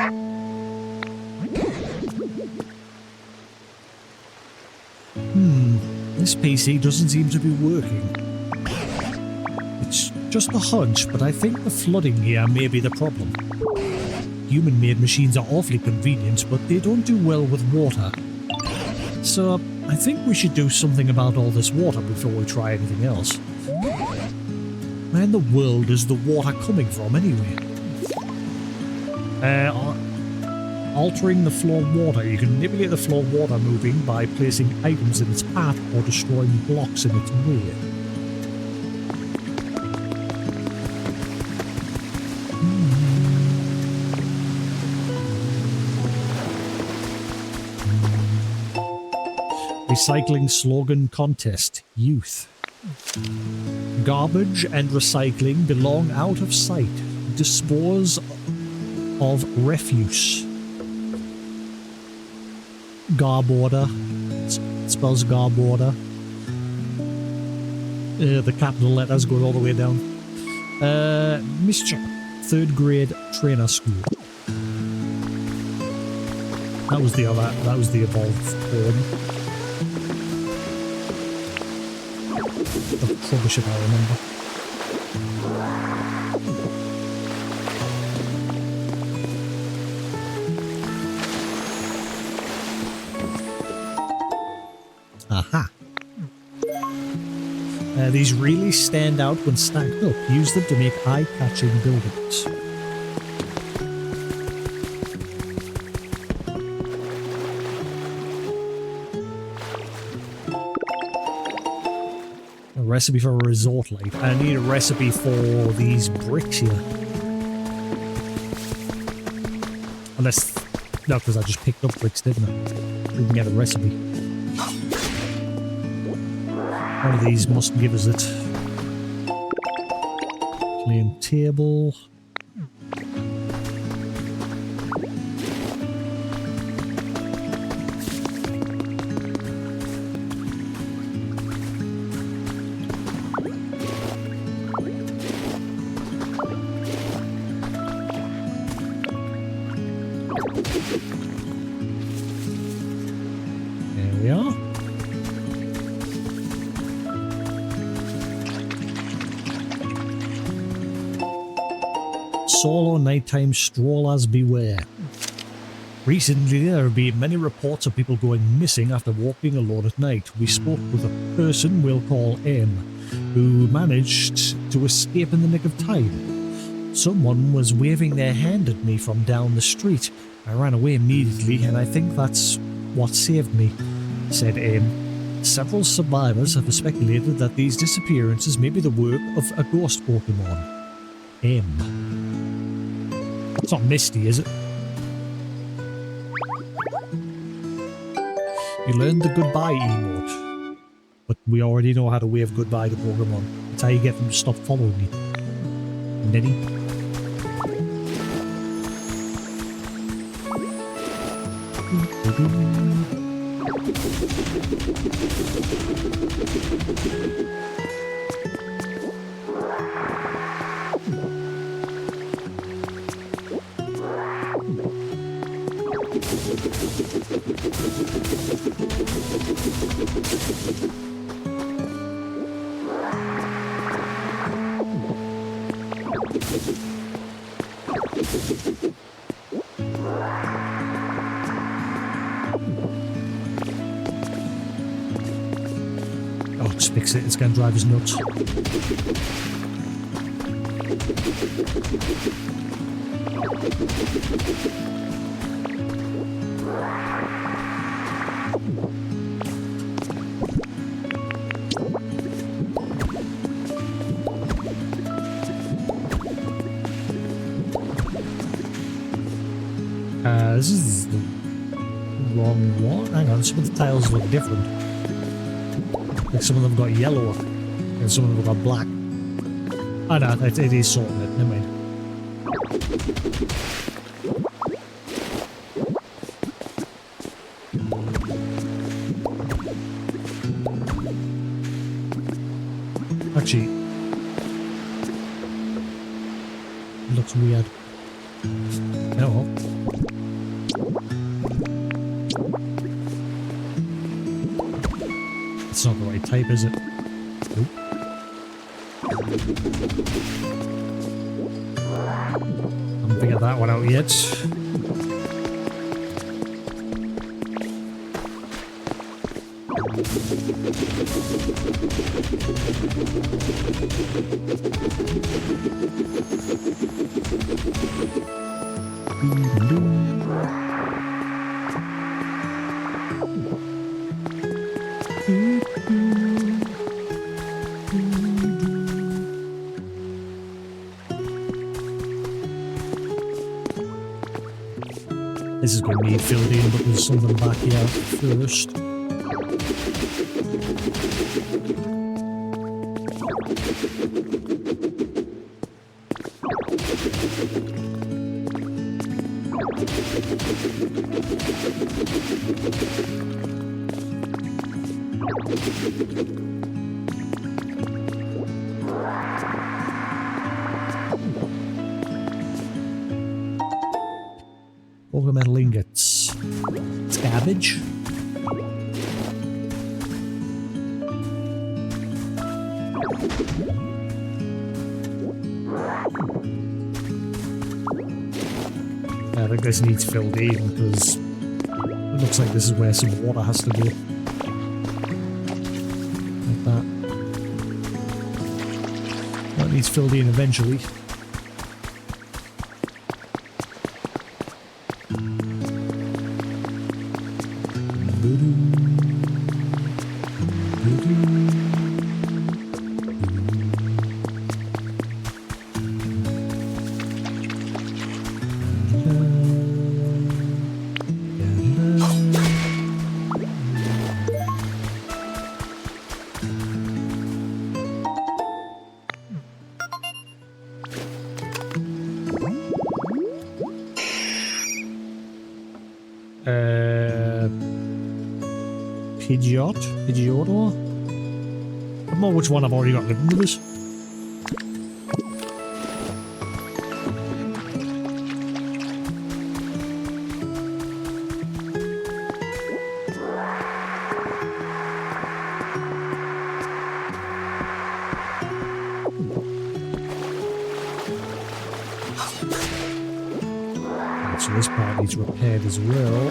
This PC doesn't seem to be working. It's just a hunch, but I think the flooding here may be the problem. Human-made machines are awfully convenient, but they don't do well with water. So, I think we should do something about all this water before we try anything else. Where in the world is the water coming from, anyway? Altering the floor water. You can manipulate the floor water moving by placing items in its path or destroying blocks in its way. Recycling slogan contest. Youth. Garbage and recycling belong out of sight. Dispose of refuse. Garborder. Spells Garborder. The capital letters go all the way down. Mischief. 3rd grade trainer school. That was the other. That was the evolved form. Of rubbish, if I remember. Aha. These really stand out when stacked up. Use them to make eye-catching buildings. A recipe for a resort light. I need a recipe for these bricks here. Unless... No, because I just picked up bricks, didn't I? Didn't get a recipe. One of these must give us it. Clean table. There we are. Solo nighttime strollers beware. Recently there have been many reports of people going missing after walking alone at night. We spoke with a person we'll call M, who managed to escape in the nick of time. Someone was waving their hand at me from down the street. I ran away immediately and I think that's what saved me, said M. Several survivors have speculated that these disappearances may be the work of a ghost Pokemon. M. It's not Misty, is it? You learned the goodbye emote. But we already know how to wave goodbye to Pokemon. It's how you get them to stop following you. Nettie? Oh, just fix it. It's going to drive us nuts. This is the wrong one. Hang on, some of the tiles look different. Like some of them got yellow and some of them got black. Oh no, it is sorting it. Never mind. Actually, it looks weird. Oh well. It's not the right type, is it? Nope. Haven't figured that one out yet. This is going to need filled in, but there's something back here first. Metal ingots. It's garbage. I think this needs filled in because it looks like this is where some water has to go. Like that. That needs filled in eventually. Pidgeotto? I don't know which one I've already got living with us. Right, so this part needs repaired as well.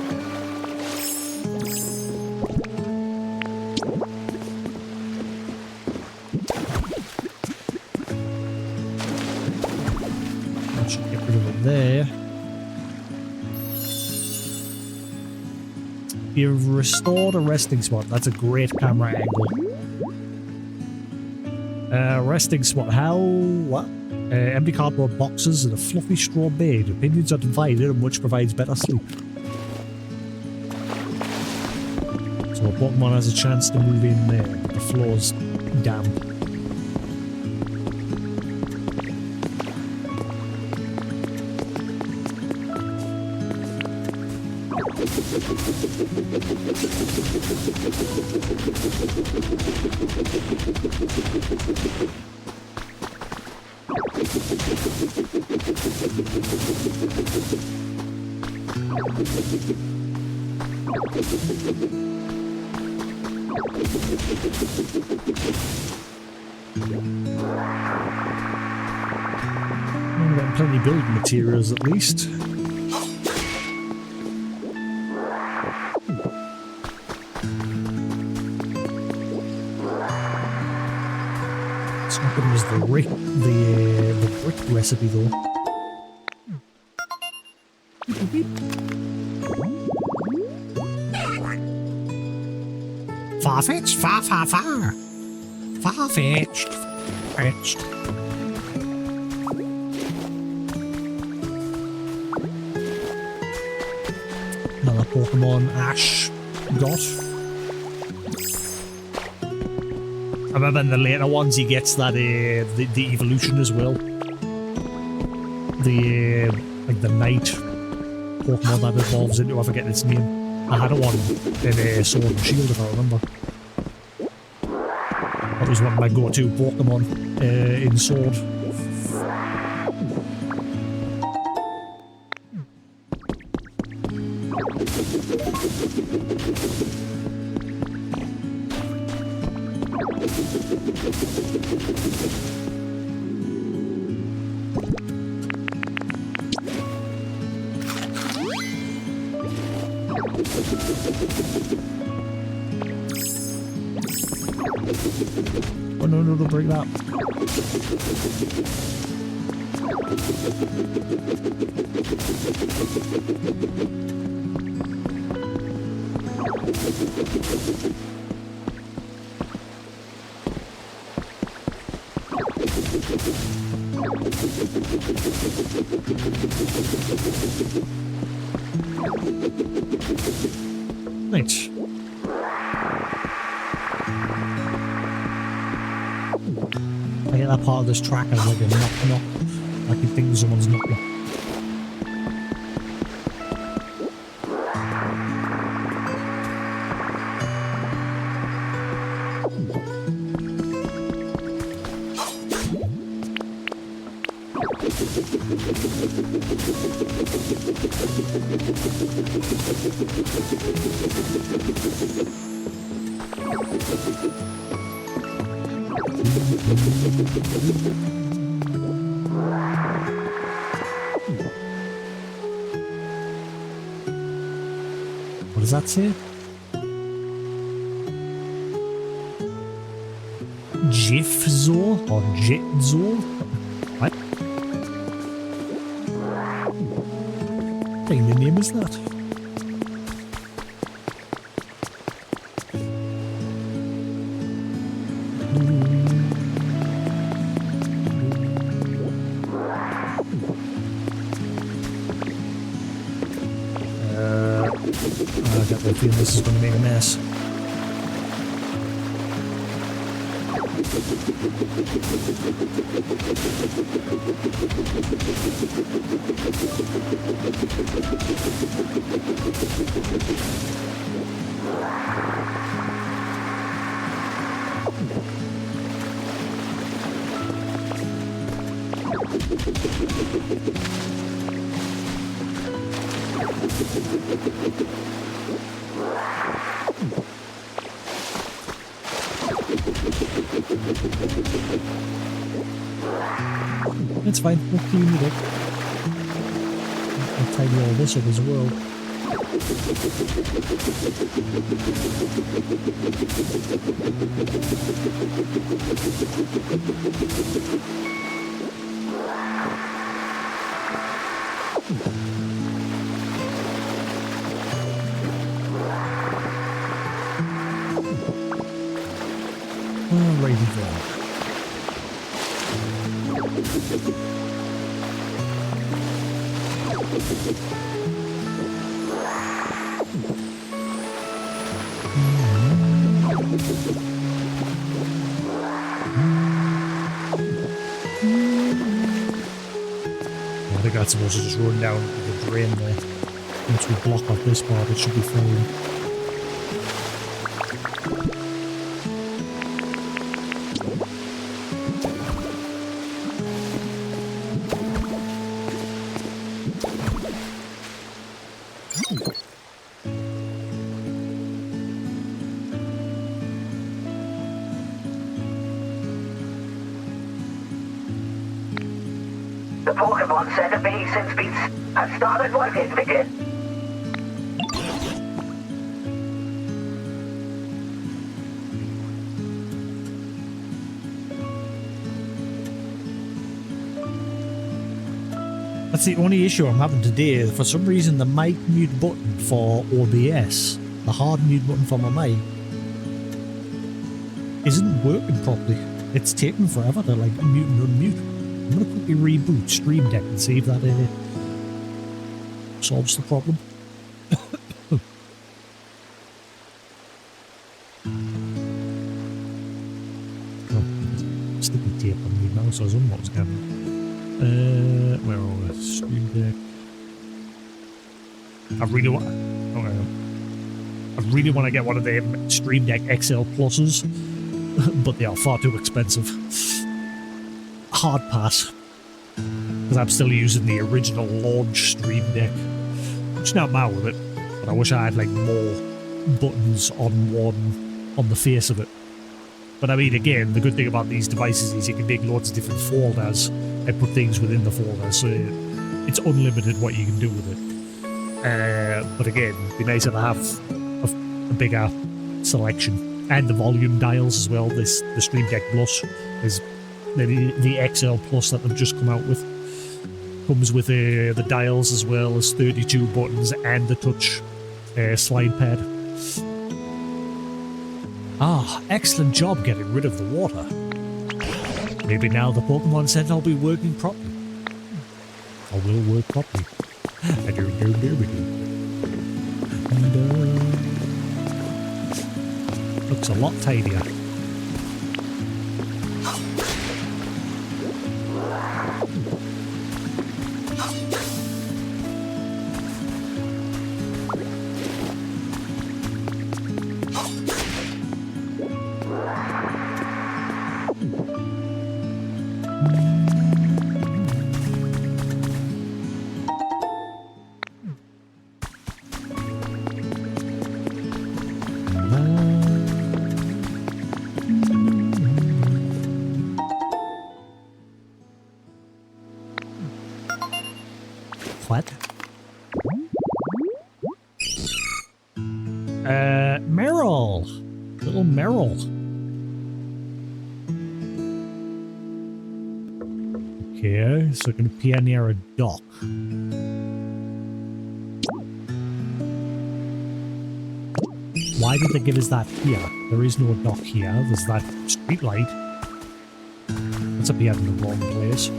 There. You've restored a resting spot. That's a great camera angle. Resting spot. How? What? Empty cardboard boxes and a fluffy straw bed. Opinions are divided and which provides better sleep. So a Pokemon has a chance to move in there. The floor's damp. plenty of building materials at least. It's not good as the brick recipe though. Far-fetched, far. Far-fetched, fetched. Another Pokemon Ash got. I remember in the later ones he gets that the evolution as well. The like the night Pokemon that evolves into, I forget its name. I had one in Sword and Shield if I remember. That was one of my go-to Pokemon in Sword. Oh no, don't break that. Right. I get that part of this track as like a knock. Like you think someone's knocking. What does that say? Jifzo or Jitzo? What? I think the name is that. I got the feeling this is going to make a mess. It's fine, we'll clean it up. I'll tidy all this up as well. Alrighty then. I think that's supposed to just run down the drain there. Once we block off this part, it should be fine. The the Pokemon Center be since beats have started working again. That's the only issue I'm having today. For some reason, the mic mute button for OBS, the hard mute button for my mic, isn't working properly. It's taking forever to like mute and unmute. I'm gonna quickly reboot Stream Deck and see if that solves the problem. Oh, sticky tape on me now, so I was on what was happening. Where are we? Stream Deck. I really want to get one of them Stream Deck XL Pluses, but they are far too expensive. Hard pass, because I'm still using the original launch Stream Deck, which not mad with it, but I wish I had like more buttons on the face of it. But I mean, again, the good thing about these devices is you can make loads of different folders and put things within the folders, so it's unlimited what you can do with it. But again, it'd be nicer to have a bigger selection, and the volume dials as well. The Stream Deck Plus is maybe the XL Plus that they've just come out with. Comes with the dials as well as 32 buttons and the touch slide pad. Ah, excellent job getting rid of the water. Maybe now the Pokemon Center will be working properly. Or will work properly. Looks a lot tidier. What? Meryl! Little Meryl. Okay, so it can appear near a dock. Why did they give us that here? There is no dock here. There's that street light. That's appeared in the wrong place.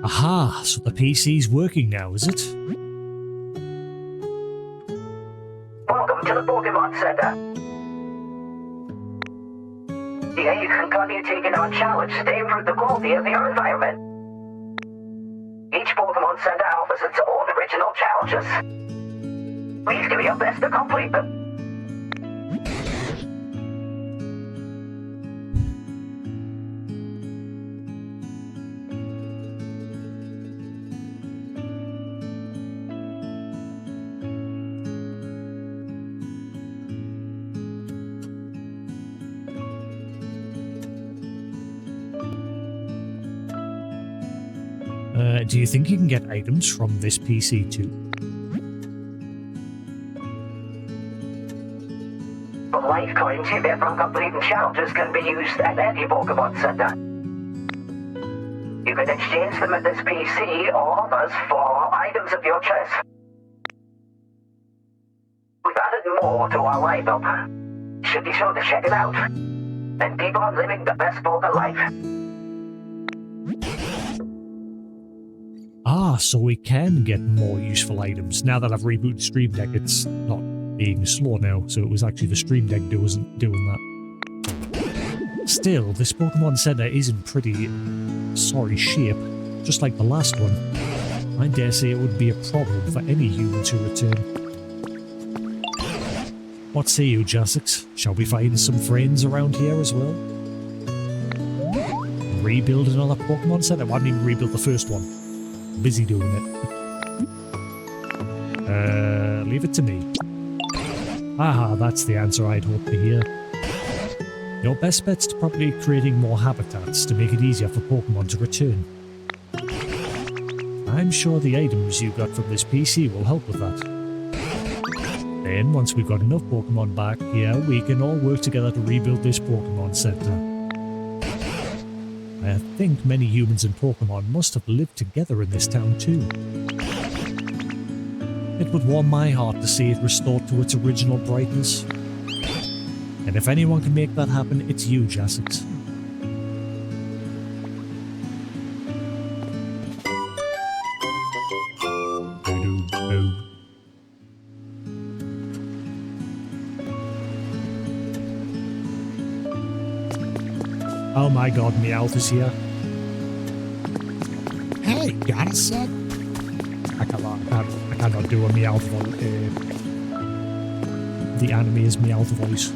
Aha, so the PC's working now, is it? Welcome to the Pokemon Center. Here you can continue taking on challenges to improve the quality of your environment. Each Pokemon Center offers its own original challenges. Please do your best to complete them. Do you think you can get items from this PC too? The life coins you get from completing challenges can be used at any Pokemon Center. You can exchange them at this PC or others for items of your choice. We've added more to our lineup. Should be sure to check it out. And keep on living the best Poké life. Ah, so we can get more useful items. Now that I've rebooted Stream Deck, it's not being slow now, so it was actually the Stream Deck wasn't doing that. Still, this Pokemon Center is in pretty sorry shape, just like the last one. I dare say it would be a problem for any human to return. What say you, Jasix? Shall we find some friends around here as well? Rebuild another Pokemon Center? I didn't even rebuild the first one. Busy doing it. Leave it to me. Aha, that's the answer I'd hoped to hear. Your best bet's to probably creating more habitats to make it easier for Pokemon to return. I'm sure the items you got from this PC will help with that. Then, once we've got enough Pokemon back here, we can all work together to rebuild this Pokemon Center. I think many humans and Pokemon must have lived together in this town too. It would warm my heart to see it restored to its original brightness. And if anyone can make that happen, it's you, Jasix. Oh my god, Meowth is here. Hey, got a sec? I cannot do a Meowth voice. The anime is Meowth voice.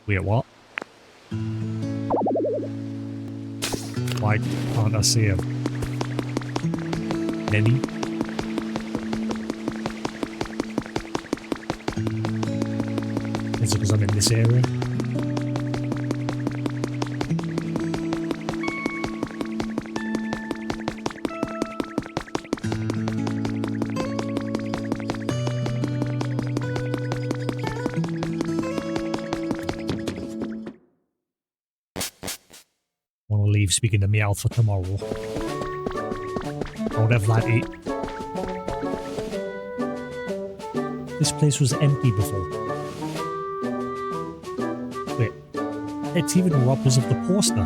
Wait, what? Why can't I see him? Nenny? Is it because I'm in this area? Want to leave speaking to Meowth for tomorrow. I would have that eat. This place was empty before. Wait, it's even robbers of the poster.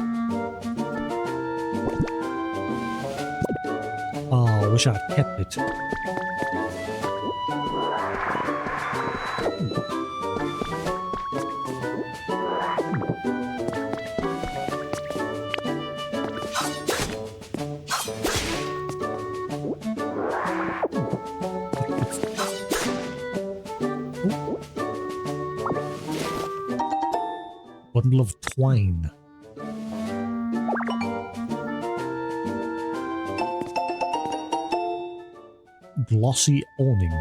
Oh, I wish I'd kept it. Bundle of twine. Glossy awning.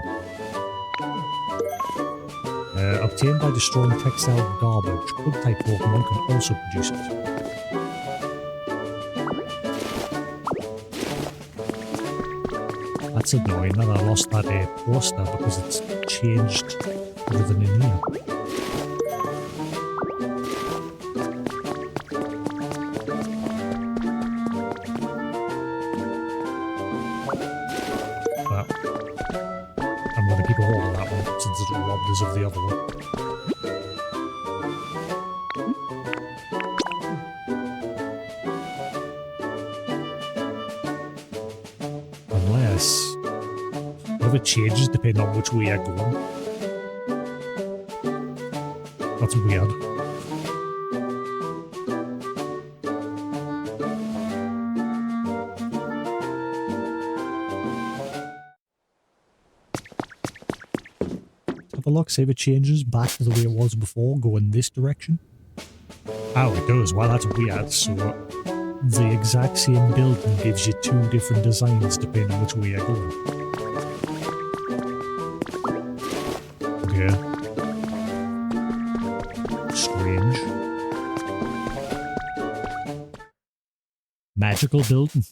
Obtained by destroying textile garbage. Bug-type Pokemon can also produce it. That's annoying that I lost that poster because it's changed other than in here. I'm going to keep a hold of that one since it robbed us of the other one. Unless... what if it changes depending on which way you're going? That's weird. Have a look, see if it changes back to the way it was before, going this direction. Oh, it does. Well, that's weird. So, the exact same building gives you two different designs depending on which way you're going. Okay. Strange. Magical building.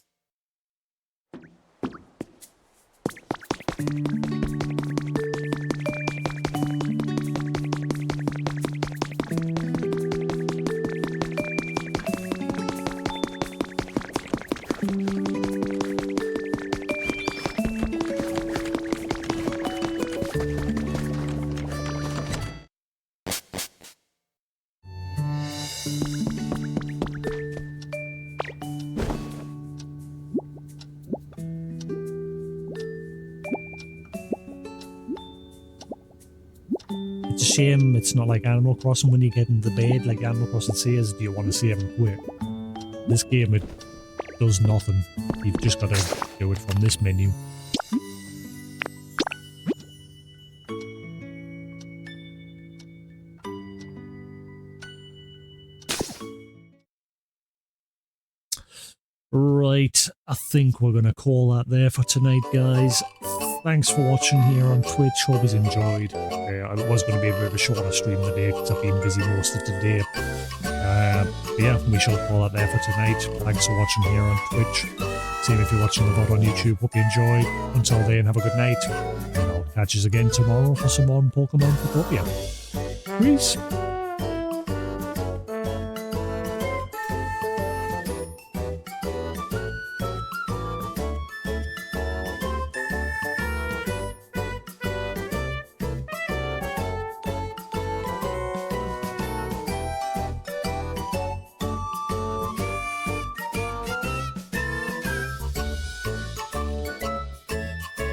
shame it's not like Animal Crossing when you get into bed, like Animal Crossing says, do you want to save and quit? This game, it does nothing. You've just got to do it from this menu. Right, I think we're going to call that there for tonight, guys. Thanks for watching here on Twitch. Hope you enjoyed. It was going to be a bit of a shorter stream today because I've been busy most of today. Yeah, we shall call that there for tonight. Thanks for watching here on Twitch. Same if you're watching the VOD on YouTube. Hope you enjoyed. Until then, have a good night. And I'll catch you again tomorrow for some more Pokemon Pokopia. Peace.